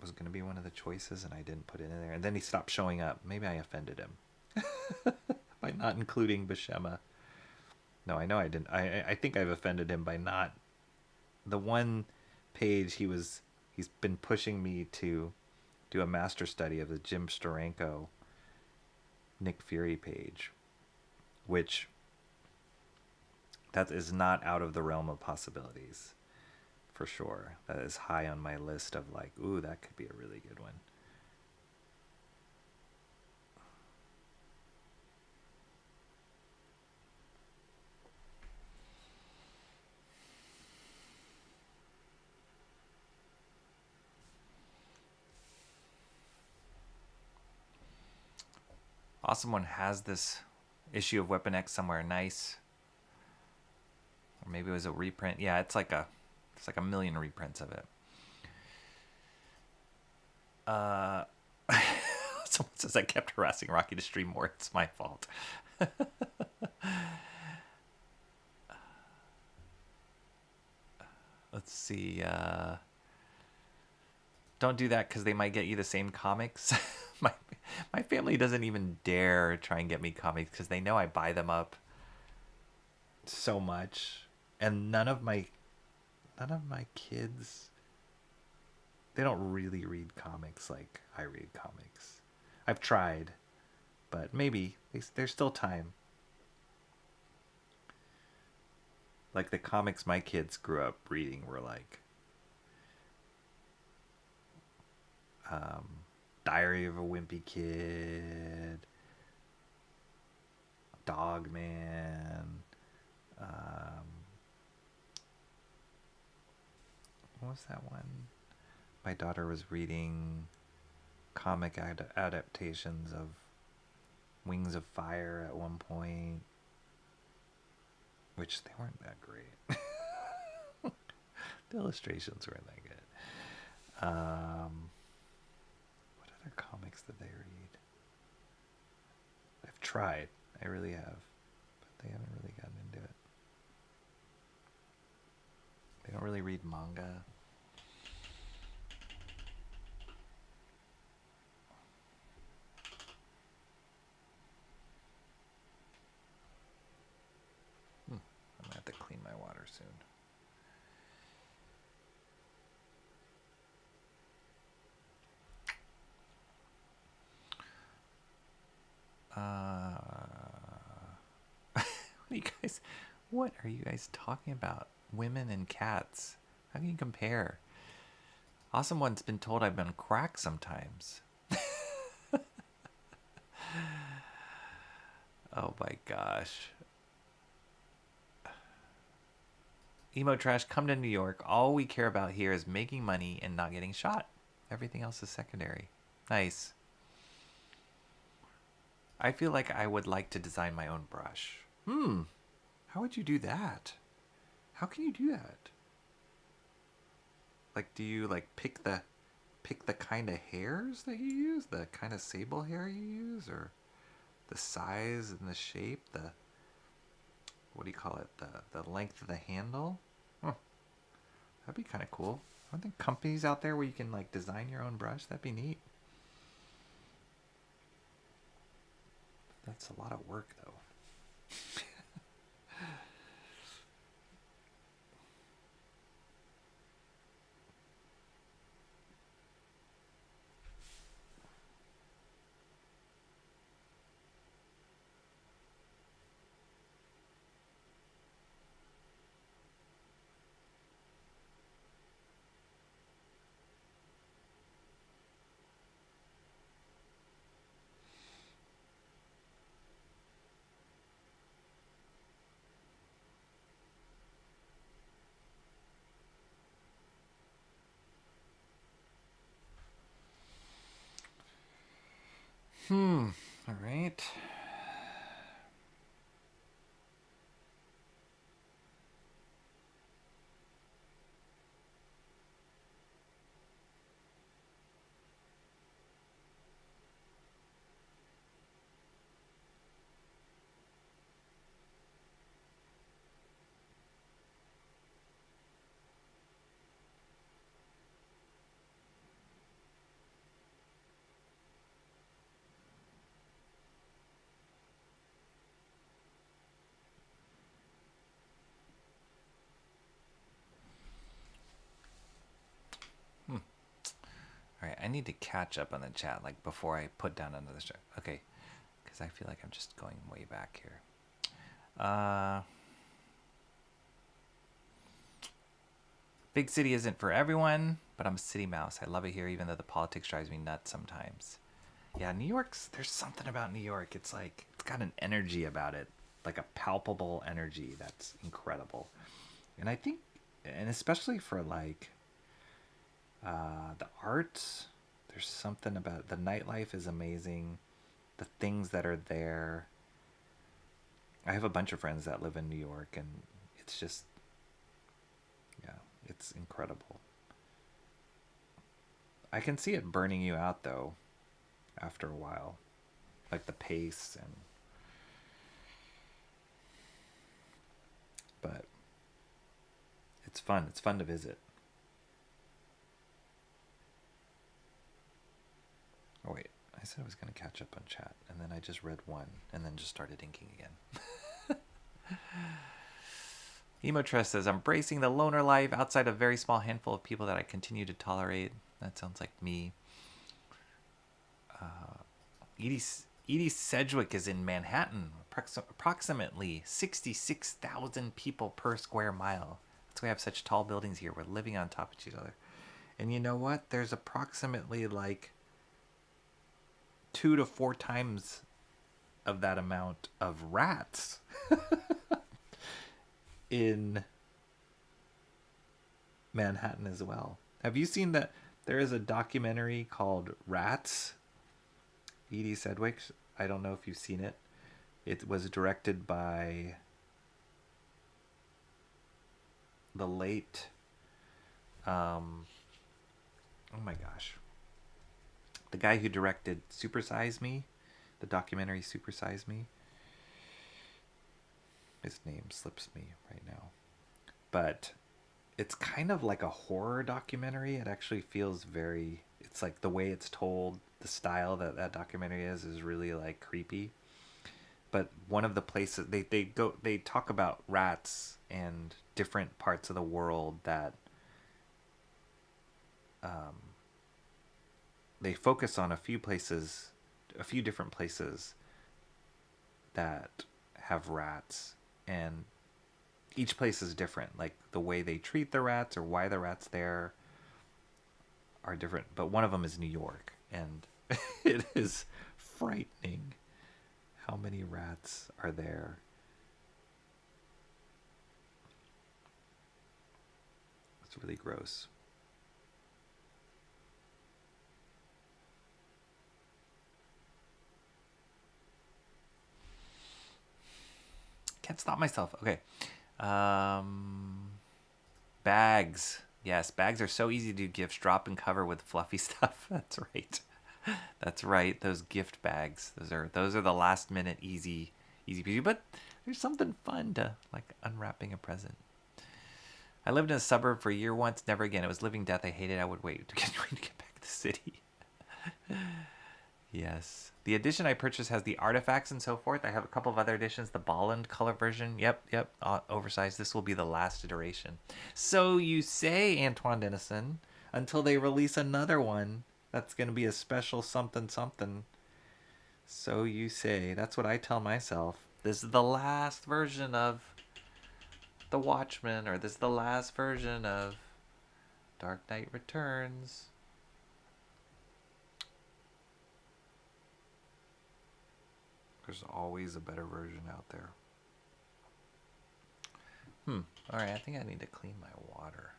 was going to be one of the choices, and I didn't put it in there. And then he stopped showing up. Maybe I offended him by not including Buscema. No, I know I didn't. I think I've offended him by not. The one page he's been pushing me to do a master study of the Jim Steranko Nick Fury page, which that is not out of the realm of possibilities, for sure. That is high on my list of like, ooh, that could be a really good one. Awesome One has this issue of Weapon X somewhere. Nice. Or maybe it was a reprint. Yeah, it's like a million reprints of it. Someone says I kept harassing Rocky to stream more. It's my fault. Let's see. Don't do that because they might get you the same comics. My family doesn't even dare try and get me comics because they know I buy them up so much, and none of my kids, they don't really read comics like I read comics. I've tried, but maybe there's still time. Like the comics my kids grew up reading were like Diary of a Wimpy Kid, Dogman, what was that one? My daughter was reading comic adaptations of Wings of Fire at one point, which they weren't that great. The illustrations weren't that good. What other comics did they read? I've tried. I really have. But they haven't really gotten into it. They don't really read manga. I'm gonna have to clean my water soon. What are you guys talking about? Women and cats. How can you compare? Awesome One's been told I've been crack sometimes. Oh my gosh. Emo Trash, come to New York. All we care about here is making money and not getting shot. Everything else is secondary. Nice. I feel like I would like to design my own brush. How would you do that? How can you do that? Like, do you like pick the kind of hairs that you use, the kind of sable hair you use, or the size and the shape, the, what do you call it, the length of the handle? That'd be kind of cool. Aren't there companies out there where you can like design your own brush? That'd be neat. That's a lot of work though. All right. I need to catch up on the chat, like, before I put down another start. Okay, because I feel like I'm just going way back here. Big city isn't for everyone, but I'm a city mouse. I love it here, even though the politics drives me nuts sometimes. Yeah, New York's, there's something about New York. It's like, it's got an energy about it, like a palpable energy that's incredible. And I think, and especially for like the arts, there's something about the nightlife is amazing. The things that are there. I have a bunch of friends that live in New York, and it's just, yeah, it's incredible. I can see it burning you out though after a while, like the pace, and but it's fun to visit. Oh wait, I said I was going to catch up on chat, and then I just read one and then just started inking again. Emotress says, I'm bracing the loner life outside a very small handful of people that I continue to tolerate. That sounds like me. Edie Sedgwick is in Manhattan, approximately 66,000 people per square mile. That's why we have such tall buildings here. We're living on top of each other. And you know what? There's approximately like 2 to 4 times of that amount of rats in Manhattan as well. Have you seen that? There is a documentary called Rats. Edie Sedgwick. I don't know if you've seen it. It was directed by the late oh my gosh, the guy who directed Super Size Me, the documentary Super Size Me. His name slips me right now, but it's kind of like a horror documentary. It actually feels very, it's like the way it's told, the style that that documentary is really like creepy. But one of the places they talk about rats and different parts of the world that they focus on a few different places that have rats, and each place is different. Like the way they treat the rats or why the rats there are different. But one of them is New York, and it is frightening how many rats are there. It's really gross. Can't stop myself. Okay. Bags. Yes, bags are so easy to do gifts. Drop and cover with fluffy stuff. That's right. That's right. Those gift bags. Those are the last minute easy peasy. But there's something fun to like unwrapping a present. I lived in a suburb for a year once. Never again. It was living death. I hated it. I would wait to get back to the city. Yes. The edition I purchased has the artifacts and so forth. I have a couple of other editions. The Bolland color version. Yep. Oversized. This will be the last iteration. So you say, Antoine Dennison, until they release another one that's going to be a special something something. So you say. That's what I tell myself. This is the last version of The Watchmen, or this is the last version of Dark Knight Returns. There's always a better version out there. Alright, I think I need to clean my water.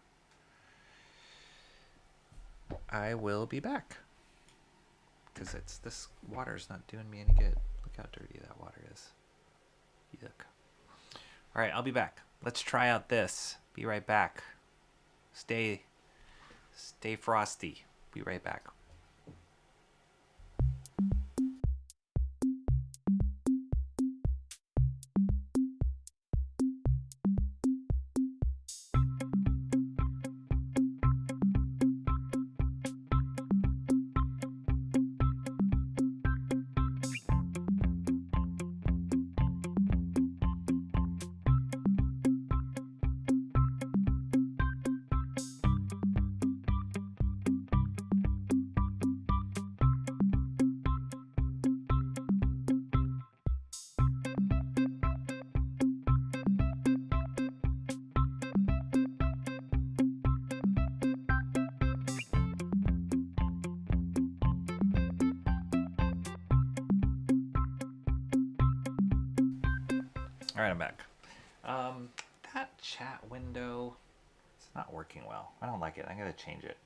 I will be back. Because this water's not doing me any good. Look how dirty that water is. Yuck. Alright, I'll be back. Let's try out this. Be right back. Stay frosty. Be right back. All right, I'm back. That chat window, it's not working well. I don't like it. I gotta change it.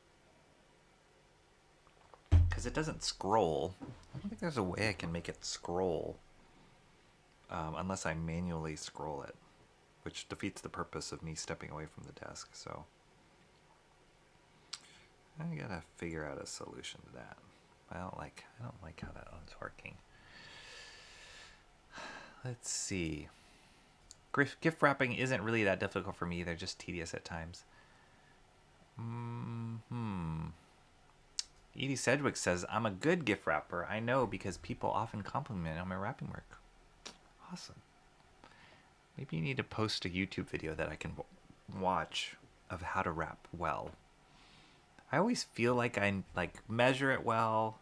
Because it doesn't scroll. I don't think there's a way I can make it scroll. Unless I manually scroll it. Which defeats the purpose of me stepping away from the desk, so. I gotta figure out a solution to that. I don't like how that one's working. Let's see. Gift wrapping isn't really that difficult for me. They're just tedious at times. Edie Sedgwick says, I'm a good gift wrapper. I know because people often compliment on my wrapping work. Awesome. Maybe you need to post a YouTube video that I can watch of how to wrap well. I always feel like I measure it well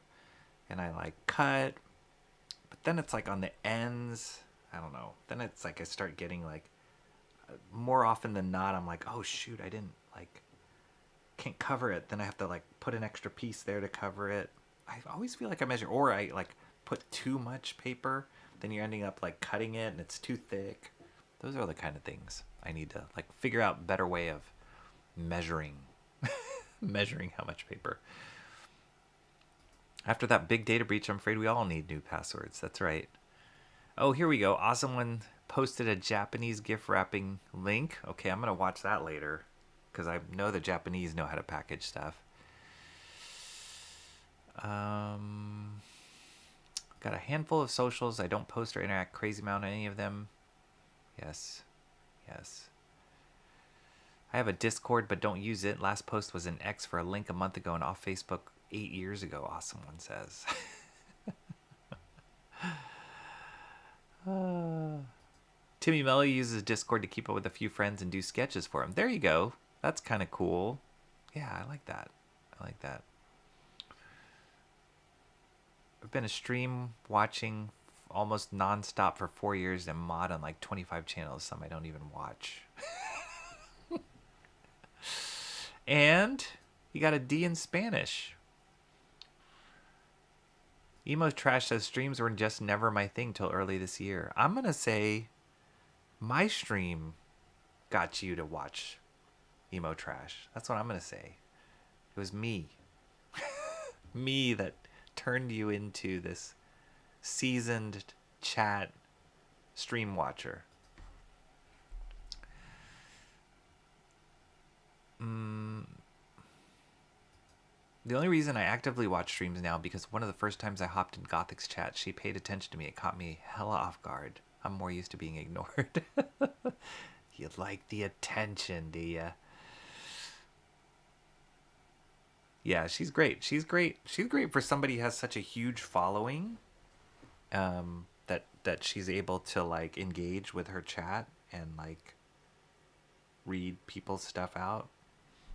and I cut, but then it's on the ends. I don't know. Then it's I start getting more often than not, I'm oh shoot, I didn't can't cover it. Then I have to put an extra piece there to cover it. I always feel like I measure, or I put too much paper. Then you're ending up cutting it and it's too thick. Those are the kind of things I need to figure out a better way of measuring, measuring how much paper. After that big data breach, I'm afraid we all need new passwords. That's right. Oh, here we go. Awesome one posted a Japanese gift wrapping link. Okay, I'm going to watch that later because I know the Japanese know how to package stuff. Got a handful of socials. I don't post or interact crazy amount on any of them. Yes. Yes. I have a Discord but don't use it. Last post was an X for a link a month ago and off Facebook 8 years ago. Awesome one says. Timmy Mello uses Discord to keep up with a few friends and do sketches for him. There you go. That's kind of cool. Yeah, I like that. I like that. I've been a stream watching almost nonstop for 4 years and mod on 25 channels. Some I don't even watch. And you got a D in Spanish. Emo Trash says streams were just never my thing till early this year. I'm going to say my stream got you to watch Emo Trash. That's what I'm going to say. It was me. Me that turned you into this seasoned chat stream watcher. The only reason I actively watch streams now because one of the first times I hopped in Gothic's chat, she paid attention to me. It caught me hella off guard. I'm more used to being ignored. You like the attention, do ya? Yeah, she's great. She's great. She's great for somebody who has such a huge following. That she's able to engage with her chat and read people's stuff out.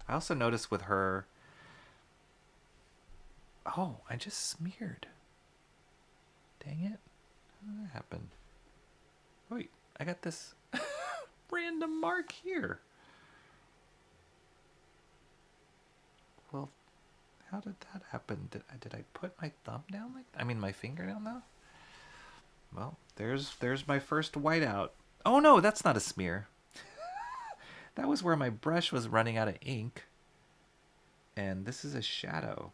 I also noticed with her. Oh, I just smeared. Dang it. How did that happen? Wait, I got this random mark here. Well, how did that happen? Did I put my thumb down my finger down now? Well, there's my first whiteout. Oh no, that's not a smear. That was where my brush was running out of ink. And this is a shadow.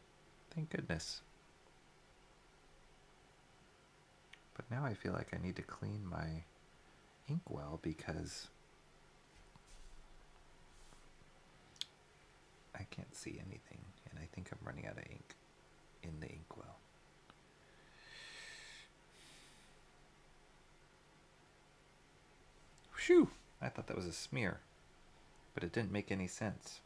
Thank goodness. But now I feel like I need to clean my inkwell because I can't see anything and I think I'm running out of ink in the inkwell. Phew! I thought that was a smear, but it didn't make any sense.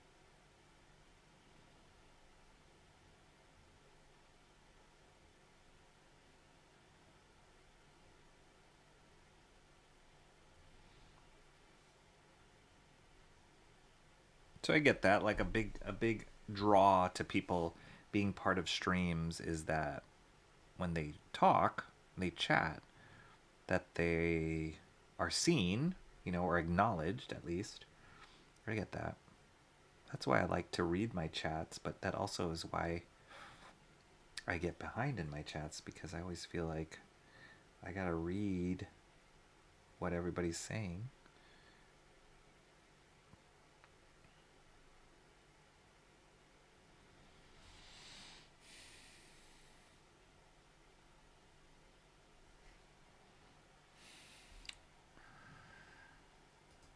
So I get that. A big draw to people being part of streams is that when they talk, they chat, that they are seen, or acknowledged at least. I get that. That's why I like to read my chats, but that also is why I get behind in my chats because I always feel like I gotta read what everybody's saying.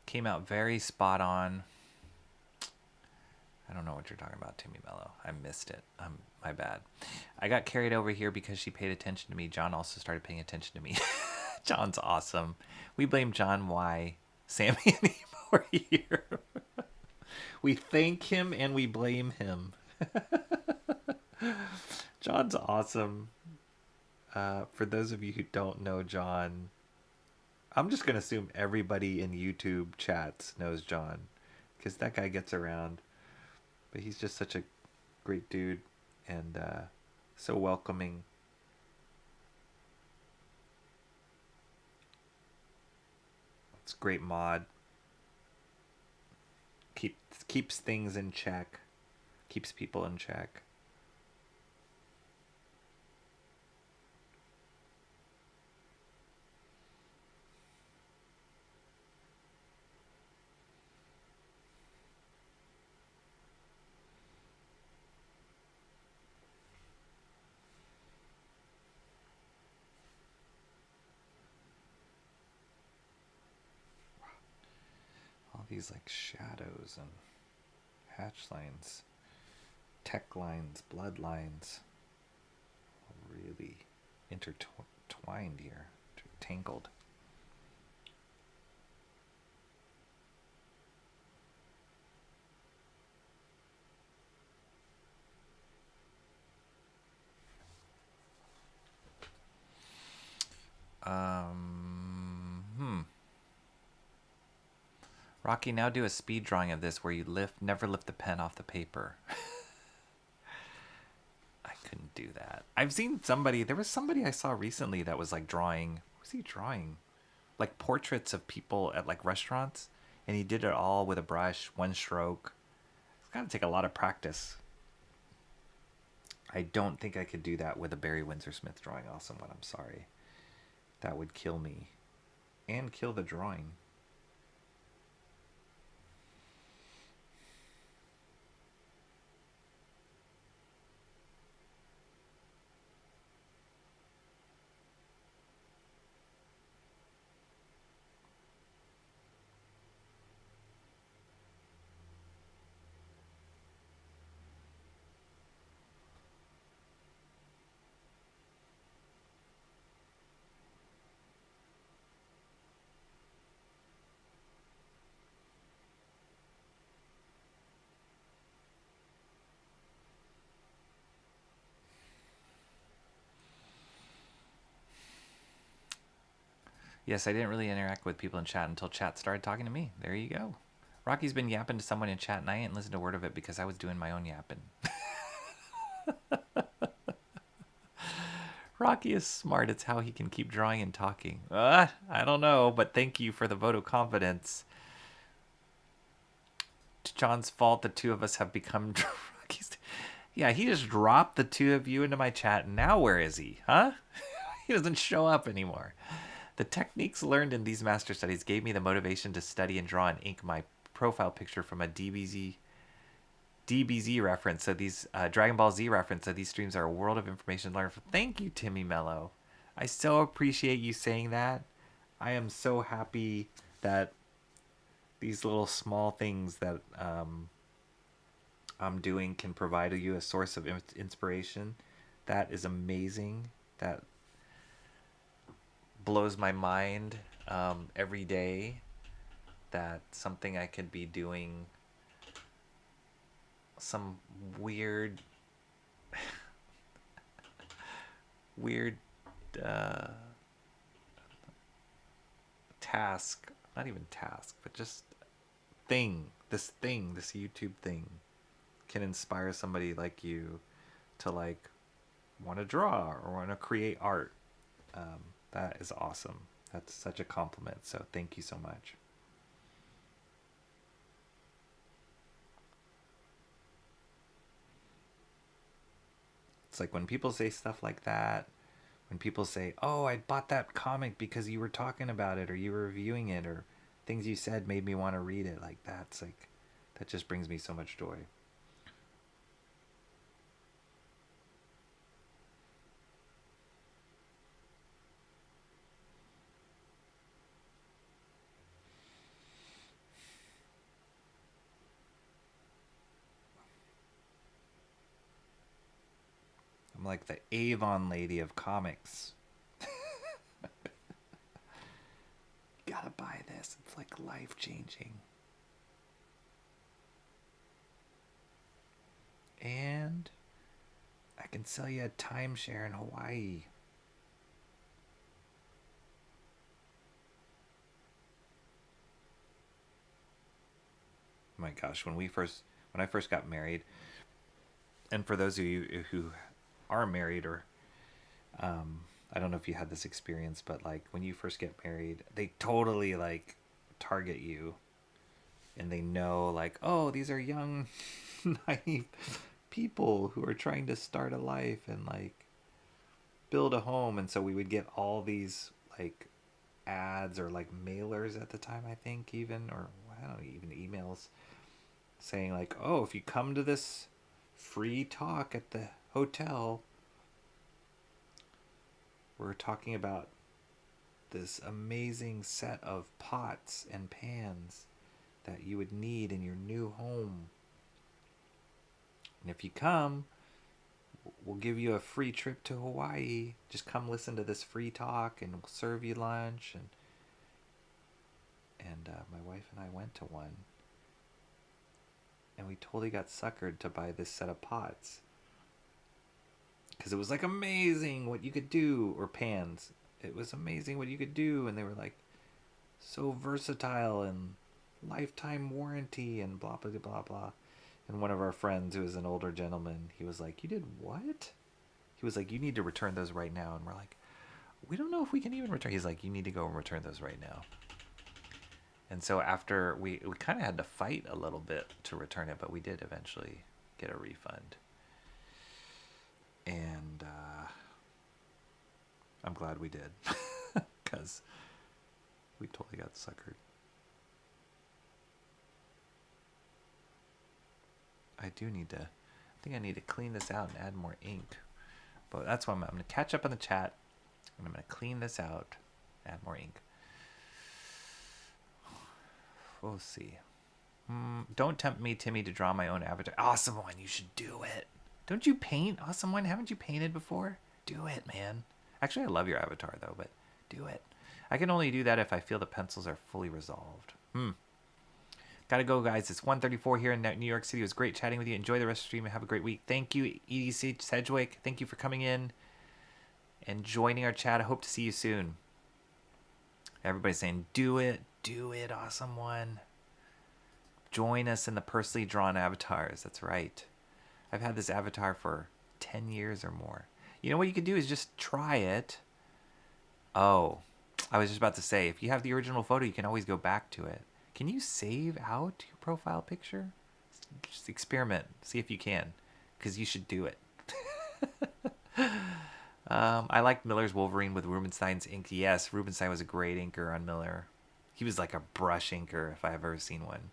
Came out very spot on. I don't know what you're talking about, Timmy Mello. I missed it. My bad. I got carried over here because she paid attention to me. John also started paying attention to me. John's awesome. We blame John why Sammy and Emo are here. We thank him and we blame him. John's awesome. For those of you who don't know John, I'm just going to assume everybody in YouTube chats knows John, because that guy gets around. But he's just such a great dude and so welcoming. It's a great mod. Keeps things in check. Keeps people in check. These like shadows and hatch lines, tech lines, blood lines, really intertwined here, tangled. Rocky, now do a speed drawing of this where you never lift the pen off the paper. I couldn't do that. I've seen there was somebody I saw recently that was like drawing, what was he drawing? Like portraits of people at like restaurants, and he did it all with a brush, one stroke. It's gotta take a lot of practice. I don't think I could do that with a Barry Windsor-Smith drawing Awesome One, I'm sorry. That would kill me. And kill the drawing. Yes, I didn't really interact with people in chat until chat started talking to me. There you go. Rocky's been yapping to someone in chat, and I ain't listened to a word of it because I was doing my own yapping. Rocky is smart. It's how he can keep drawing and talking. I don't know, but thank you for the vote of confidence. To John's fault, the two of us have become Rocky's. Yeah, he just dropped the two of you into my chat, and now where is he? Huh? He doesn't show up anymore. The techniques learned in these master studies gave me the motivation to study and draw and ink my profile picture from a DBZ reference. So these Dragon Ball Z reference. So these streams are a world of information learned. Thank you, Timmy Mello. I so appreciate you saying that. I am so happy that these little small things that I'm doing can provide you a source of inspiration. That is amazing. That blows my mind every day, that something I could be doing some weird task, not even task, but just this YouTube thing can inspire somebody like you to like want to draw or want to create art. That is awesome. That's such a compliment. So thank you so much. It's like when people say stuff like that, when people say, "Oh, I bought that comic because you were talking about it or you were reviewing it or things you said made me want to read it," like that's like that just brings me so much joy. I'm like the Avon lady of comics. Gotta buy this. It's like life changing. And I can sell you a timeshare in Hawaii. Oh my gosh, when I first got married, and for those of you who are married or I don't know if you had this experience, but like when you first get married, they totally like target you and they know like, oh, these are young naive people who are trying to start a life and like build a home. And so we would get all these like ads or like mailers at the time, I think, even, or I don't know, even emails saying like, oh, if you come to this free talk at the hotel, we're talking about this amazing set of pots and pans that you would need in your new home. And if you come, we'll give you a free trip to Hawaii. Just come listen to this free talk and we'll serve you lunch. And my wife and I went to one. And we totally got suckered to buy this set of pots. Because it was like amazing what you could do. Or pans. It was amazing what you could do. And they were like so versatile and lifetime warranty and blah, blah, blah, blah. And one of our friends, who was an older gentleman, he was like, "You did what?" He was like, "You need to return those right now." And we're like, "We don't know if we can even return." He's like, "You need to go and return those right now." And so after we kind of had to fight a little bit to return it, but we did eventually get a refund. And I'm glad we did, because we totally got suckered. I think I need to clean this out and add more ink. But that's why I'm going to catch up on the chat. And I'm going to clean this out, add more ink. We'll see. Don't tempt me, Timmy, to draw my own avatar. Awesome One, you should do it. Don't you paint? Awesome One, haven't you painted before? Do it, man. Actually, I love your avatar, though, but do it. I can only do that if I feel the pencils are fully resolved. Gotta go, guys. It's 1:34 here in New York City. It was great chatting with you. Enjoy the rest of the stream and have a great week. Thank you, EDC Sedgwick. Thank you for coming in and joining our chat. I hope to see you soon. Everybody's saying, do it, Awesome One. Join us in the personally drawn avatars. That's right. I've had this avatar for 10 years or more. You know what you could do is just try it. Oh, I was just about to say, if you have the original photo, you can always go back to it. Can you save out your profile picture? Just experiment. See if you can. Because you should do it. I liked Miller's Wolverine with Rubenstein's ink. Yes, Rubenstein was a great inker on Miller. He was like a brush inker if I've ever seen one.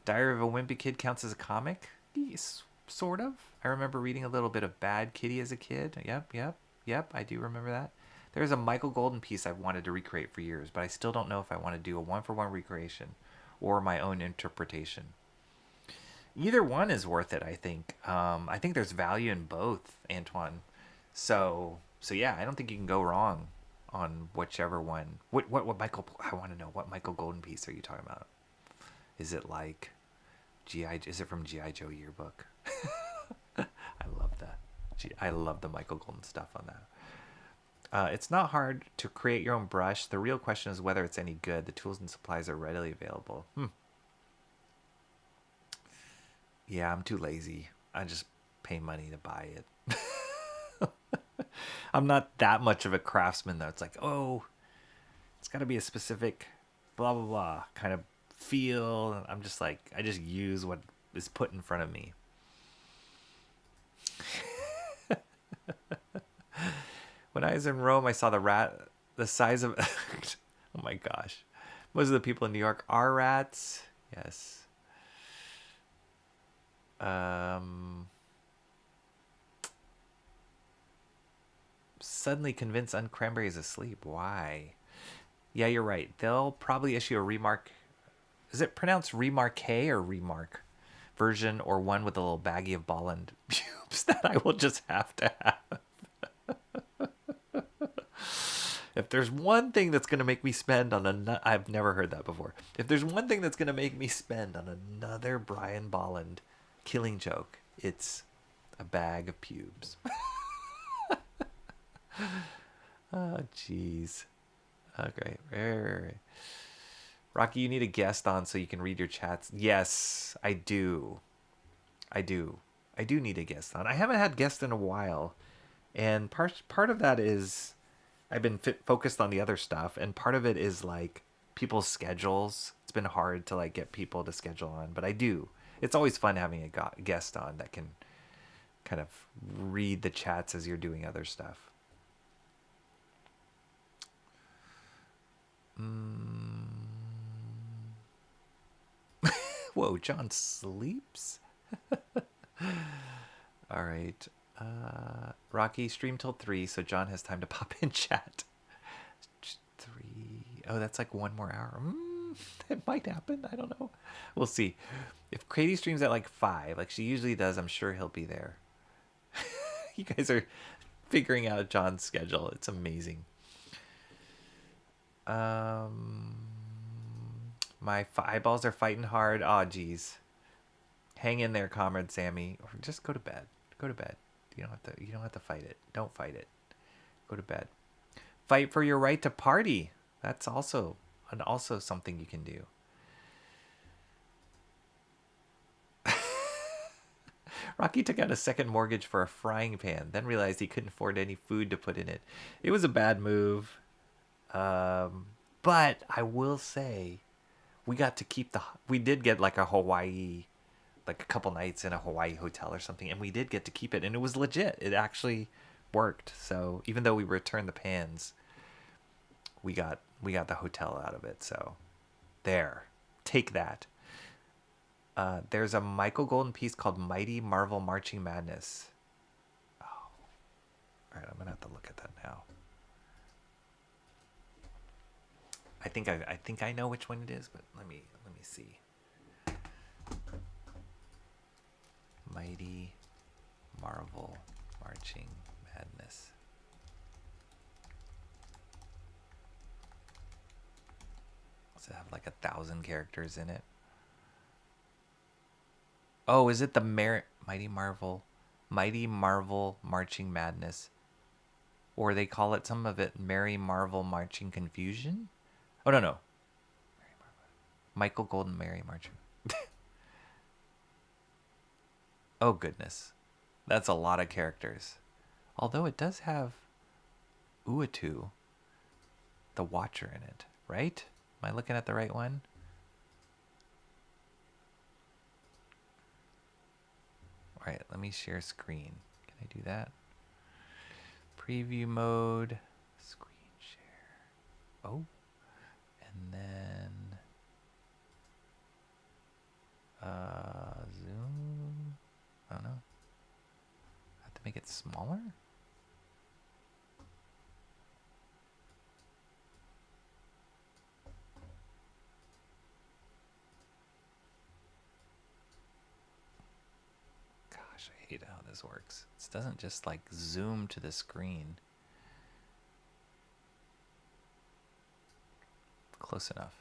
Diary of a Wimpy Kid counts as a comic? Yes, sort of. I remember reading a little bit of Bad Kitty as a kid. Yep, I do remember that. There's a Michael Golden piece I've wanted to recreate for years, but I still don't know if I want to do a one-for-one recreation or my own interpretation. Either one is worth it, I think. I think there's value in both, Antoine. So yeah, I don't think you can go wrong on whichever one. What Michael? I want to know, what Michael Golden piece are you talking about? Is it like Is it from G.I. Joe Yearbook? I love that. I love the Michael Golden stuff on that. It's not hard to create your own brush. The real question is whether it's any good. The tools and supplies are readily available. Yeah, I'm too lazy. I just pay money to buy it. I'm not that much of a craftsman, though. It's like, oh, it's got to be a specific blah, blah, blah kind of feel. I'm just like, I just use what is put in front of me. When I was in Rome, I saw the rat the size of. Oh my gosh. Most of the people in New York are rats. Yes. Suddenly convinced Uncranberry is asleep. Why? Yeah, you're right. They'll probably issue a remark. Is it pronounced remarque or remark version, or one with a little baggie of ball and pubes that I will just have to have? If there's one thing that's going to make me spend on I've never heard that before. If there's one thing that's going to make me spend on another Brian Bolland killing joke, it's a bag of pubes. Oh, jeez. Okay. Right. Rocky, you need a guest on so you can read your chats. Yes, I do. I do need a guest on. I haven't had guests in a while. And part of that is I've been focused on the other stuff, and part of it is like people's schedules. It's been hard to like get people to schedule on, but I do. It's always fun having a guest on that can kind of read the chats as you're doing other stuff. Whoa, John sleeps? All right. Rocky, stream till 3, so John has time to pop in chat. 3. Oh, that's like 1 more hour. It might happen. I don't know. We'll see. If Katie streams at like 5, like she usually does, I'm sure he'll be there. You guys are figuring out John's schedule. It's amazing. My eyeballs are fighting hard. Oh, geez. Hang in there, comrade Sammy, or just go to bed. Go to bed. You don't have to fight it. Don't fight it. Go to bed. Fight for your right to party. That's also something you can do. Rocky took out a second mortgage for a frying pan, then realized he couldn't afford any food to put in it. It was a bad move. But I will say, we did get like a Hawaii, like a couple nights in a Hawaii hotel or something, and we did get to keep it, and it was legit. It actually worked. So even though we returned the pans, we got the hotel out of it. So there, take that. There's a Michael Golden piece called Mighty Marvel Marching Madness. Oh. All right, I'm gonna have to look at that now. I think I know which one it is, but let me see. Mighty Marvel Marching Madness. Does it have like 1,000 characters in it? Oh, is it the Mighty Marvel Marching Madness? Or they call it, some of it, Merry Marvel Marching Confusion? Oh, no. Michael Golden Merry Marching. Oh, goodness. That's a lot of characters. Although it does have Uatu, the Watcher, in it, right? Am I looking at the right one? All right, let me share screen. Can I do that? Preview mode, screen share. Oh, and then zoom. I don't know. I have to make it smaller? Gosh, I hate how this works. It doesn't just like zoom to the screen. Close enough.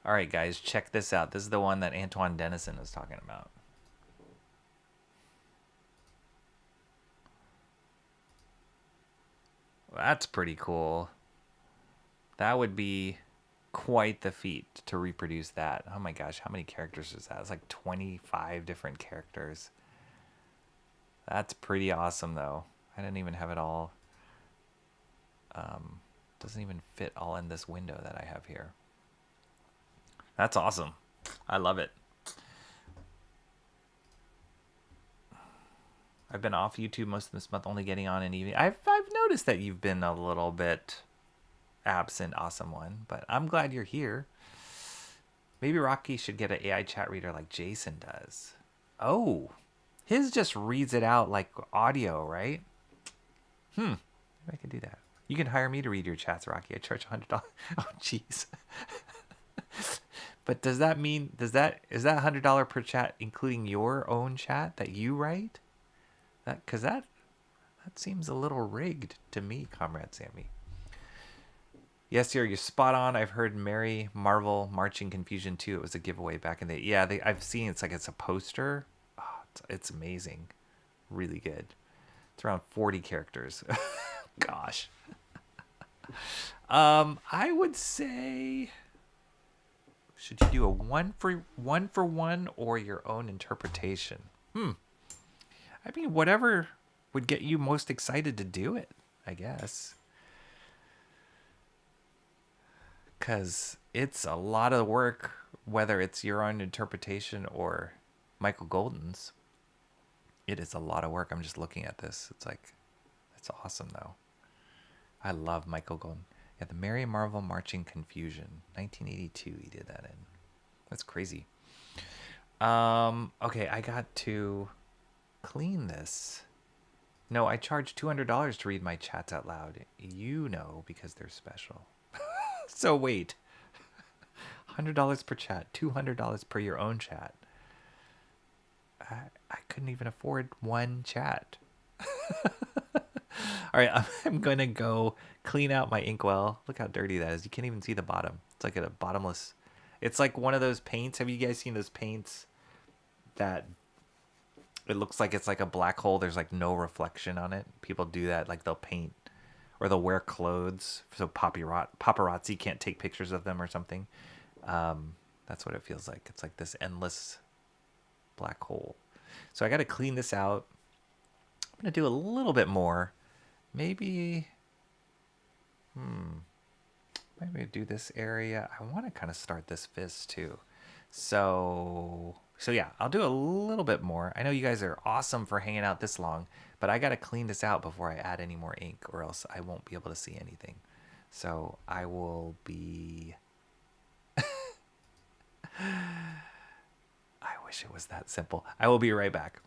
All right, guys, check this out. This is the one that Antoine Dennison was talking about. That's pretty cool. That would be quite the feat to reproduce that. Oh my gosh, how many characters is that? It's like 25 different characters. That's pretty awesome, though. I didn't even have it all. Doesn't even fit all in this window that I have here. That's awesome. I love it. I've been off YouTube most of this month, only getting on in evening. I've noticed that you've been a little bit absent, Awesome One, but I'm glad you're here. Maybe Rocky should get an AI chat reader like Jason does. Oh, his just reads it out like audio, right? Maybe I could do that. You can hire me to read your chats, Rocky. I charge $100. Oh, jeez. But does that mean is that $100 per chat including your own chat that you write? Because that seems a little rigged to me, Comrade Sammy. Yes, you're spot on. I've heard Mary Marvel Marching Confusion too. It was a giveaway back in the I've seen it's a poster. Oh, it's amazing, really good. It's around 40 characters. Gosh. I would say, should you do a one for one or your own interpretation? I mean, whatever would get you most excited to do it, I guess. Because it's a lot of work, whether it's your own interpretation or Michael Golden's. It is a lot of work. I'm just looking at this. It's awesome, though. I love Michael Golden. Yeah, the Mary Marvel Marching Confusion. 1982 he did that in. That's crazy. Okay, I got to clean this. No, I charge $200 to read my chats out loud. You know, because they're special. So wait. $100 per chat, $200 per your own chat. I couldn't even afford one chat. All right, I'm going to go clean out my inkwell. Look how dirty that is. You can't even see the bottom. It's like a bottomless. It's like one of those paints. Have you guys seen those paints that it looks like it's like a black hole? There's like no reflection on it. People do that. Like they'll paint or they'll wear clothes so paparazzi can't take pictures of them or something. That's what it feels like. It's like this endless black hole. So I got to clean this out. I'm going to do a little bit more. Maybe do this area. I want to kind of start this fist too. So yeah, I'll do a little bit more. I know you guys are awesome for hanging out this long, but I got to clean this out before I add any more ink or else I won't be able to see anything. So I will be... I wish it was that simple. I will be right back.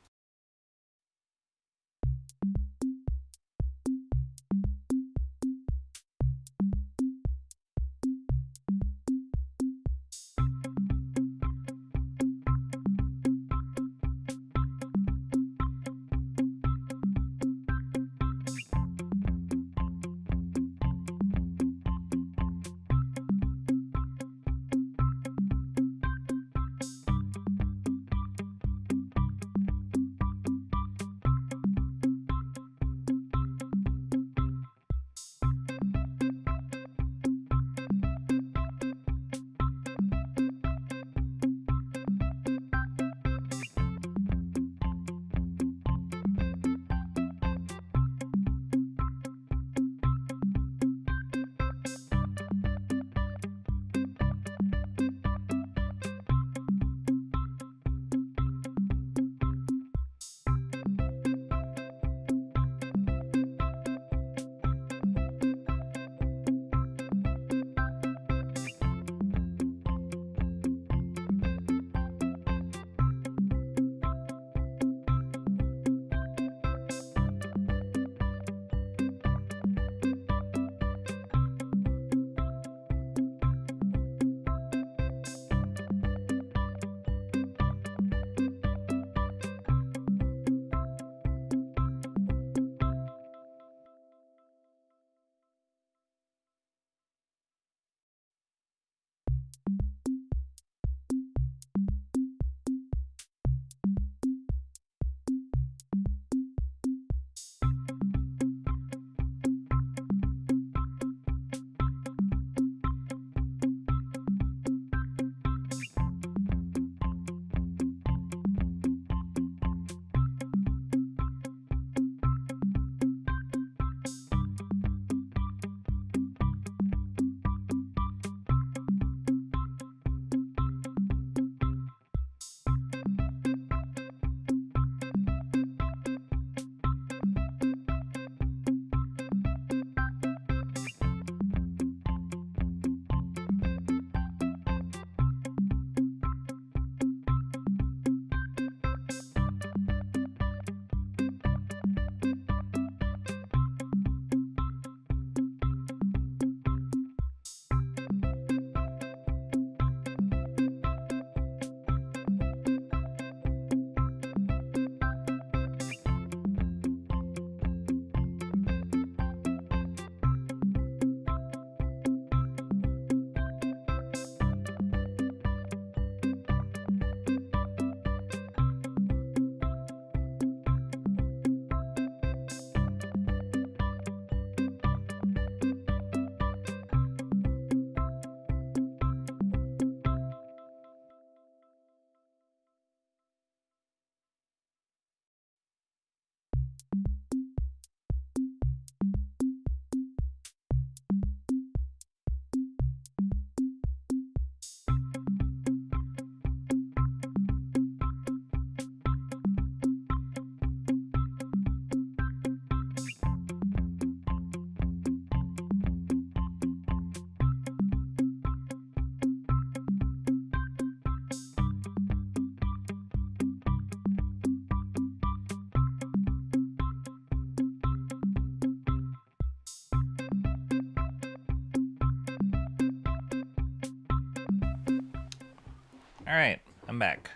All right, I'm back.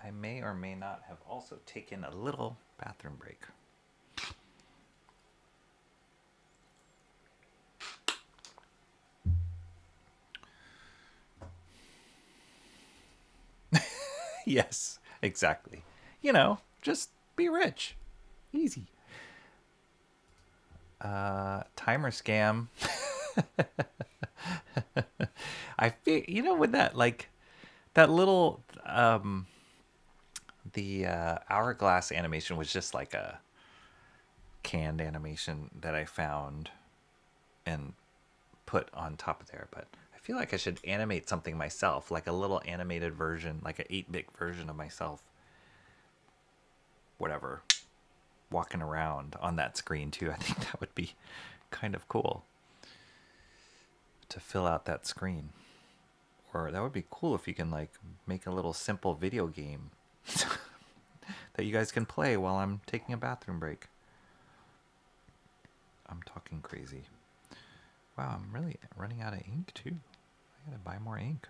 I may or may not have also taken a little bathroom break. Yes, exactly. You know, just be rich. Easy. Timer scam. I feel, you know, with that, like, that little, the hourglass animation was just like a canned animation that I found and put on top of there. But I feel like I should animate something myself, like a little animated version, like an 8-bit version of myself. Whatever. Walking around on that screen too. I think that would be kind of cool to fill out that screen. Or that would be cool if you can like make a little simple video game that you guys can play while I'm taking a bathroom break. I'm talking crazy. Wow, I'm really running out of ink too. I gotta buy more ink.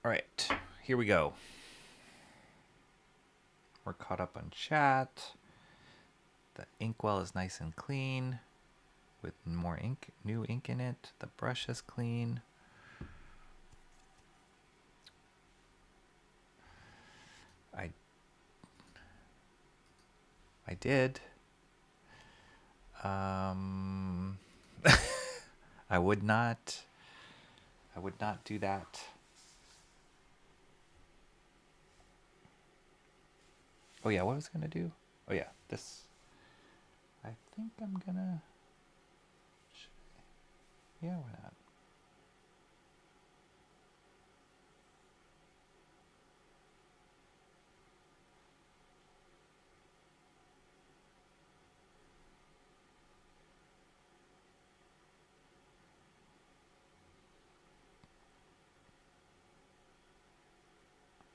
All right, here we go. We're caught up on chat. The inkwell is nice and clean with more ink, new ink in it. The brush is clean. I did. I would not do that. Oh yeah, what was I gonna do? Oh yeah, this. I think I'm gonna. Yeah, why not?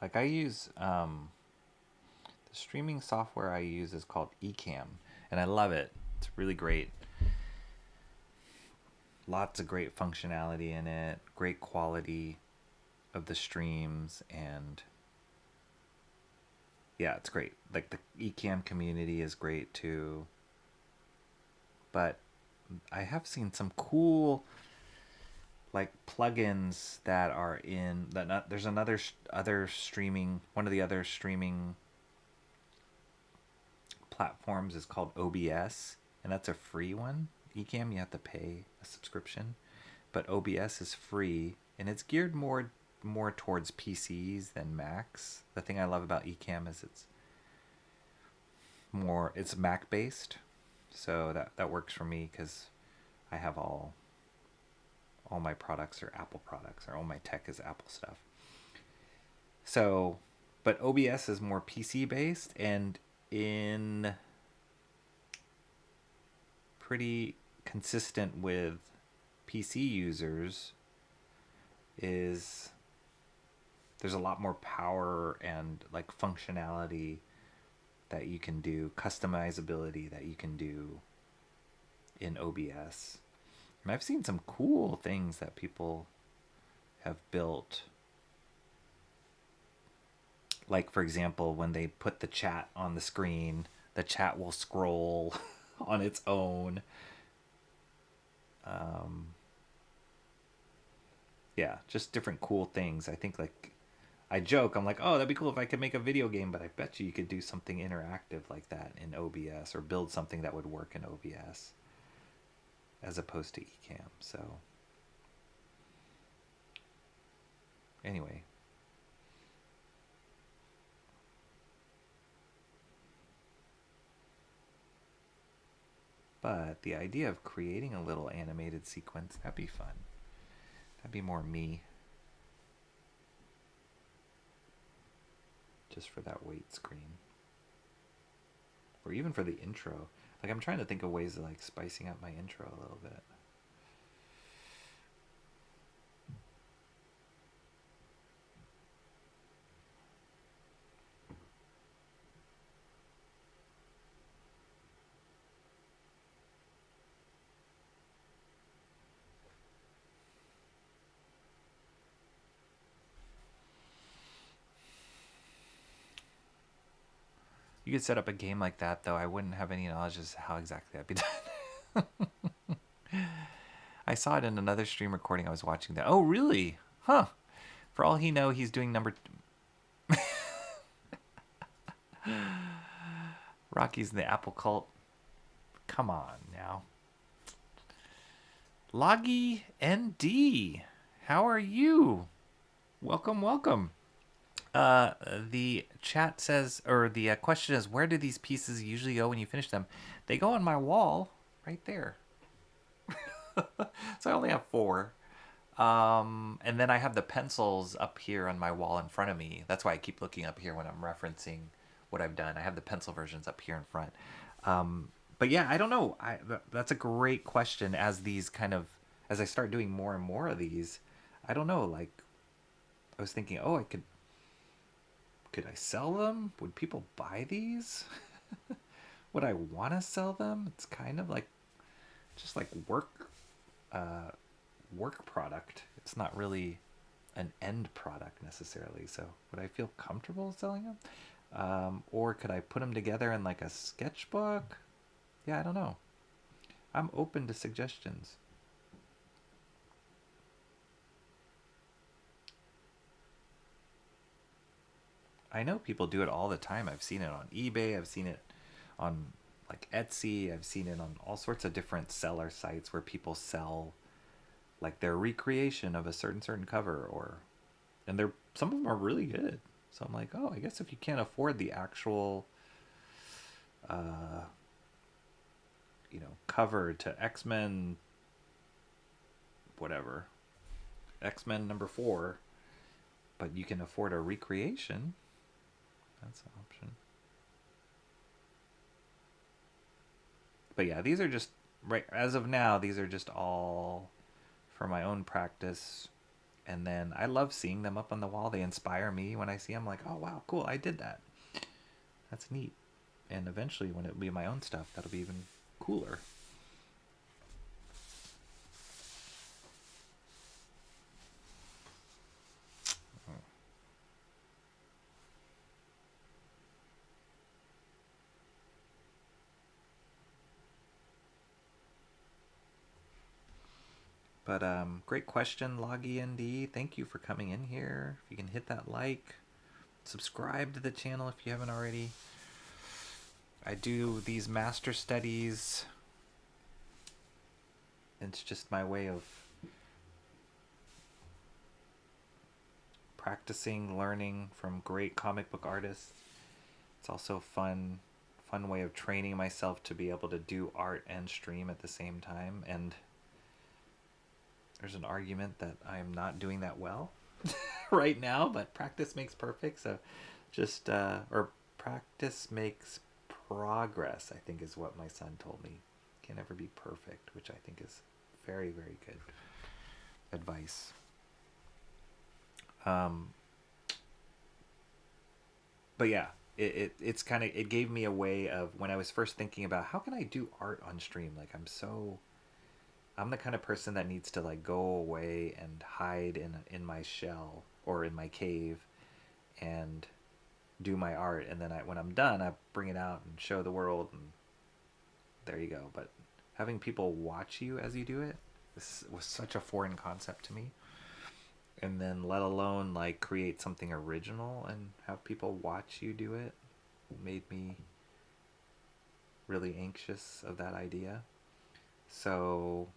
Like I use the streaming software I use is called Ecamm, and I love it. It's really great. Lots of great functionality in it, great quality of the streams, and yeah, it's great. Like the Ecamm community is great too. But I have seen some cool like plugins that are in that. Not, there's another other streaming. One of the other streaming platforms is called OBS, and that's a free one. Ecamm, you have to pay a subscription, but OBS is free, and it's geared more towards PCs than Macs. The thing I love about Ecamm is it's Mac based, so that works for me because I have all my products are Apple products, or all my tech is Apple stuff. So, but OBS is more PC based, and in pretty consistent with PC users is there's a lot more power and like functionality that you can do, customizability that you can do in OBS. And I've seen some cool things that people have built. Like, for example, when they put the chat on the screen, the chat will scroll on its own. Yeah, just different cool things. I think, like, I joke, I'm like, oh, that'd be cool if I could make a video game, but I bet you could do something interactive like that in OBS, or build something that would work in OBS as opposed to Ecamm. So anyway, but the idea of creating a little animated sequence, that'd be fun. That'd be more me. Just for that wait screen. Or even for the intro. Like, I'm trying to think of ways of like spicing up my intro a little bit. you could set up a game like that, though, I wouldn't have any knowledge as to how exactly that'd be done. I saw it in another stream recording I was watching that. Oh, really? Huh. For all he know, he's doing number... Rocky's in the Apple cult. Come on now. Loggy ND, how are you? Welcome, welcome. The chat says, or the question is, where do these pieces usually go when you finish them? They go on my wall right there. So I only have 4. And then I have the pencils up here on my wall in front of me. That's why I keep looking up here when I'm referencing what I've done. I have the pencil versions up here in front. But yeah, I don't know. That's a great question. As I start doing more and more of these, I don't know. Like, I was thinking, oh, could I sell them? Would people buy these? Would I want to sell them? It's kind of like, just like work product. It's not really an end product necessarily. So would I feel comfortable selling them? Or could I put them together in like a sketchbook? Yeah, I don't know. I'm open to suggestions. I know people do it all the time. I've seen it on eBay. I've seen it on like Etsy. I've seen it on all sorts of different seller sites where people sell like their recreation of a certain cover, and some of them are really good. So I'm like, oh, I guess if you can't afford the actual cover to X-Men whatever, X-Men number 4, but you can afford a recreation, that's an option. But yeah, these are just, right as of now, these are just all for my own practice. And then I love seeing them up on the wall. They inspire me when I see them, like, oh wow, cool, I did that. That's neat. And eventually when it'll be my own stuff, that'll be even cooler. But great question, LoggyND. Thank you for coming in here. If you can hit that like, subscribe to the channel if you haven't already. I do these master studies. It's just my way of practicing, learning from great comic book artists. It's also a fun way of training myself to be able to do art and stream at the same time. And there's an argument that I'm not doing that well right now, but practice makes perfect. So just, or practice makes progress, I think is what my son told me. Can never be perfect, which I think is very, very good advice. But yeah, it's kind of, it gave me a way of, when I was first thinking about how can I do art on stream, like I'm the kind of person that needs to like go away and hide in my shell or in my cave and do my art, and then when I'm done, I bring it out and show the world, and there you go. But having people watch you as you do it was such a foreign concept to me, and then let alone like create something original and have people watch you do it made me really anxious of that idea. So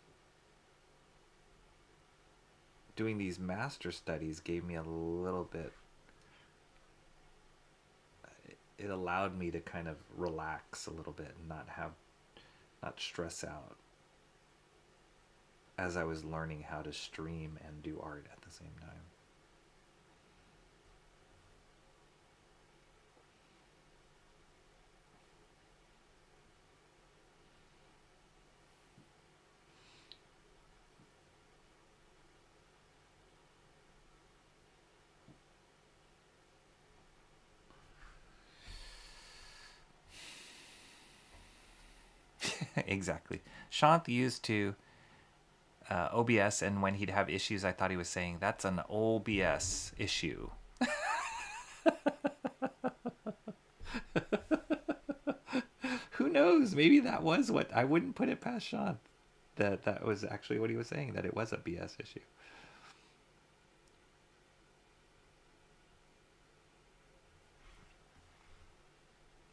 doing these master studies gave me a little bit, it allowed me to kind of relax a little bit and not stress out as I was learning how to stream and do art at the same time. Exactly. Shant used to OBS, and when he'd have issues, I thought he was saying, that's an OBS issue. knows? Maybe that was what I wouldn't put it past Sean. That was actually what he was saying, that it was a BS issue.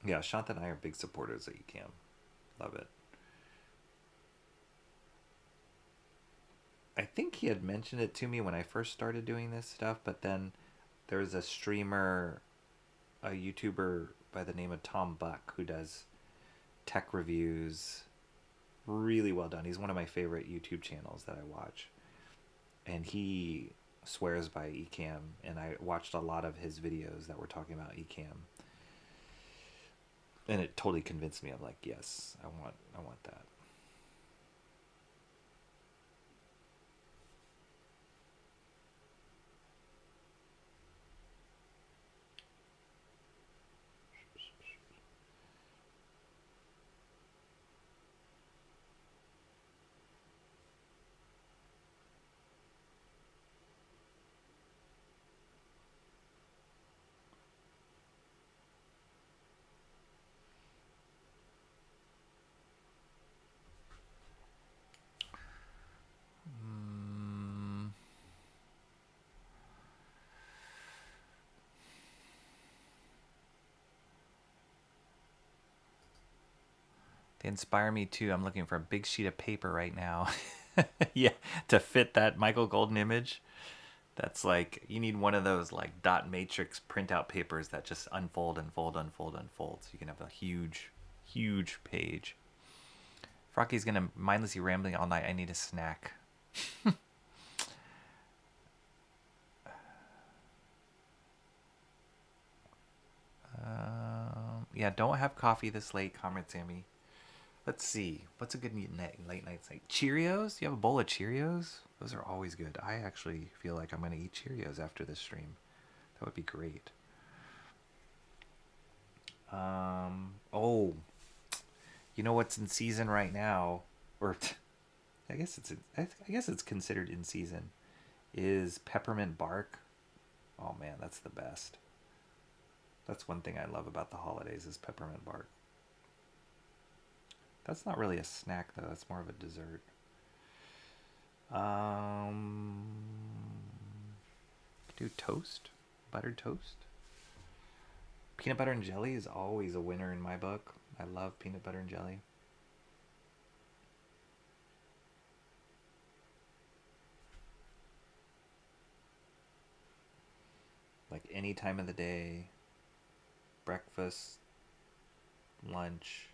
Yeah, Shant and I are big supporters of Ecamm. Love it. I think he had mentioned it to me when I first started doing this stuff, but then there's a streamer, a YouTuber by the name of Tom Buck who does tech reviews. Really well done. He's one of my favorite YouTube channels that I watch. And he swears by Ecamm, and I watched a lot of his videos that were talking about Ecamm. And it totally convinced me. I'm like, yes, I want that. They inspire me too. I'm looking for a big sheet of paper right now. Yeah, to fit that Michael Golden image. That's like, you need one of those like dot matrix printout papers that just unfold, unfold, unfold, unfold. So you can have a huge, huge page. Frocky's gonna mindlessly rambling all night. I need a snack. Yeah, don't have coffee this late, Comrade Sammy. Let's see. What's a good late night snack? Cheerios? You have a bowl of Cheerios? Those are always good. I actually feel like I'm going to eat Cheerios after this stream. That would be great. Oh, you know what's in season right now? Or I guess it's considered in season. Is peppermint bark. Oh man, that's the best. That's one thing I love about the holidays is peppermint bark. That's not really a snack though. That's more of a dessert. Do toast, buttered toast. Peanut butter and jelly is always a winner in my book. I love peanut butter and jelly. Like any time of the day, breakfast, lunch,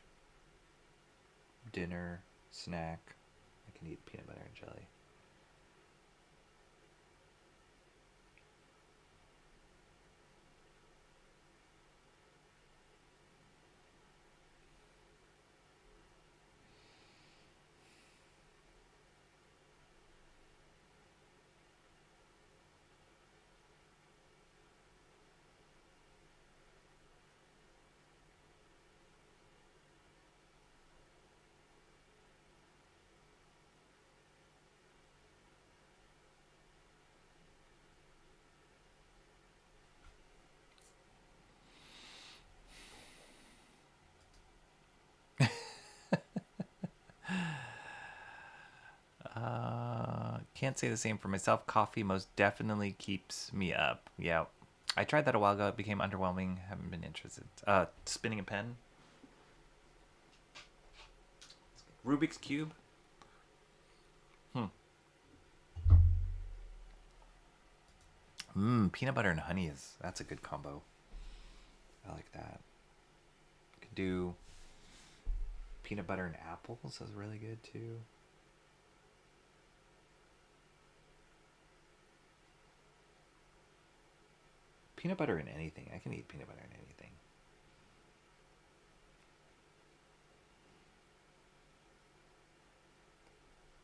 dinner, snack, I can eat peanut butter and jelly. Can't say the same for myself. Coffee most definitely keeps me up. Yeah, I tried that a while ago. It became underwhelming. Haven't been interested. Spinning a pen. Rubik's Cube. Peanut butter and honey that's a good combo. I like that. Could do peanut butter and apples is really good too. Peanut butter in anything. I can eat peanut butter in anything.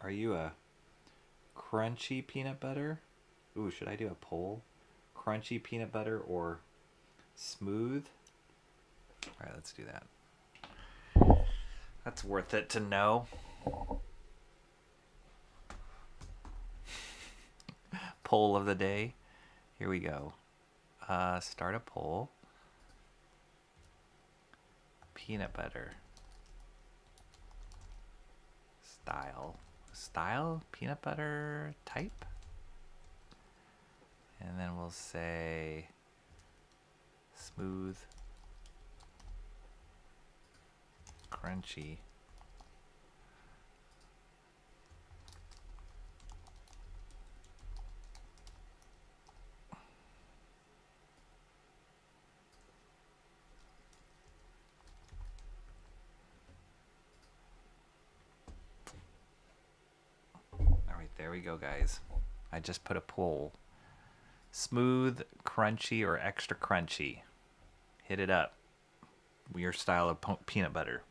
Are you a crunchy peanut butter? Ooh, should I do a poll? Crunchy peanut butter or smooth? All right, let's do that. That's worth it to know. Poll of the day. Here we go. Start a poll. Peanut butter style peanut butter type, and then we'll say smooth, crunchy. All right, there we go, guys. I just put a poll. Smooth, crunchy, or extra crunchy? Hit it up. Your style of peanut butter.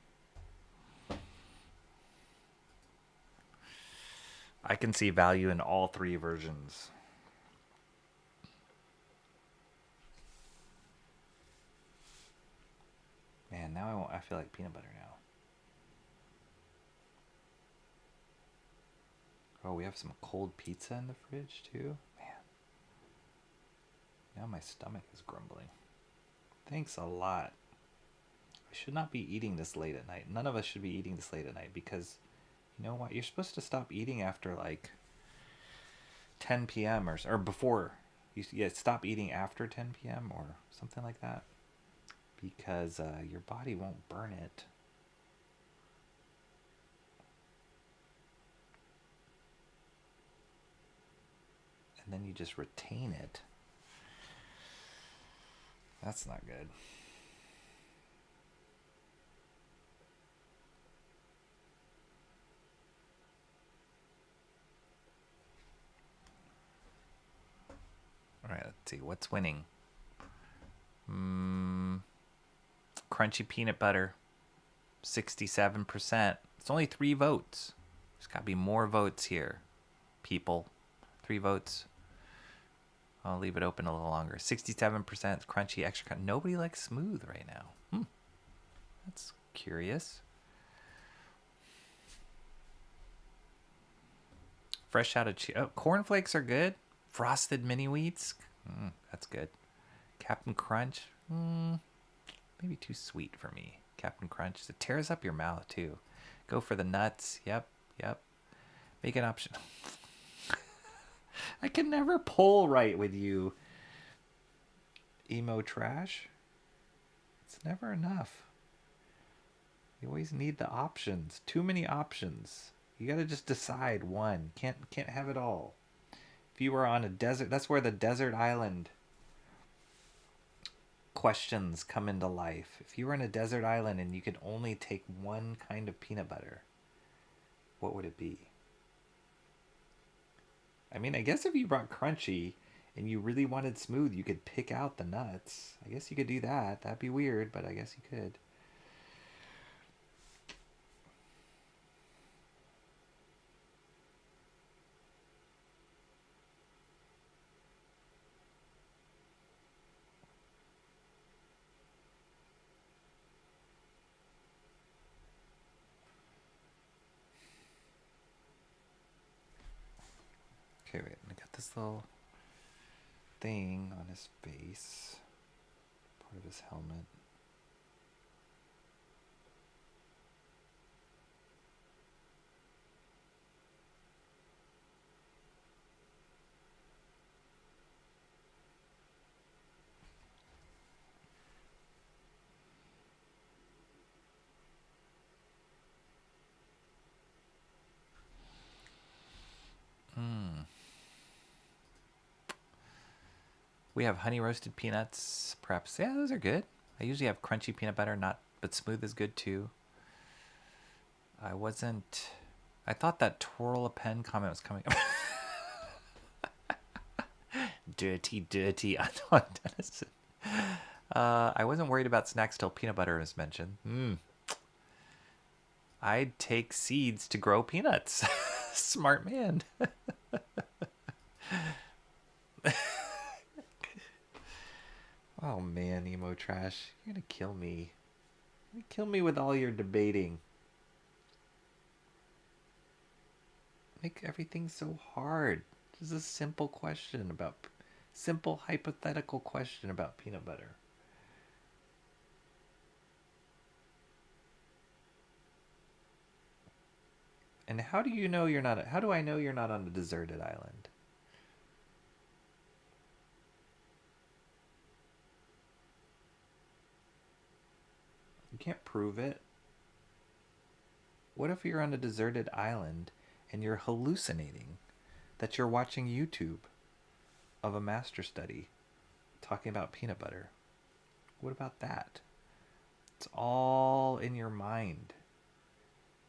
I can see value in all three versions. Man, now I feel like peanut butter now. Oh, we have some cold pizza in the fridge too. Man. Now my stomach is grumbling. Thanks a lot. I should not be eating this late at night. None of us should be eating this late at night because, you know what? You're supposed to stop eating after like 10 p.m. or before. Stop eating after 10 p.m. or something like that because your body won't burn it. And then you just retain it. That's not good. All right, let's see. What's winning? Crunchy peanut butter, 67%. It's only 3 votes. There's got to be more votes here, people. 3 votes. I'll leave it open a little longer. 67% crunchy, extra crunchy. Nobody likes smooth right now. That's curious. Fresh out of cornflakes are good. Frosted mini wheats. That's good. Captain Crunch. Maybe too sweet for me. Captain Crunch. It tears up your mouth too. Go for the nuts. Yep. Make an option. I can never poll right with you. Emo trash. It's never enough. You always need the options. Too many options. You gotta just decide one. Can't have it all. If you were on a desert, that's where the desert island questions come into life. If you were on a desert island and you could only take one kind of peanut butter, what would it be? I mean, I guess if you brought crunchy and you really wanted smooth, you could pick out the nuts. I guess you could do that. That'd be weird, but I guess you could. Okay, wait. I got this little thing on his face. Part of his helmet. We have honey roasted peanuts, perhaps. Yeah, those are good. I usually have crunchy peanut butter, but smooth is good too. I thought that twirl a pen comment was coming up. dirty Antoine Dennison. I wasn't worried about snacks till peanut butter was mentioned. I'd take seeds to grow peanuts. Smart man. Oh man, emo trash. You're gonna kill me. You're gonna kill me with all your debating. Make everything so hard. This is a simple hypothetical question about peanut butter. And how do you know you're not? How do I know you're not on a deserted island? You can't prove it. What if you're on a deserted island and you're hallucinating that you're watching YouTube of a master study talking about peanut butter? What about that? It's all in your mind.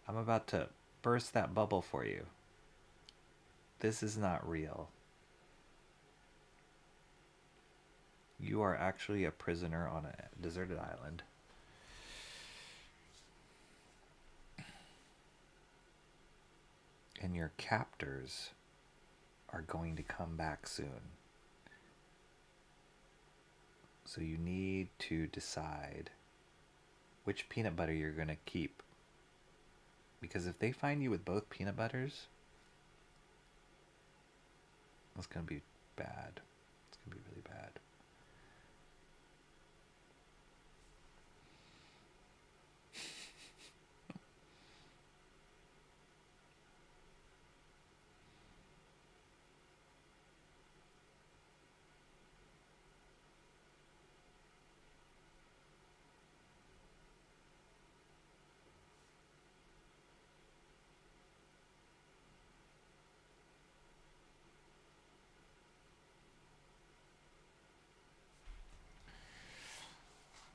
I'm about to burst that bubble for you. This is not real. You are actually a prisoner on a deserted island. And your captors are going to come back soon. So you need to decide which peanut butter you're going to keep. Because if they find you with both peanut butters, it's going to be bad. It's going to be really bad.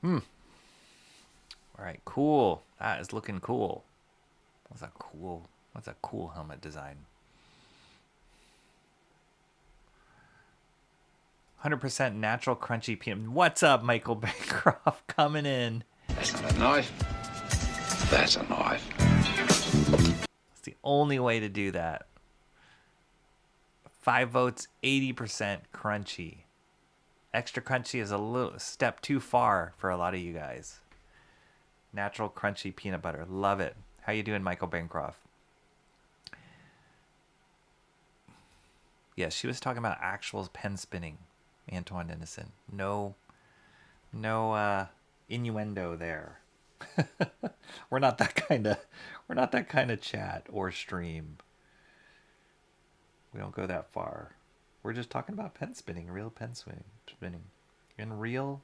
All right, cool. That is looking cool. What's a cool helmet design? 100% natural crunchy peanut. What's up, Michael Bancroft coming in?
That's not a knife. That's a knife.
It's the only way to do that. 5 votes, 80% crunchy. Extra crunchy is a little step too far for a lot of you guys. Natural crunchy peanut butter. Love it. How you doing, Michael Bancroft? Yes, she was talking about actual pen spinning. Antoine Dennison. No innuendo there. We're not that kind of chat or stream. We don't go that far. We're just talking about pen spinning, real pen spinning, and real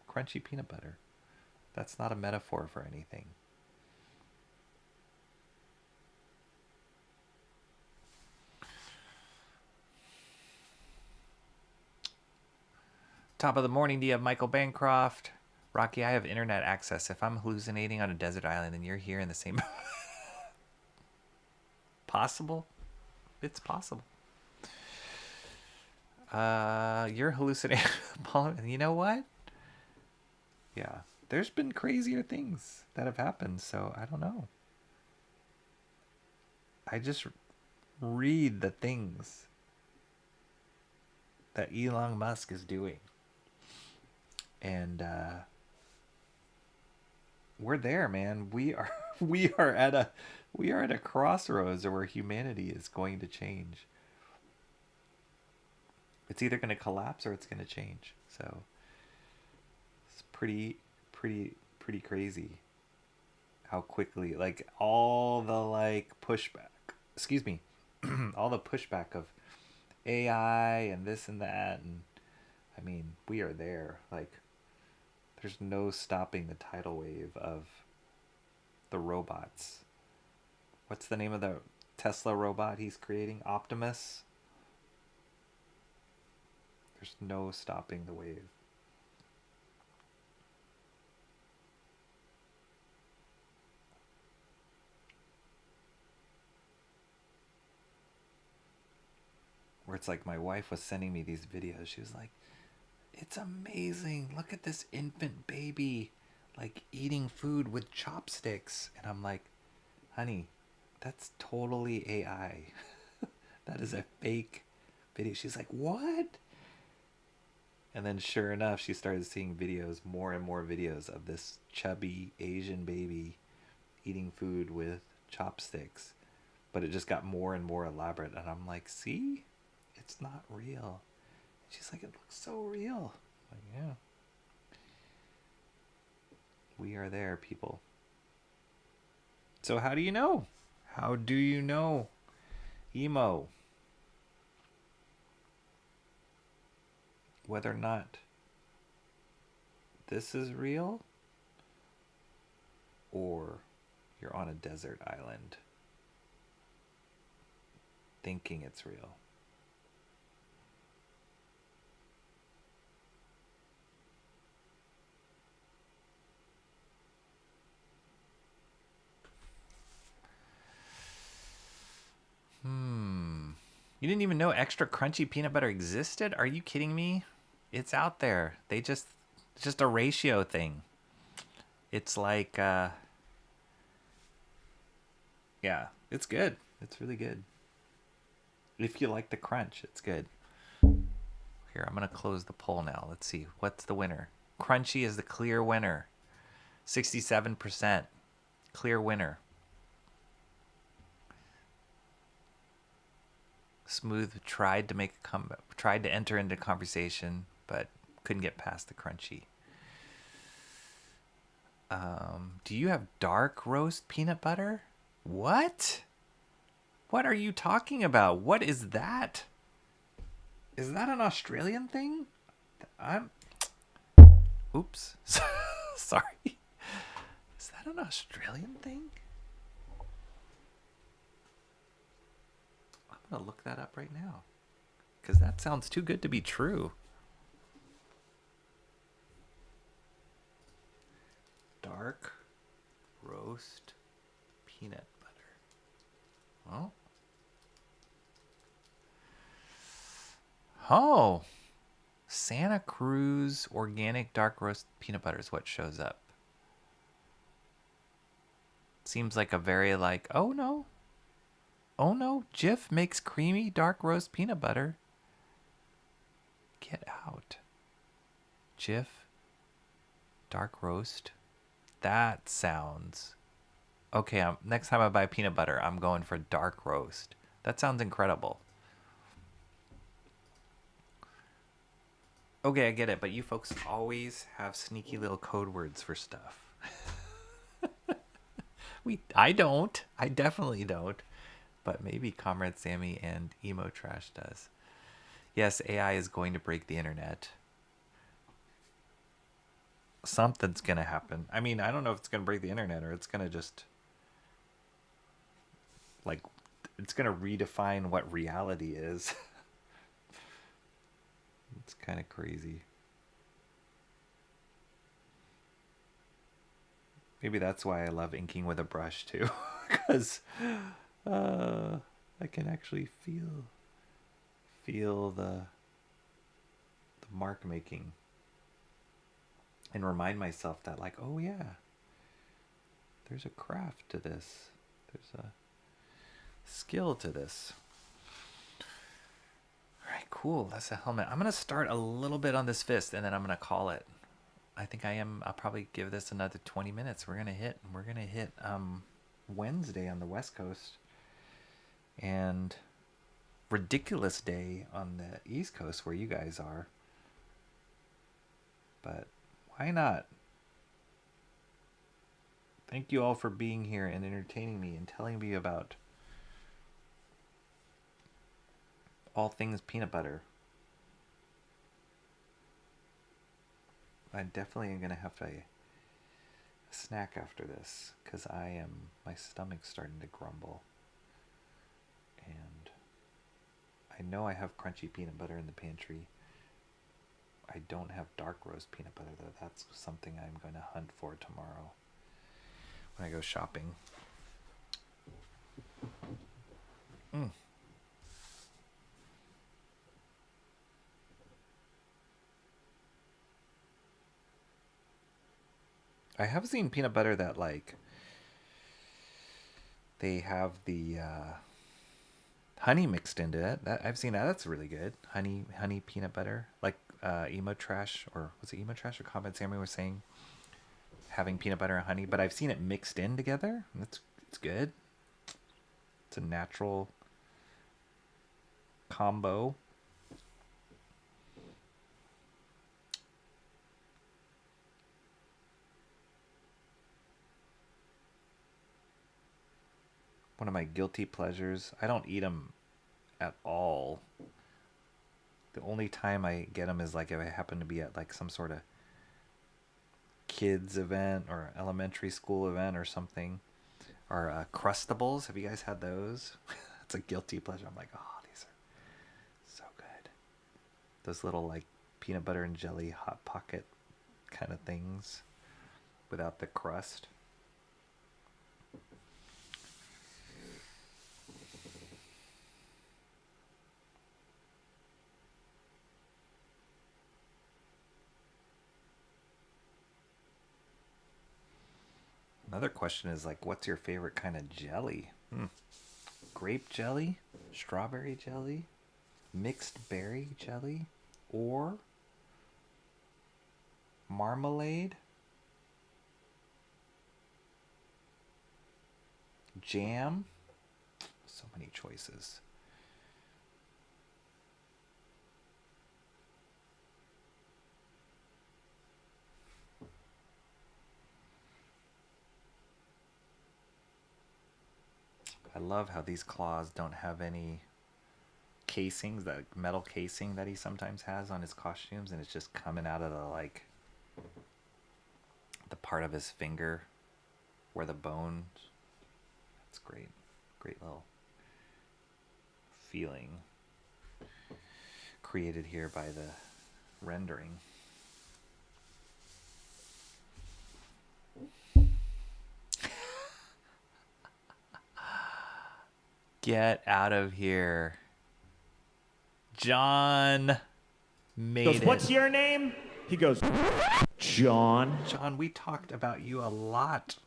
crunchy peanut butter. That's not a metaphor for anything. Top of the morning, do you have Michael Bancroft? Rocky, I have internet access. If I'm hallucinating on a desert island and you're here in the same... Possible? It's possible. You're hallucinating. You know what? Yeah. There's been crazier things that have happened, so I don't know. I just read the things that Elon Musk is doing. And we're there, man. We are at a crossroads where humanity is going to change. It's either going to collapse or it's going to change. So it's pretty crazy how quickly, like, all the pushback, excuse me, all the pushback of AI and this and that, and I mean, we are there. Like, there's no stopping the tidal wave of the robots. What's the name of the Tesla robot he's creating? Optimus? There's no stopping the wave. Where it's like my wife was sending me these videos. She was like, it's amazing. Look at this infant baby, like, eating food with chopsticks. And I'm like, honey, that's totally AI. That is a fake video. She's like, what? And then sure enough, she started seeing videos, more and more videos of this chubby Asian baby eating food with chopsticks. But it just got more and more elaborate. And I'm like, see? It's not real. She's like, it looks so real. I'm like, yeah. We are there, people. So how do you know? How do you know? Emo. Whether or not this is real or you're on a desert island thinking it's real. You didn't even know extra crunchy peanut butter existed? Are you kidding me? It's out there. It's just a ratio thing. It's like, yeah, it's good. It's really good. If you like the crunch, it's good. Here, I'm going to close the poll now. Let's see. What's the winner? Crunchy is the clear winner. 67%. Clear winner. Smooth tried to enter into conversation, but couldn't get past the crunchy. Do you have dark roast peanut butter? What? What are you talking about? What is that? Is that an Australian thing? Oops. Sorry. Is that an Australian thing? I'm going to look that up right now. Because that sounds too good to be true. Dark roast peanut butter. Well. Oh. Santa Cruz organic dark roast peanut butter is what shows up. Seems like a very oh no. Oh no, Jif makes creamy dark roast peanut butter. Get out. Jif dark roast. That sounds... Okay, next time I buy peanut butter, I'm going for dark roast. That sounds incredible. Okay, I get it, but you folks always have sneaky little code words for stuff. I don't. I definitely don't. But maybe Comrade Sammy and Emo Trash does. Yes, AI is going to break the internet. Something's going to happen. I mean, I don't know if it's going to break the internet or it's going to just... it's going to redefine what reality is. It's kind of crazy. Maybe that's why I love inking with a brush too. Because I can actually feel the mark making. And remind myself that oh yeah, there's a craft to this. There's a skill to this. All right, cool. That's a helmet. I'm going to start a little bit on this fist and then I'm going to call it. I think I'll probably give this another 20 minutes. We're going to hit Wednesday on the West Coast and ridiculous day on the East Coast where you guys are. But why not? Thank you all for being here and entertaining me and telling me about all things peanut butter. I definitely am going to have a snack after this because my stomach's starting to grumble. And I know I have crunchy peanut butter in the pantry. I don't have dark roast peanut butter though. That's something I'm going to hunt for tomorrow when I go shopping. I have seen peanut butter that they have the honey mixed into it. I've seen that. That's really good. Honey peanut butter. Emo Trash, or was it Emo Trash or Combat Sammy was saying having peanut butter and honey, but I've seen it mixed in together. It's good. It's a natural combo. One of my guilty pleasures. I don't eat them at all. The only time I get them is like if I happen to be at like some sort of kids event or elementary school event or something. Or Crustables. Have you guys had those? It's a guilty pleasure. I'm like, oh, these are so good. Those little like peanut butter and jelly hot pocket kind of things without the crust. Another question is like, what's your favorite kind of jelly? Grape jelly, strawberry jelly, mixed berry jelly, or marmalade, jam. So many choices. I love how these claws don't have any casings, that metal casing that he sometimes has on his costumes, and it's just coming out of the like the part of his finger where the bone. That's great. Great little feeling created here by the rendering. Get out of here. John made
Goes,
it.
what's your name? He goes, John.
John, we talked about you a lot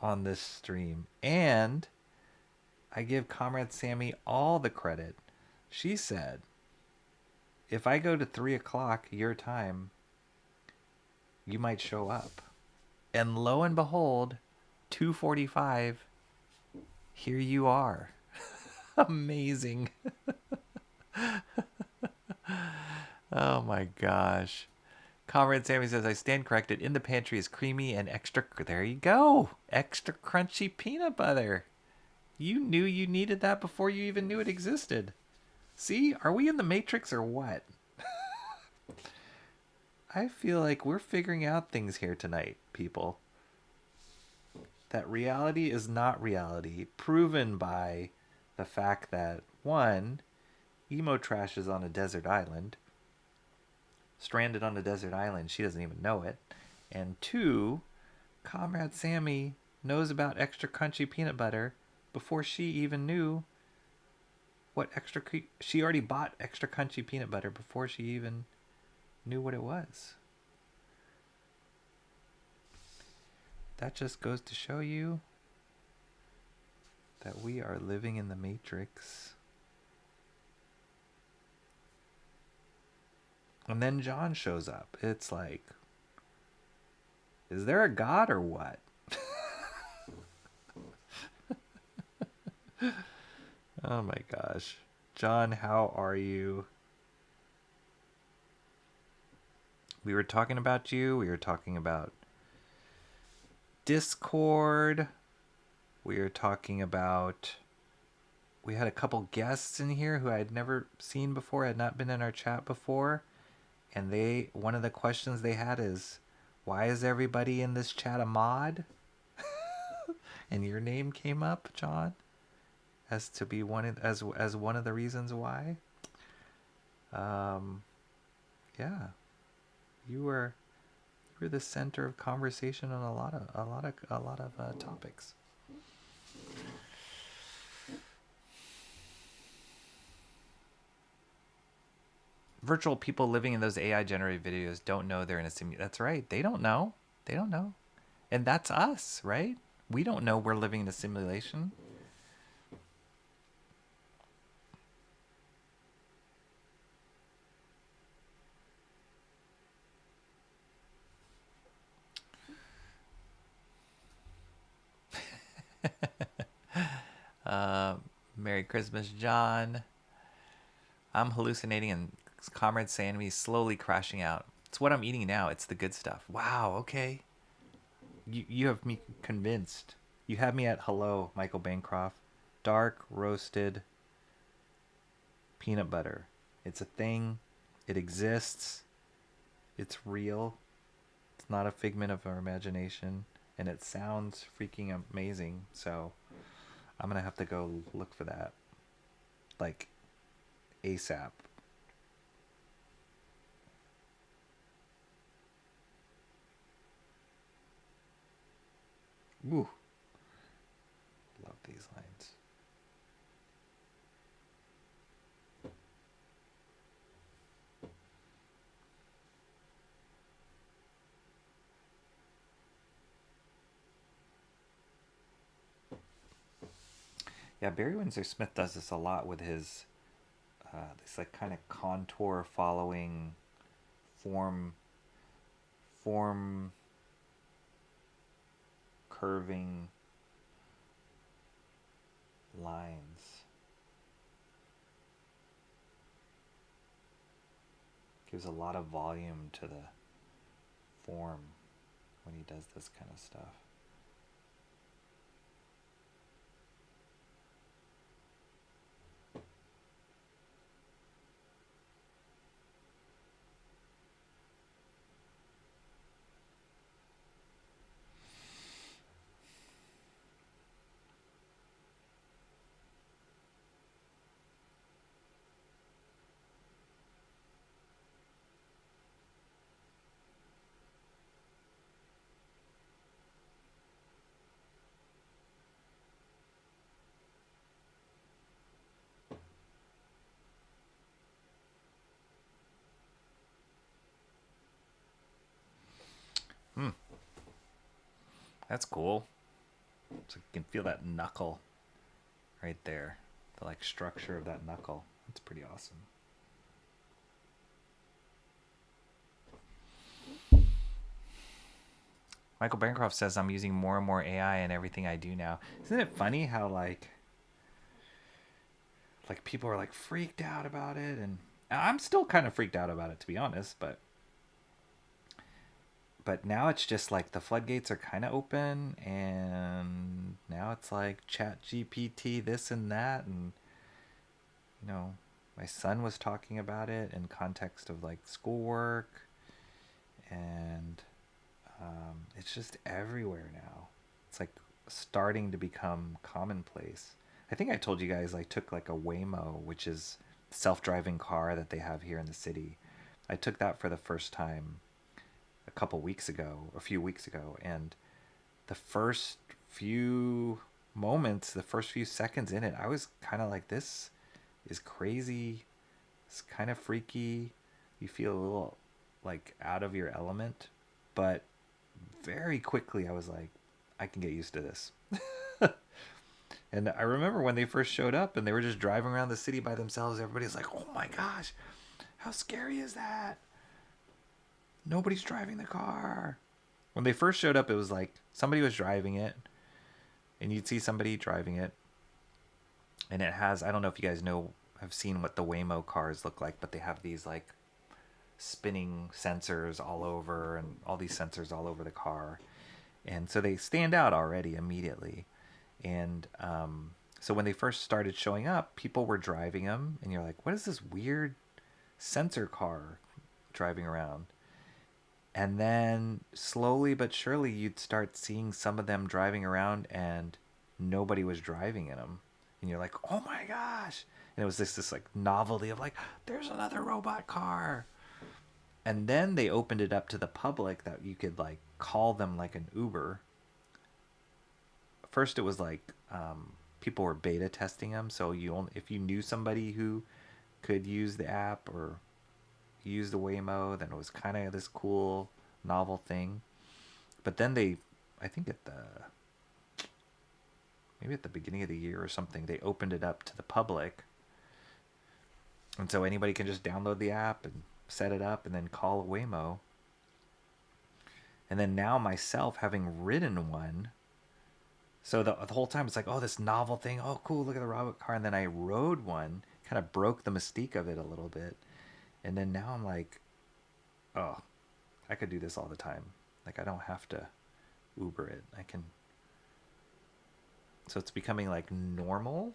on this stream, and I give Comrade Sammy all the credit. She said, if I go to 3 o'clock your time, you might show up. And lo and behold, 2:45, here you are. Amazing. Oh my gosh. Comrade Sammy says, I stand corrected. In the pantry is creamy and extra. There you go. Extra crunchy peanut butter. You knew you needed that before you even knew it existed. See, are we in the Matrix or what? I feel like we're figuring out things here tonight, people. That reality is not reality, proven by the fact that, one, Emo Trash is on a desert island, stranded on a desert island, she doesn't even know it, and two, Comrade Sammy knows about extra crunchy peanut butter before she even knew what she already bought extra crunchy peanut butter before she even knew what it was. That just goes to show you that we are living in the Matrix. And then John shows up. It's like, is there a God or what? Oh my gosh. John, how are you? We were talking about you. We were talking about Discord. We were talking about, we had a couple guests in here who I had never seen before, had not been in our chat before, and one of the questions they had is, why is everybody in this chat a mod? And your name came up, John, as to be as one of the reasons why. Yeah, you were the center of conversation on a lot of topics. Virtual people living in those AI generated videos don't know they're in a simulation. That's right. They don't know. They don't know. And that's us, right? We don't know we're living in a simulation. Merry Christmas, John. I'm hallucinating and Comrade Sammy slowly crashing out. It's what I'm eating now. It's the good stuff. Wow, okay. You have me convinced. You had me at hello, Michael Bancroft. Dark roasted peanut butter. It's a thing. It exists. It's real. It's not a figment of our imagination. And it sounds freaking amazing. So I'm going to have to go look for that. Like ASAP. Ooh. Love these lines. Yeah, Barry Windsor-Smith does this a lot with his this like kind of contour following form curving lines. Gives a lot of volume to the form when he does this kind of stuff. That's cool. So you can feel that knuckle right there. The like structure of that knuckle. That's pretty awesome. Michael Bancroft says I'm using more and more AI in everything I do now. Isn't it funny how like people are like freaked out about it, and I'm still kind of freaked out about it, to be honest, but now it's just like the floodgates are kind of open, and now it's like chat GPT this and that, and you know, my son was talking about it in context of like schoolwork, and it's just everywhere now. It's like starting to become commonplace. I think I told you guys I took like a Waymo, which is self-driving car that they have here in the city. I took that for the first time a few weeks ago, and the first few moments, the first few seconds in it, I was kind of like, this is crazy. It's kind of freaky. You feel a little like out of your element, but very quickly I was like, I can get used to this. And I remember when they first showed up and they were just driving around the city by themselves, everybody's like, oh my gosh, how scary is that? Nobody's driving the car. When they first showed up, it was like somebody was driving it, and you'd see somebody driving it. And it has, I don't know if you guys have seen what the Waymo cars look like, but they have these like spinning sensors all over, and all these sensors all over the car. And so they stand out already immediately. And so when they first started showing up, people were driving them, and you're like, what is this weird sensor car driving around? And then slowly but surely you'd start seeing some of them driving around and nobody was driving in them. And you're like, oh my gosh. And it was this like novelty of like, there's another robot car. And then they opened it up to the public that you could like call them like an Uber. First it was like people were beta testing them. So if you knew somebody who could use the app or use the Waymo, then it was kind of this cool novel thing. But then I think maybe at the beginning of the year or something, they opened it up to the public, and so anybody can just download the app and set it up and then call a Waymo. And then now myself, having ridden one, so the whole time it's like, oh, this novel thing, oh cool, look at the robot car. And then I rode one, kind of broke the mystique of it a little bit. And then now I'm like, oh, I could do this all the time. Like I don't have to Uber it. I can so it's becoming like normal,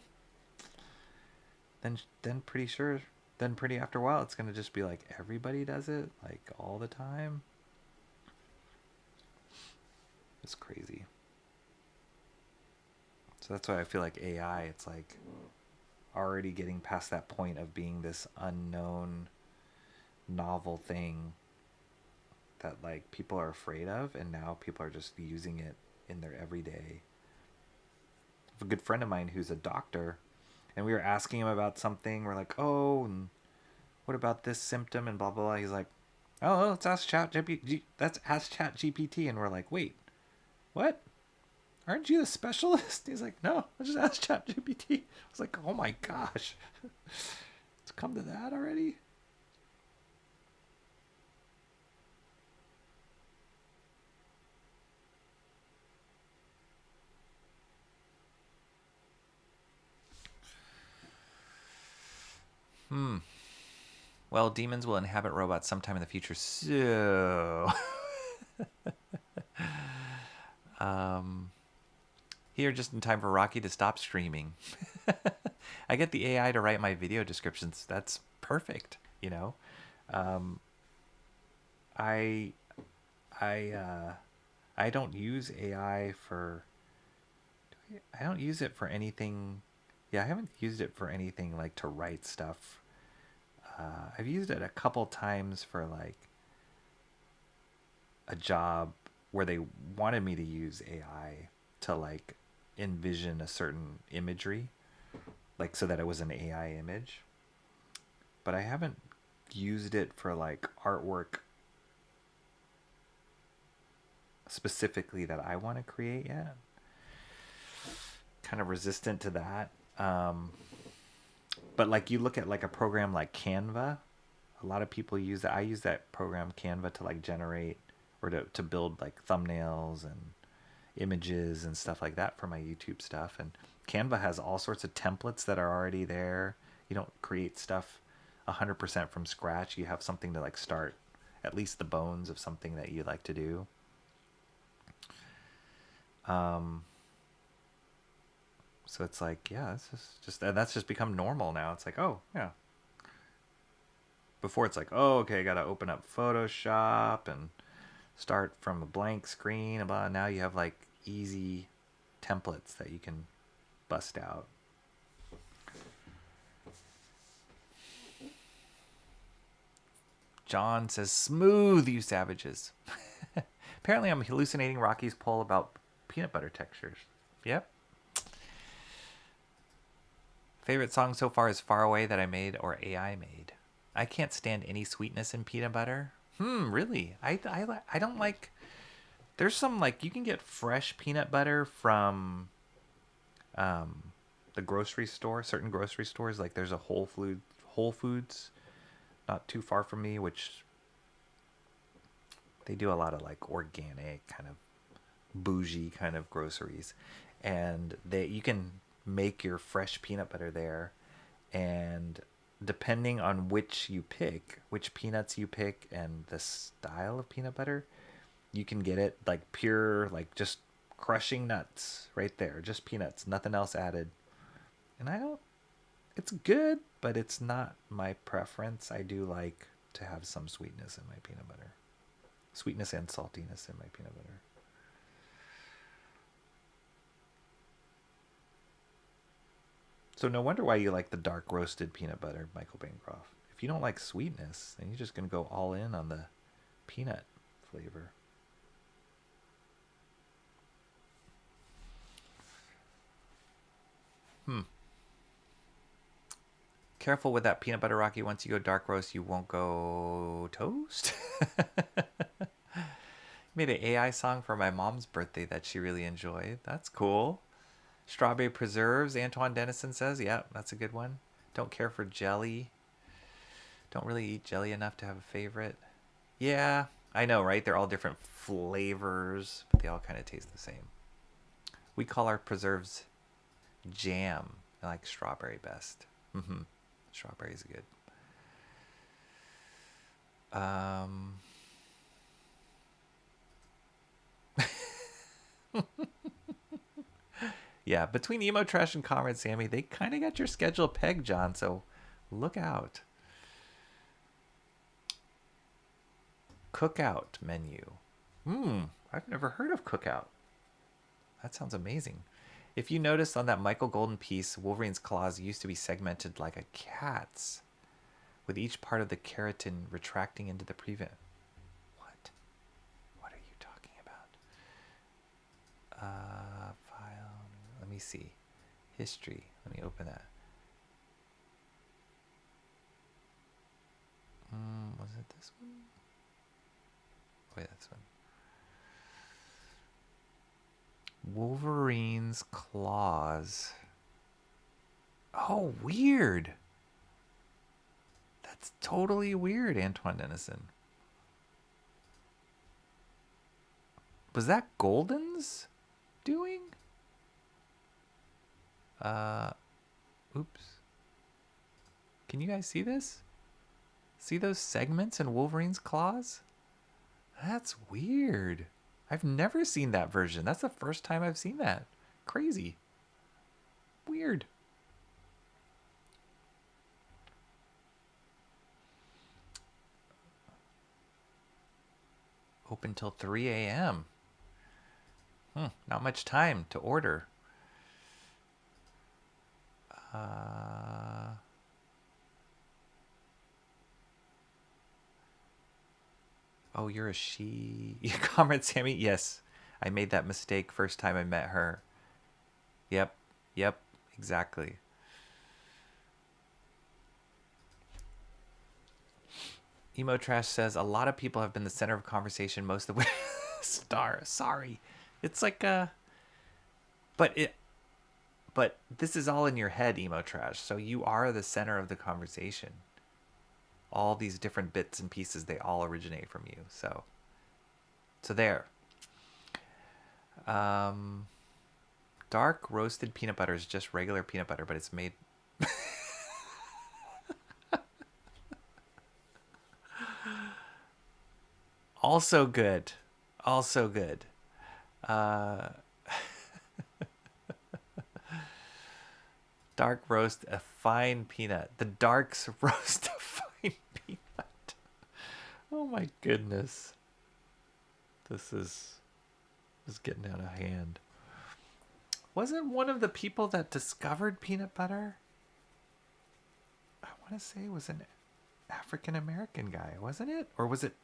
then pretty sure, then pretty after a while it's gonna just be like everybody does it like all the time. It's crazy. So that's why I feel like AI, it's like already getting past that point of being this unknown, novel thing that like people are afraid of, and now people are just using it in their everyday. I have a good friend of mine who's a doctor, and we were asking him about something. We're like, oh, and what about this symptom and blah blah blah. He's like, oh, let's ask Chat GPT. Let's ask Chat GPT, and we're like, wait, what? Aren't you the specialist? He's like, no, I just asked Chat GPT. I was like, oh my gosh, it's come to that already. Well, demons will inhabit robots sometime in the future, so here just in time for Rocky to stop streaming. I get the AI to write my video descriptions. That's perfect, you know. I I don't use AI for. I don't use it for anything. Yeah, I haven't used it for anything like to write stuff. I've used it a couple times for like a job where they wanted me to use AI to like envision a certain imagery, like so that it was an AI image. But I haven't used it for like artwork specifically that I want to create yet. Kind of resistant to that. But like you look at like a program like Canva, a lot of people use that. I use that program Canva to like generate or to build like thumbnails and images and stuff like that for my YouTube stuff. And Canva has all sorts of templates that are already there. You don't create stuff 100% from scratch. You have something to like start at least the bones of something that you like to do. So it's like, yeah, this is just that's just become normal now. It's like, oh yeah. Before it's like, oh okay, I gotta open up Photoshop and start from a blank screen. And blah. Now you have like easy templates that you can bust out. John says, smooth, you savages. Apparently I'm hallucinating Rocky's poll about peanut butter textures. Yep. Favorite song so far is Far Away that I made or AI made. I can't stand any sweetness in peanut butter. Really? I don't like... There's some, like, you can get fresh peanut butter from the grocery store, certain grocery stores. Like, there's a Whole Foods not too far from me, which they do a lot of, like, organic, kind of bougie kind of groceries. And you can make your fresh peanut butter there, and depending on which peanuts you pick and the style of peanut butter, you can get it like pure, like just crushing nuts right there, just peanuts, nothing else added. And it's good, but it's not my preference. I do like to have some sweetness in my peanut butter, sweetness and saltiness in my peanut butter. So no wonder why you like the dark roasted peanut butter, Michael Bancroft. If you don't like sweetness, then you're just going to go all in on the peanut flavor. Careful with that peanut butter, Rocky. Once you go dark roast, you won't go toast. Made an AI song for my mom's birthday that she really enjoyed. That's cool. Strawberry preserves, Antoine Dennison says. Yeah, that's a good one. Don't care for jelly. Don't really eat jelly enough to have a favorite. Yeah, I know, right? They're all different flavors, but they all kind of taste the same. We call our preserves jam. I like strawberry best. Strawberry's good. Yeah, between Emo Trash and Comrade Sammy, they kind of got your schedule pegged, John, so look out. Cookout menu. I've never heard of Cookout. That sounds amazing. If you notice on that Michael Golden piece, Wolverine's claws used to be segmented like a cat's, with each part of the keratin retracting into the prevent. What? What are you talking about? File. Let me see. History. Let me open that. Was it this one? Wait, that's one. Wolverine's claws. Oh, weird. That's totally weird, Antoine Dennison. Was that Golden's doing? Oops. Can you guys see this? See those segments in Wolverine's claws? That's weird. I've never seen that version. That's the first time I've seen that. Crazy. Weird. Open till 3 a.m. Not much time to order. Oh, you're a she. Comrade Sammy? Yes. I made that mistake first time I met her. Yep. Exactly. Emo Trash says, a lot of people have been the center of conversation most of the way. Sorry. It's like but this is all in your head, Emo Trash. So you are the center of the conversation. All these different bits and pieces, they all originate from you. So there. Dark roasted peanut butter is just regular peanut butter, but it's made also good. Dark roast a fine peanut. The darks roast a fine peanut. Oh my goodness. This is getting out of hand. Wasn't one of the people that discovered peanut butter? I want to say it was an African American guy, wasn't it? Or was it?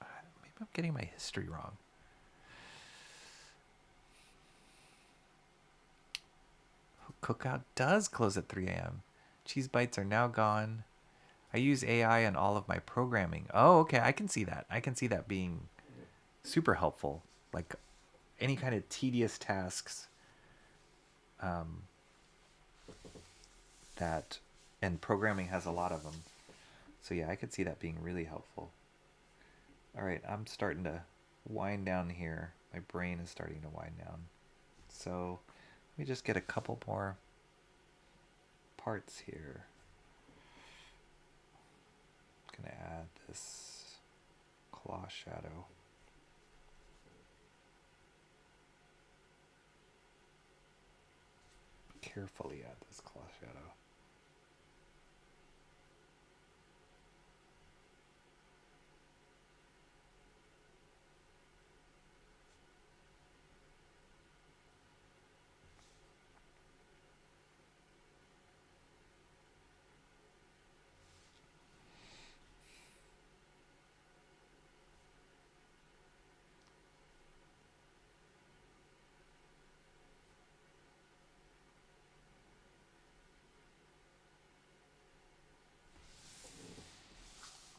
Maybe I'm getting my history wrong. Cookout does close at 3 a.m. Cheese bites are now gone. I use AI in all of my programming. Oh, okay. I can see that. I can see that being super helpful. Like any kind of tedious tasks that, and programming has a lot of them. So yeah, I could see that being really helpful. All right, I'm starting to wind down here. My brain is starting to wind down. So let me just get a couple more parts here. I'm gonna add this claw shadow. Carefully add this claw shadow.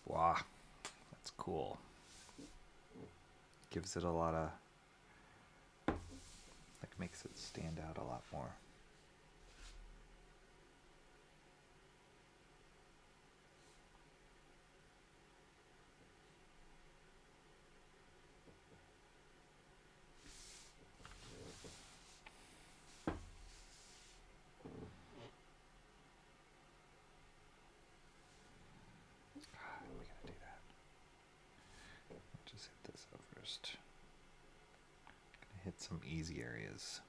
Wow, that's cool. Gives it a lot of, like, makes it stand out a lot more. We gotta do that. Just hit this up first. Gonna hit some easy areas.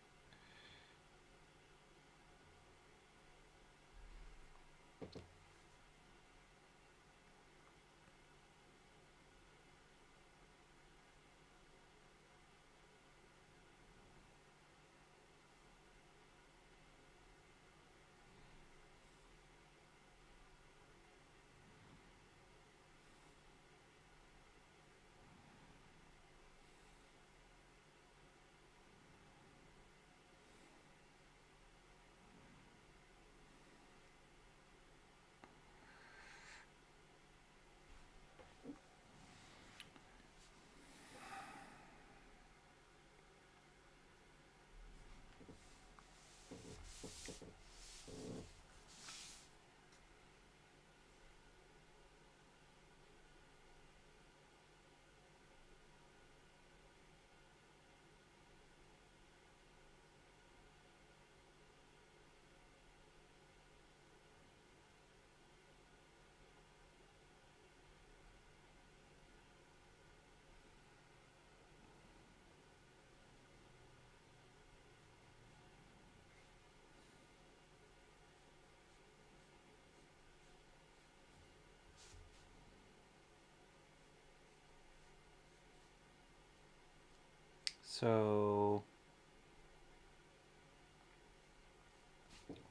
So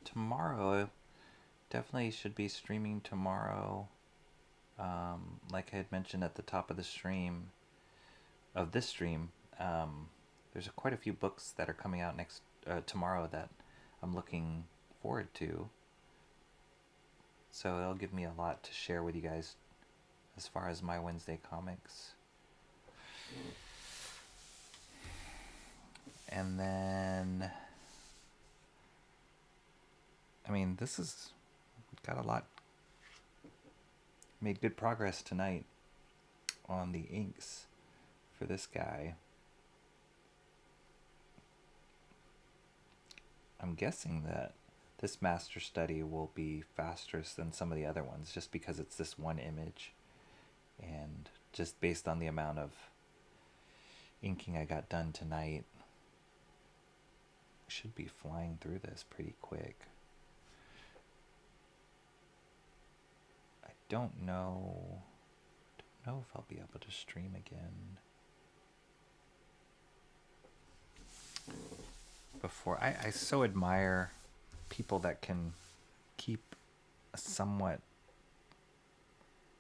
tomorrow, definitely should be streaming tomorrow. Like I had mentioned at the top of the stream, of this stream, there's quite a few books that are coming out tomorrow that I'm looking forward to. So it'll give me a lot to share with you guys as far as my Wednesday comics. And then, I mean, this is got a lot. Made good progress tonight on the inks for this guy. I'm guessing that this master study will be faster than some of the other ones just because it's this one image, and just based on the amount of inking I got done tonight, I should be flying through this pretty quick. I don't know if I'll be able to stream again before. I so admire people that can keep a somewhat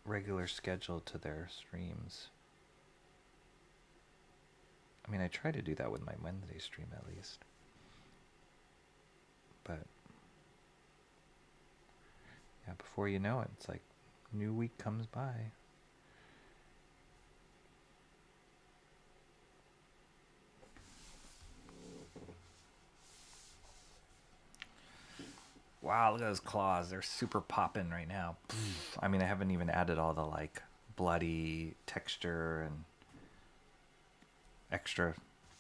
regular schedule to their streams. I mean, I try to do that with my Wednesday stream at least. But yeah, before you know it, it's like new week comes by. Wow, look at those claws. They're super popping right now. I mean, I haven't even added all the like bloody texture and extra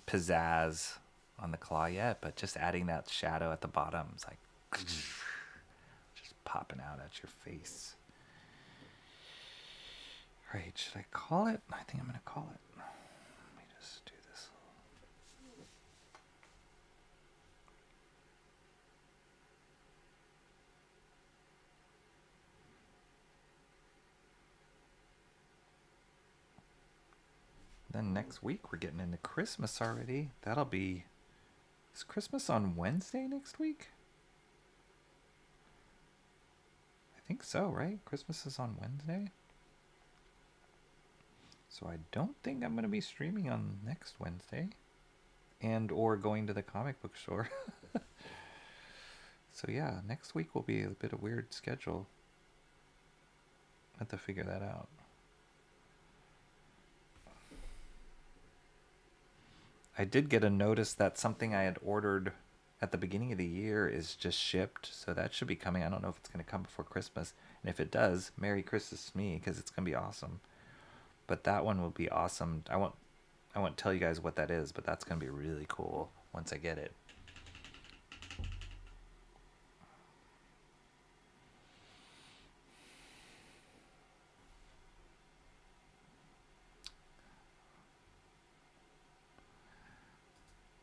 pizzazz on the claw yet, but just adding that shadow at the bottom is like just popping out at your face. All right, should I call it? I think I'm going to call it. Let me just do this. Then next week we're getting into Christmas already. That'll be... Is Christmas on Wednesday next week? I think so, right? Christmas is on Wednesday. So I don't think I'm going to be streaming on next Wednesday. And or going to the comic book store. So yeah, next week will be a bit of a weird schedule. I have to figure that out. I did get a notice that something I had ordered at the beginning of the year is just shipped, so that should be coming. I don't know if it's going to come before Christmas, and if it does, Merry Christmas to me, because it's going to be awesome. But that one will be awesome. I won't tell you guys what that is, but that's going to be really cool once I get it.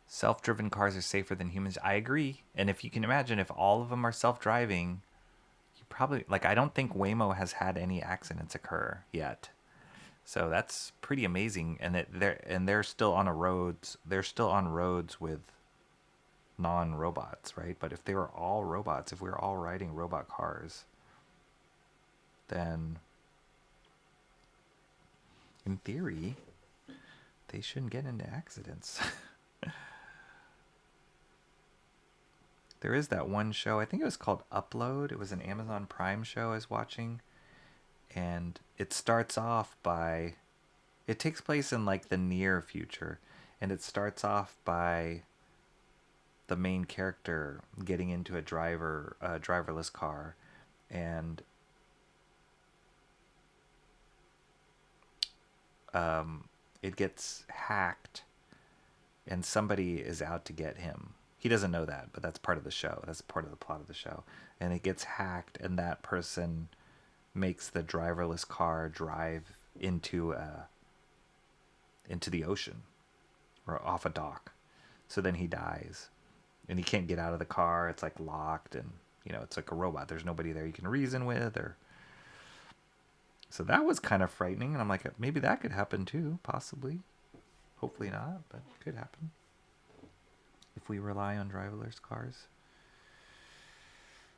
Self-driven cars are safer than humans. I agree. And if you can imagine, if all of them are self-driving, you probably, like, I don't think Waymo has had any accidents occur yet. So that's pretty amazing. And they're still on roads. They're still on roads with non-robots, right? But if they were all robots, if we were all riding robot cars, then in theory, they shouldn't get into accidents. There is that one show, I think it was called Upload. It was an Amazon Prime show I was watching. And it starts off by, it takes place in like the near future. And it starts off by the main character getting into a driverless car. And it gets hacked. And somebody is out to get him. He doesn't know that, but that's part of the show. That's part of the plot of the show. And it gets hacked, and that person makes the driverless car drive into the ocean or off a dock. So then he dies, and he can't get out of the car. It's like locked, and it's like a robot. There's nobody there you can reason with, or so that was kind of frightening. And I'm like, maybe that could happen too, possibly. Hopefully not, but could happen if we rely on driverless cars.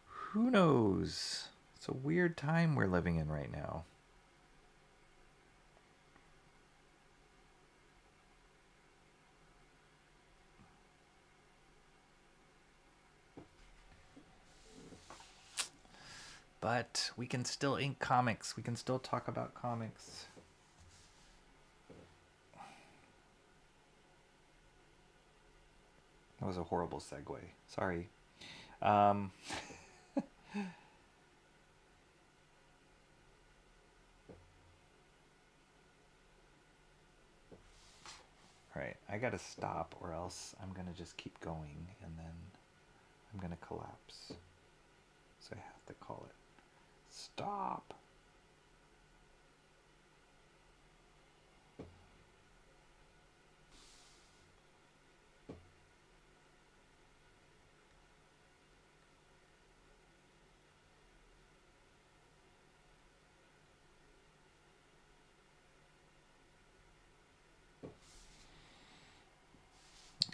Who knows? It's a weird time we're living in right now. But we can still ink comics. We can still talk about comics. That was a horrible segue. Sorry. All right, I gotta stop or else I'm gonna just keep going and then I'm gonna collapse. So I have to call it stop.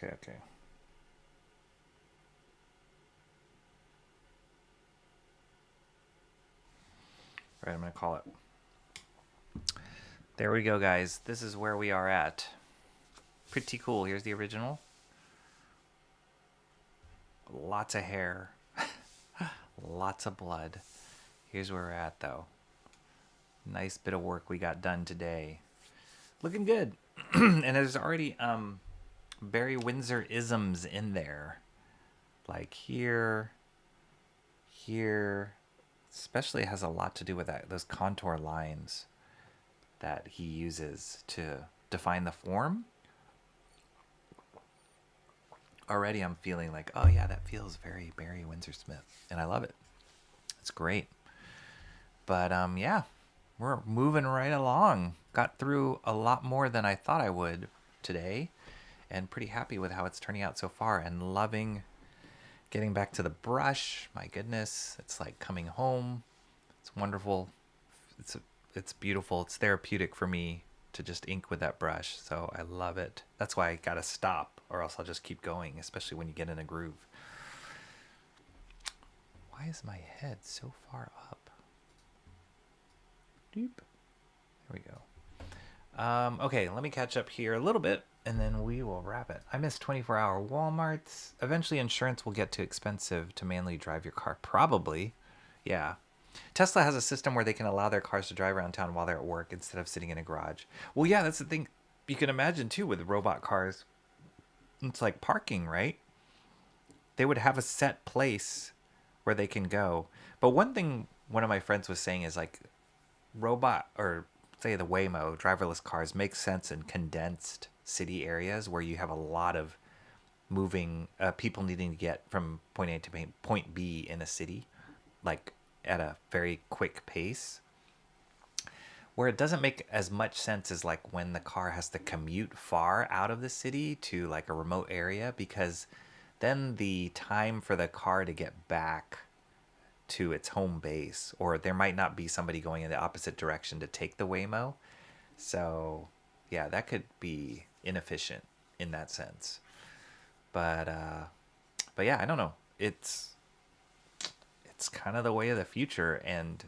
Okay. All right, I'm going to call it. There we go, guys. This is where we are at. Pretty cool. Here's the original. Lots of hair. Lots of blood. Here's where we're at, though. Nice bit of work we got done today. Looking good. And there's already Barry Windsor isms in there. Like here. Especially has a lot to do with those contour lines that he uses to define the form. Already I'm feeling like, oh yeah, that feels very Barry Windsor-Smith. And I love it. It's great. But yeah, we're moving right along. Got through a lot more than I thought I would today. And pretty happy with how it's turning out so far. And loving getting back to the brush. My goodness, it's like coming home. It's wonderful. It's beautiful. It's therapeutic for me to just ink with that brush. So I love it. That's why I gotta stop or else I'll just keep going, especially when you get in a groove. Why is my head so far up? Doop. There we go. Okay, let me catch up here a little bit and then we will wrap it. I missed 24-hour Walmarts. Eventually insurance will get too expensive to manually drive your car. Probably. Yeah. Tesla has a system where they can allow their cars to drive around town while they're at work instead of sitting in a garage. Well, yeah, that's the thing. You can imagine, too, with robot cars. It's like parking, right? They would have a set place where they can go. But one thing one of my friends was saying is like robot or say the Waymo driverless cars make sense in condensed city areas where you have a lot of moving people needing to get from point A to point B in a city, like at a very quick pace. Where it doesn't make as much sense is like when the car has to commute far out of the city to like a remote area, because then the time for the car to get back to its home base, or there might not be somebody going in the opposite direction to take the Waymo. So yeah, that could be inefficient in that sense. But yeah, I don't know. It's kind of the way of the future. And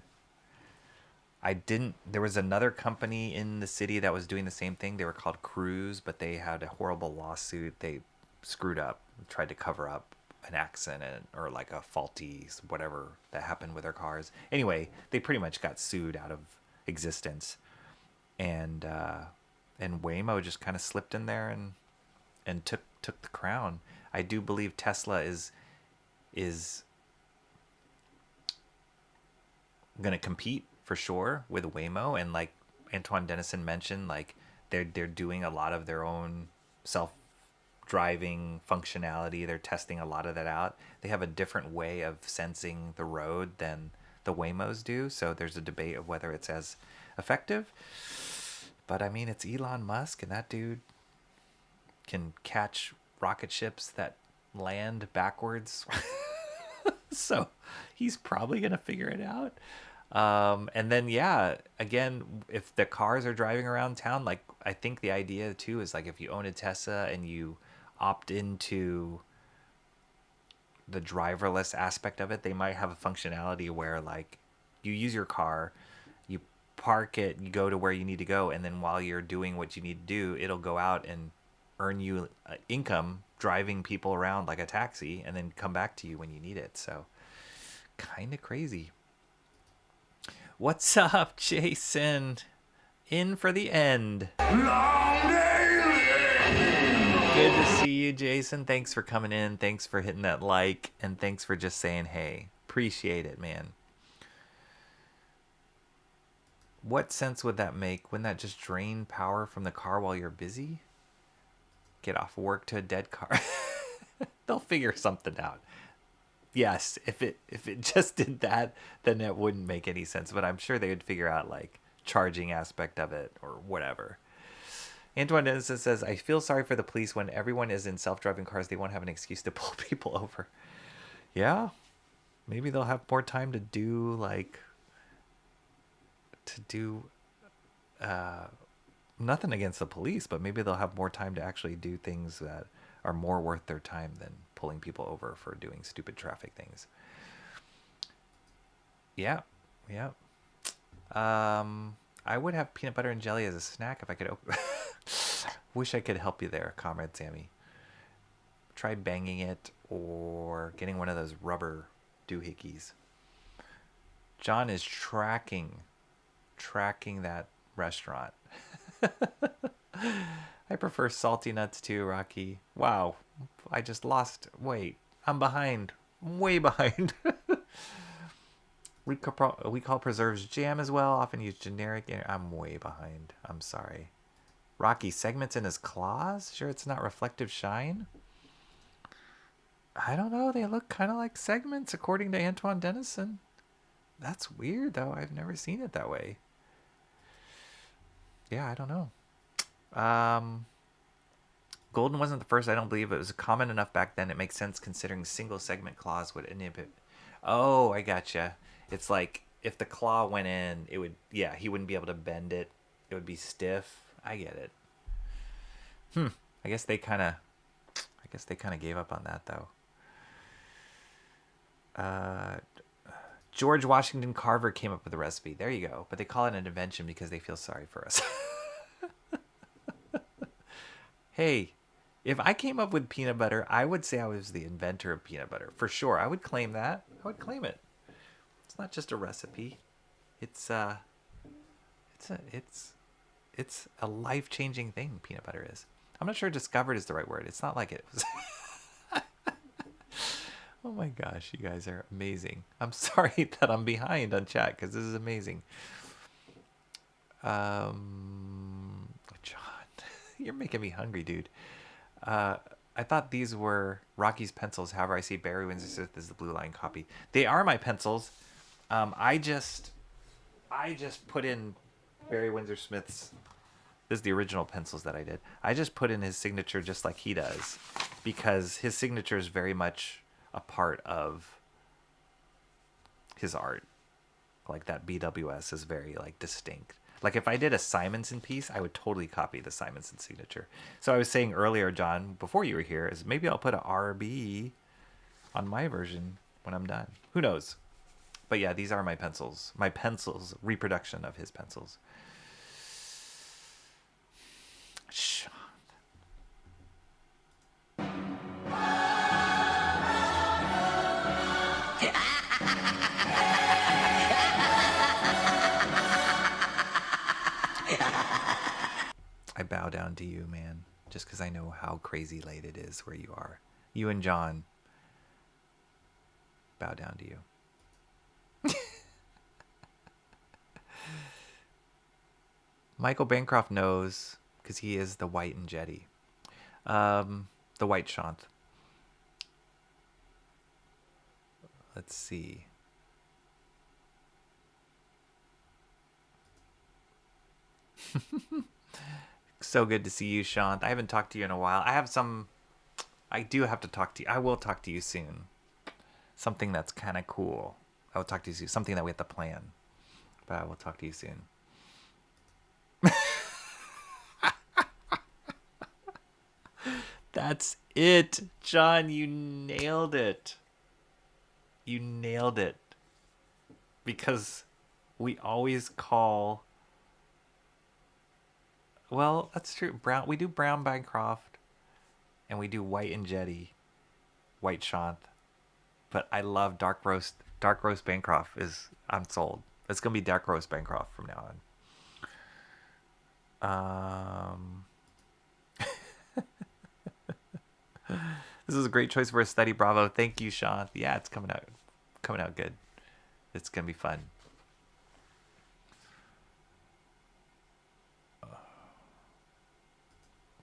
there was another company in the city that was doing the same thing. They were called Cruise, but they had a horrible lawsuit. They screwed up, tried to cover up an accident or like a faulty whatever that happened with their cars. Anyway, they pretty much got sued out of existence. And Waymo just kind of slipped in there and took the crown. I do believe Tesla is going to compete for sure with Waymo, and like Antoine Dennison mentioned, like they're doing a lot of their own self-driving functionality. They're testing a lot of that out. They have a different way of sensing the road than the Waymos do, so there's a debate of whether it's as effective. But I mean, it's Elon Musk, and that dude can catch rocket ships that land backwards. So he's probably going to figure it out. And then, yeah, again, if the cars are driving around town, like I think the idea too is like if you own a Tesla and you opt into the driverless aspect of it, they might have a functionality where like you use your car, you park it, you go to where you need to go, and then while you're doing what you need to do, it'll go out and earn you income driving people around like a taxi and then come back to you when you need it. So kind of crazy. What's up, Jason? In for the end. Good to see you, Jason. Thanks for coming in. Thanks for hitting that like. And thanks for just saying hey. Appreciate it, man. What sense would that make? Wouldn't that just drain power from the car while you're busy? Get off work to a dead car. They'll figure something out. Yes, if it just did that, then it wouldn't make any sense. But I'm sure they would figure out like charging aspect of it or whatever. Antoine Dennison says, I feel sorry for the police when everyone is in self-driving cars. They won't have an excuse to pull people over. Yeah, maybe they'll have more time to do nothing against the police, but maybe they'll have more time to actually do things that are more worth their time than pulling people over for doing stupid traffic things. Yeah. I would have peanut butter and jelly as a snack if I could open. Wish I could help you there, Comrade Sammy. Try banging it or getting one of those rubber doohickeys. John is tracking that restaurant. I prefer salty nuts too, Rocky. Wow, I just lost. Wait, I'm behind. Way behind. We call preserves jam as well. Often use generic. I'm way behind. I'm sorry. Rocky, segments in his claws? Sure it's not reflective shine? I don't know. They look kind of like segments according to Antoine Dennison. That's weird though. I've never seen it that way. Yeah, I don't know. Golden wasn't the first, I don't believe. It was common enough back then. It makes sense considering single segment claws would inhibit. Oh, I gotcha. It's like if the claw went in, it would, yeah, he wouldn't be able to bend it. It would be stiff. I get it. I guess they kind of gave up on that though. George Washington Carver came up with the recipe. There you go. But they call it an invention because they feel sorry for us. Hey, if I came up with peanut butter, I would say I was the inventor of peanut butter. For sure. I would claim that. I would claim it. It's not just a recipe. It's a life-changing thing, peanut butter is. I'm not sure discovered is the right word. It's not like it was. Oh my gosh, you guys are amazing. I'm sorry that I'm behind on chat because this is amazing. John, you're making me hungry, dude. I thought these were Rocky's pencils. However, I see Barry Windsor-Smith as the blue line copy. They are my pencils. I just put in Barry Windsor-Smith's. This is the original pencils that I did. I just put in his signature just like he does because his signature is very much a part of his art. Like that BWS is very like distinct. Like if I did a Simonson piece, I would totally copy the Simonson signature. So I was saying earlier, John, before you were here, is maybe I'll put a RB on my version when I'm done. Who knows? But yeah, these are my pencils. My pencils, reproduction of his pencils. Sean. I bow down to you, man, just because I know how crazy late it is where you are. You and John, bow down to you. Michael Bancroft knows because he is the white and jetty. The white Shant. Let's see. So good to see you, Shant. I haven't talked to you in a while. I do have to talk to you. I will talk to you soon. Something that's kind of cool. I will talk to you soon. Something that we have to plan. But I will talk to you soon. That's it. John, you nailed it. You nailed it. Because we always call... Well, that's true. Brown. We do Brown Bancroft. And we do White and Jetty. White Shanth. But I love Dark Roast. Dark Roast Bancroft is... I'm sold. It's going to be Dark Roast Bancroft from now on. This is a great choice for a study. Bravo. Thank you, Sean. Yeah, it's coming out good. It's going to be fun.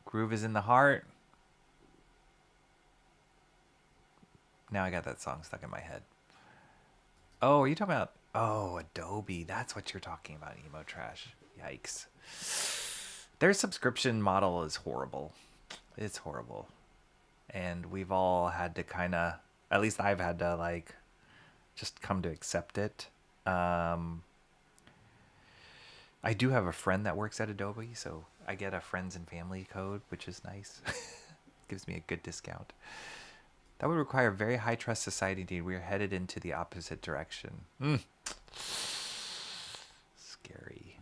Groove is in the heart. Now I got that song stuck in my head. Oh, are you talking about... Oh, Adobe. That's what you're talking about, Emo Trash. Yikes. Their subscription model is horrible. It's horrible. And we've all had to kind of... At least I've had to, like, just come to accept it. I do have a friend that works at Adobe, so I get a friends and family code, which is nice. Gives me a good discount. That would require a very high trust society indeed. We are headed into the opposite direction. Scary.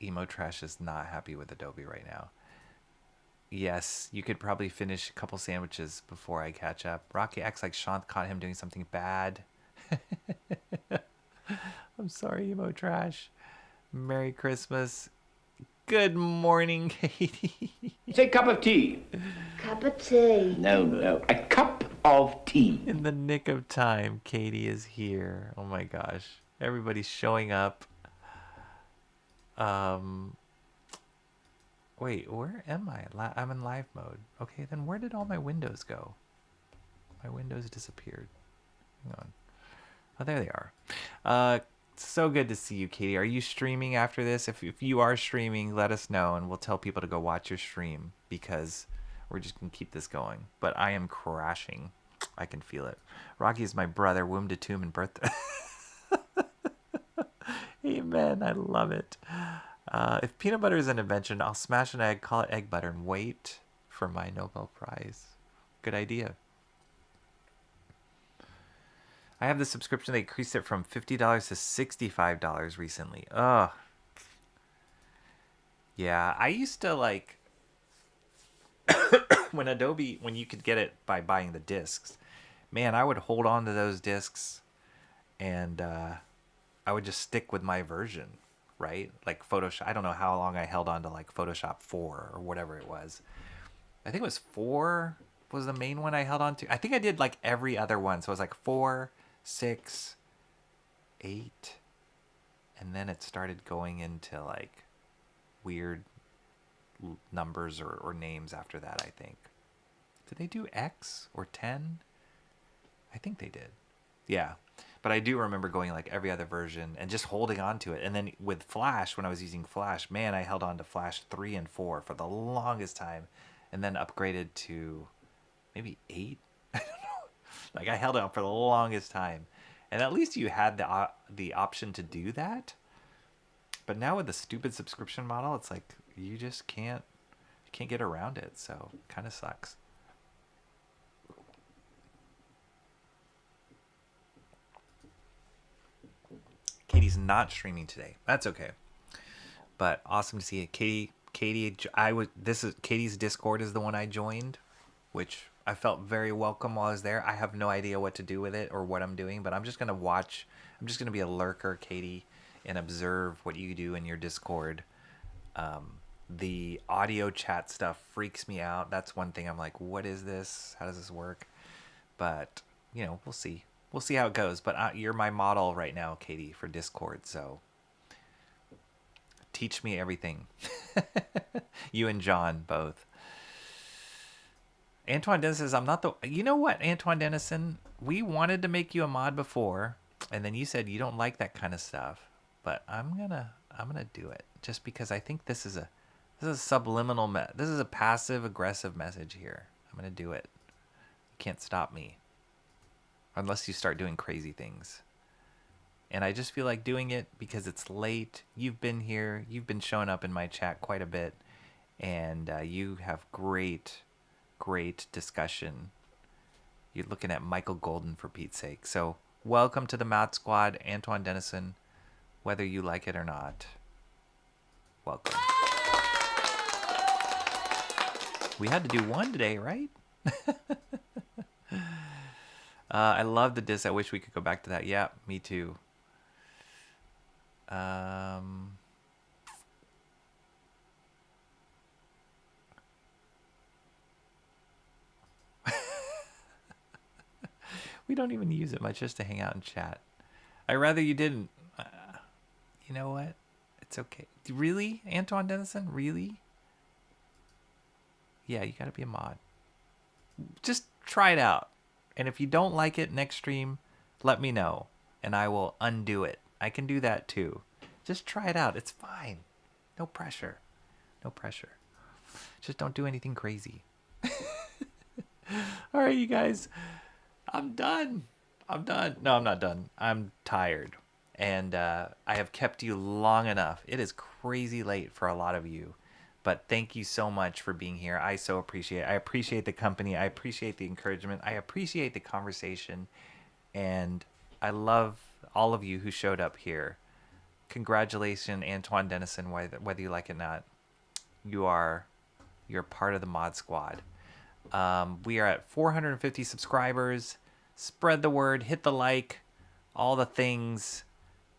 Emo Trash is not happy with Adobe right now. Yes, you could probably finish a couple sandwiches before I catch up. Rocky acts like Sean caught him doing something bad. I'm sorry, Emo Trash. Merry Christmas. Good morning, Katie.
Say cup of tea.
Cup of tea.
No. A cup of tea.
In the nick of time, Katie is here. Oh my gosh. Everybody's showing up. Wait, where am I? I'm in live mode. Okay, then where did all my windows go? My windows disappeared. Hang on. Oh, there they are. So good to see you, Katie. Are you streaming after this? If you are streaming, let us know, and we'll tell people to go watch your stream, because we're just going to keep this going. But I am crashing. I can feel it. Rocky is my brother, womb to tomb and birthday. Amen. I love it. If peanut butter is an invention, I'll smash an egg, call it egg butter, and wait for my Nobel Prize. Good idea. I have the subscription. They increased it from $50 to $65 recently. Ugh. Yeah, I used to like when you could get it by buying the discs. Man, I would hold on to those discs, and I would just stick with my version, right? Like Photoshop. I don't know how long I held on to like Photoshop 4 or whatever it was. I think it was 4 was the main one I held on to. I think I did like every other one. So it was like 4, 6, 8, and then it started going into like weird numbers or names after that, I think. Did they do X or 10? I think they did. Yeah. But I do remember going like every other version and just holding on to it. And then with Flash, when I was using Flash, man, I held on to Flash 3 and 4 for the longest time, and then upgraded to maybe 8. I don't know. Like I held on for the longest time, and at least you had the option to do that. But now with the stupid subscription model, it's like you just can't get around it. So it kind of sucks. Katie's not streaming today. That's okay. But awesome to see it, Katie. Katie's Discord is the one I joined, which I felt very welcome while I was there. I have no idea what to do with it or what I'm doing, but I'm just going to watch. I'm just going to be a lurker, Katie, and observe what you do in your Discord. The audio chat stuff freaks me out. That's one thing I'm like, what is this? How does this work? But, we'll see. We'll see how it goes. But you're my model right now, Katie, for Discord, so teach me everything. You and John both. Antoine Dennis says, I'm not the... You know what, Antoine Dennison? We wanted to make you a mod before, and then you said you don't like that kind of stuff. But I'm gonna do it, just because I think this is a subliminal... This is a passive-aggressive message here. I'm gonna do it. You can't stop me. Unless you start doing crazy things. And I just feel like doing it because it's late. You've been here. You've been showing up in my chat quite a bit. And you have great discussion. You're looking at Michael Golden, for Pete's sake. So welcome to the Mod Squad, Antoine Dennison, whether you like it or not. Welcome. We had to do one today, right? I love the disc. I wish we could go back to that. Yeah, me too. We don't even use it much just to hang out and chat. I'd rather you didn't. You know what? It's okay. Really, Antoine Dennison? Really? Yeah, you gotta be a mod. Just try it out. And if you don't like it next stream, let me know. And I will undo it. I can do that too. Just try it out. It's fine. No pressure. No pressure. Just don't do anything crazy. All right, you guys. I'm done. No, I'm not done. I'm tired. And I have kept you long enough. It is crazy late for a lot of you. But thank you so much for being here. I so appreciate it. I appreciate the company. I appreciate the encouragement. I appreciate the conversation. And I love all of you who showed up here. Congratulations, Antoine Dennison, whether you like it or not. You're part of the Mod Squad. We are at 450 subscribers. Spread the word, hit the like, all the things,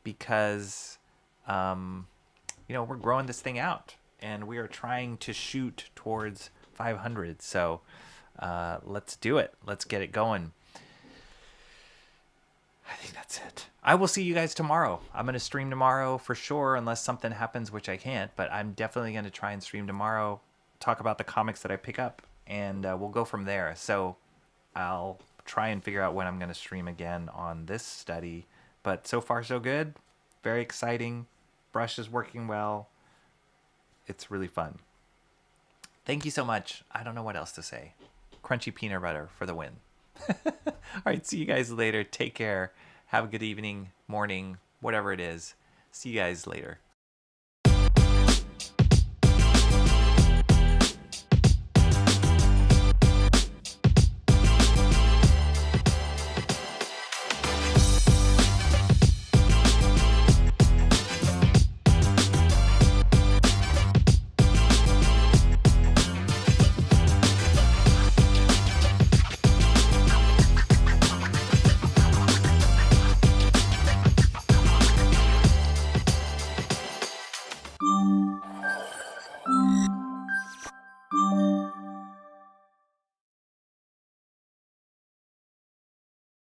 because we're growing this thing out, and we are trying to shoot towards 500. So let's do it. Let's get it going. I think that's it. I will see you guys tomorrow. I'm going to stream tomorrow for sure, unless something happens, which I can't. But I'm definitely going to try and stream tomorrow, talk about the comics that I pick up, and we'll go from there. So I'll try and figure out when I'm going to stream again on this study. But so far, so good. Very exciting. Brush is working well. It's really fun. Thank you so much. I don't know what else to say. Crunchy peanut butter for the win. All right, see you guys later. Take care. Have a good evening, morning, whatever it is. See you guys later.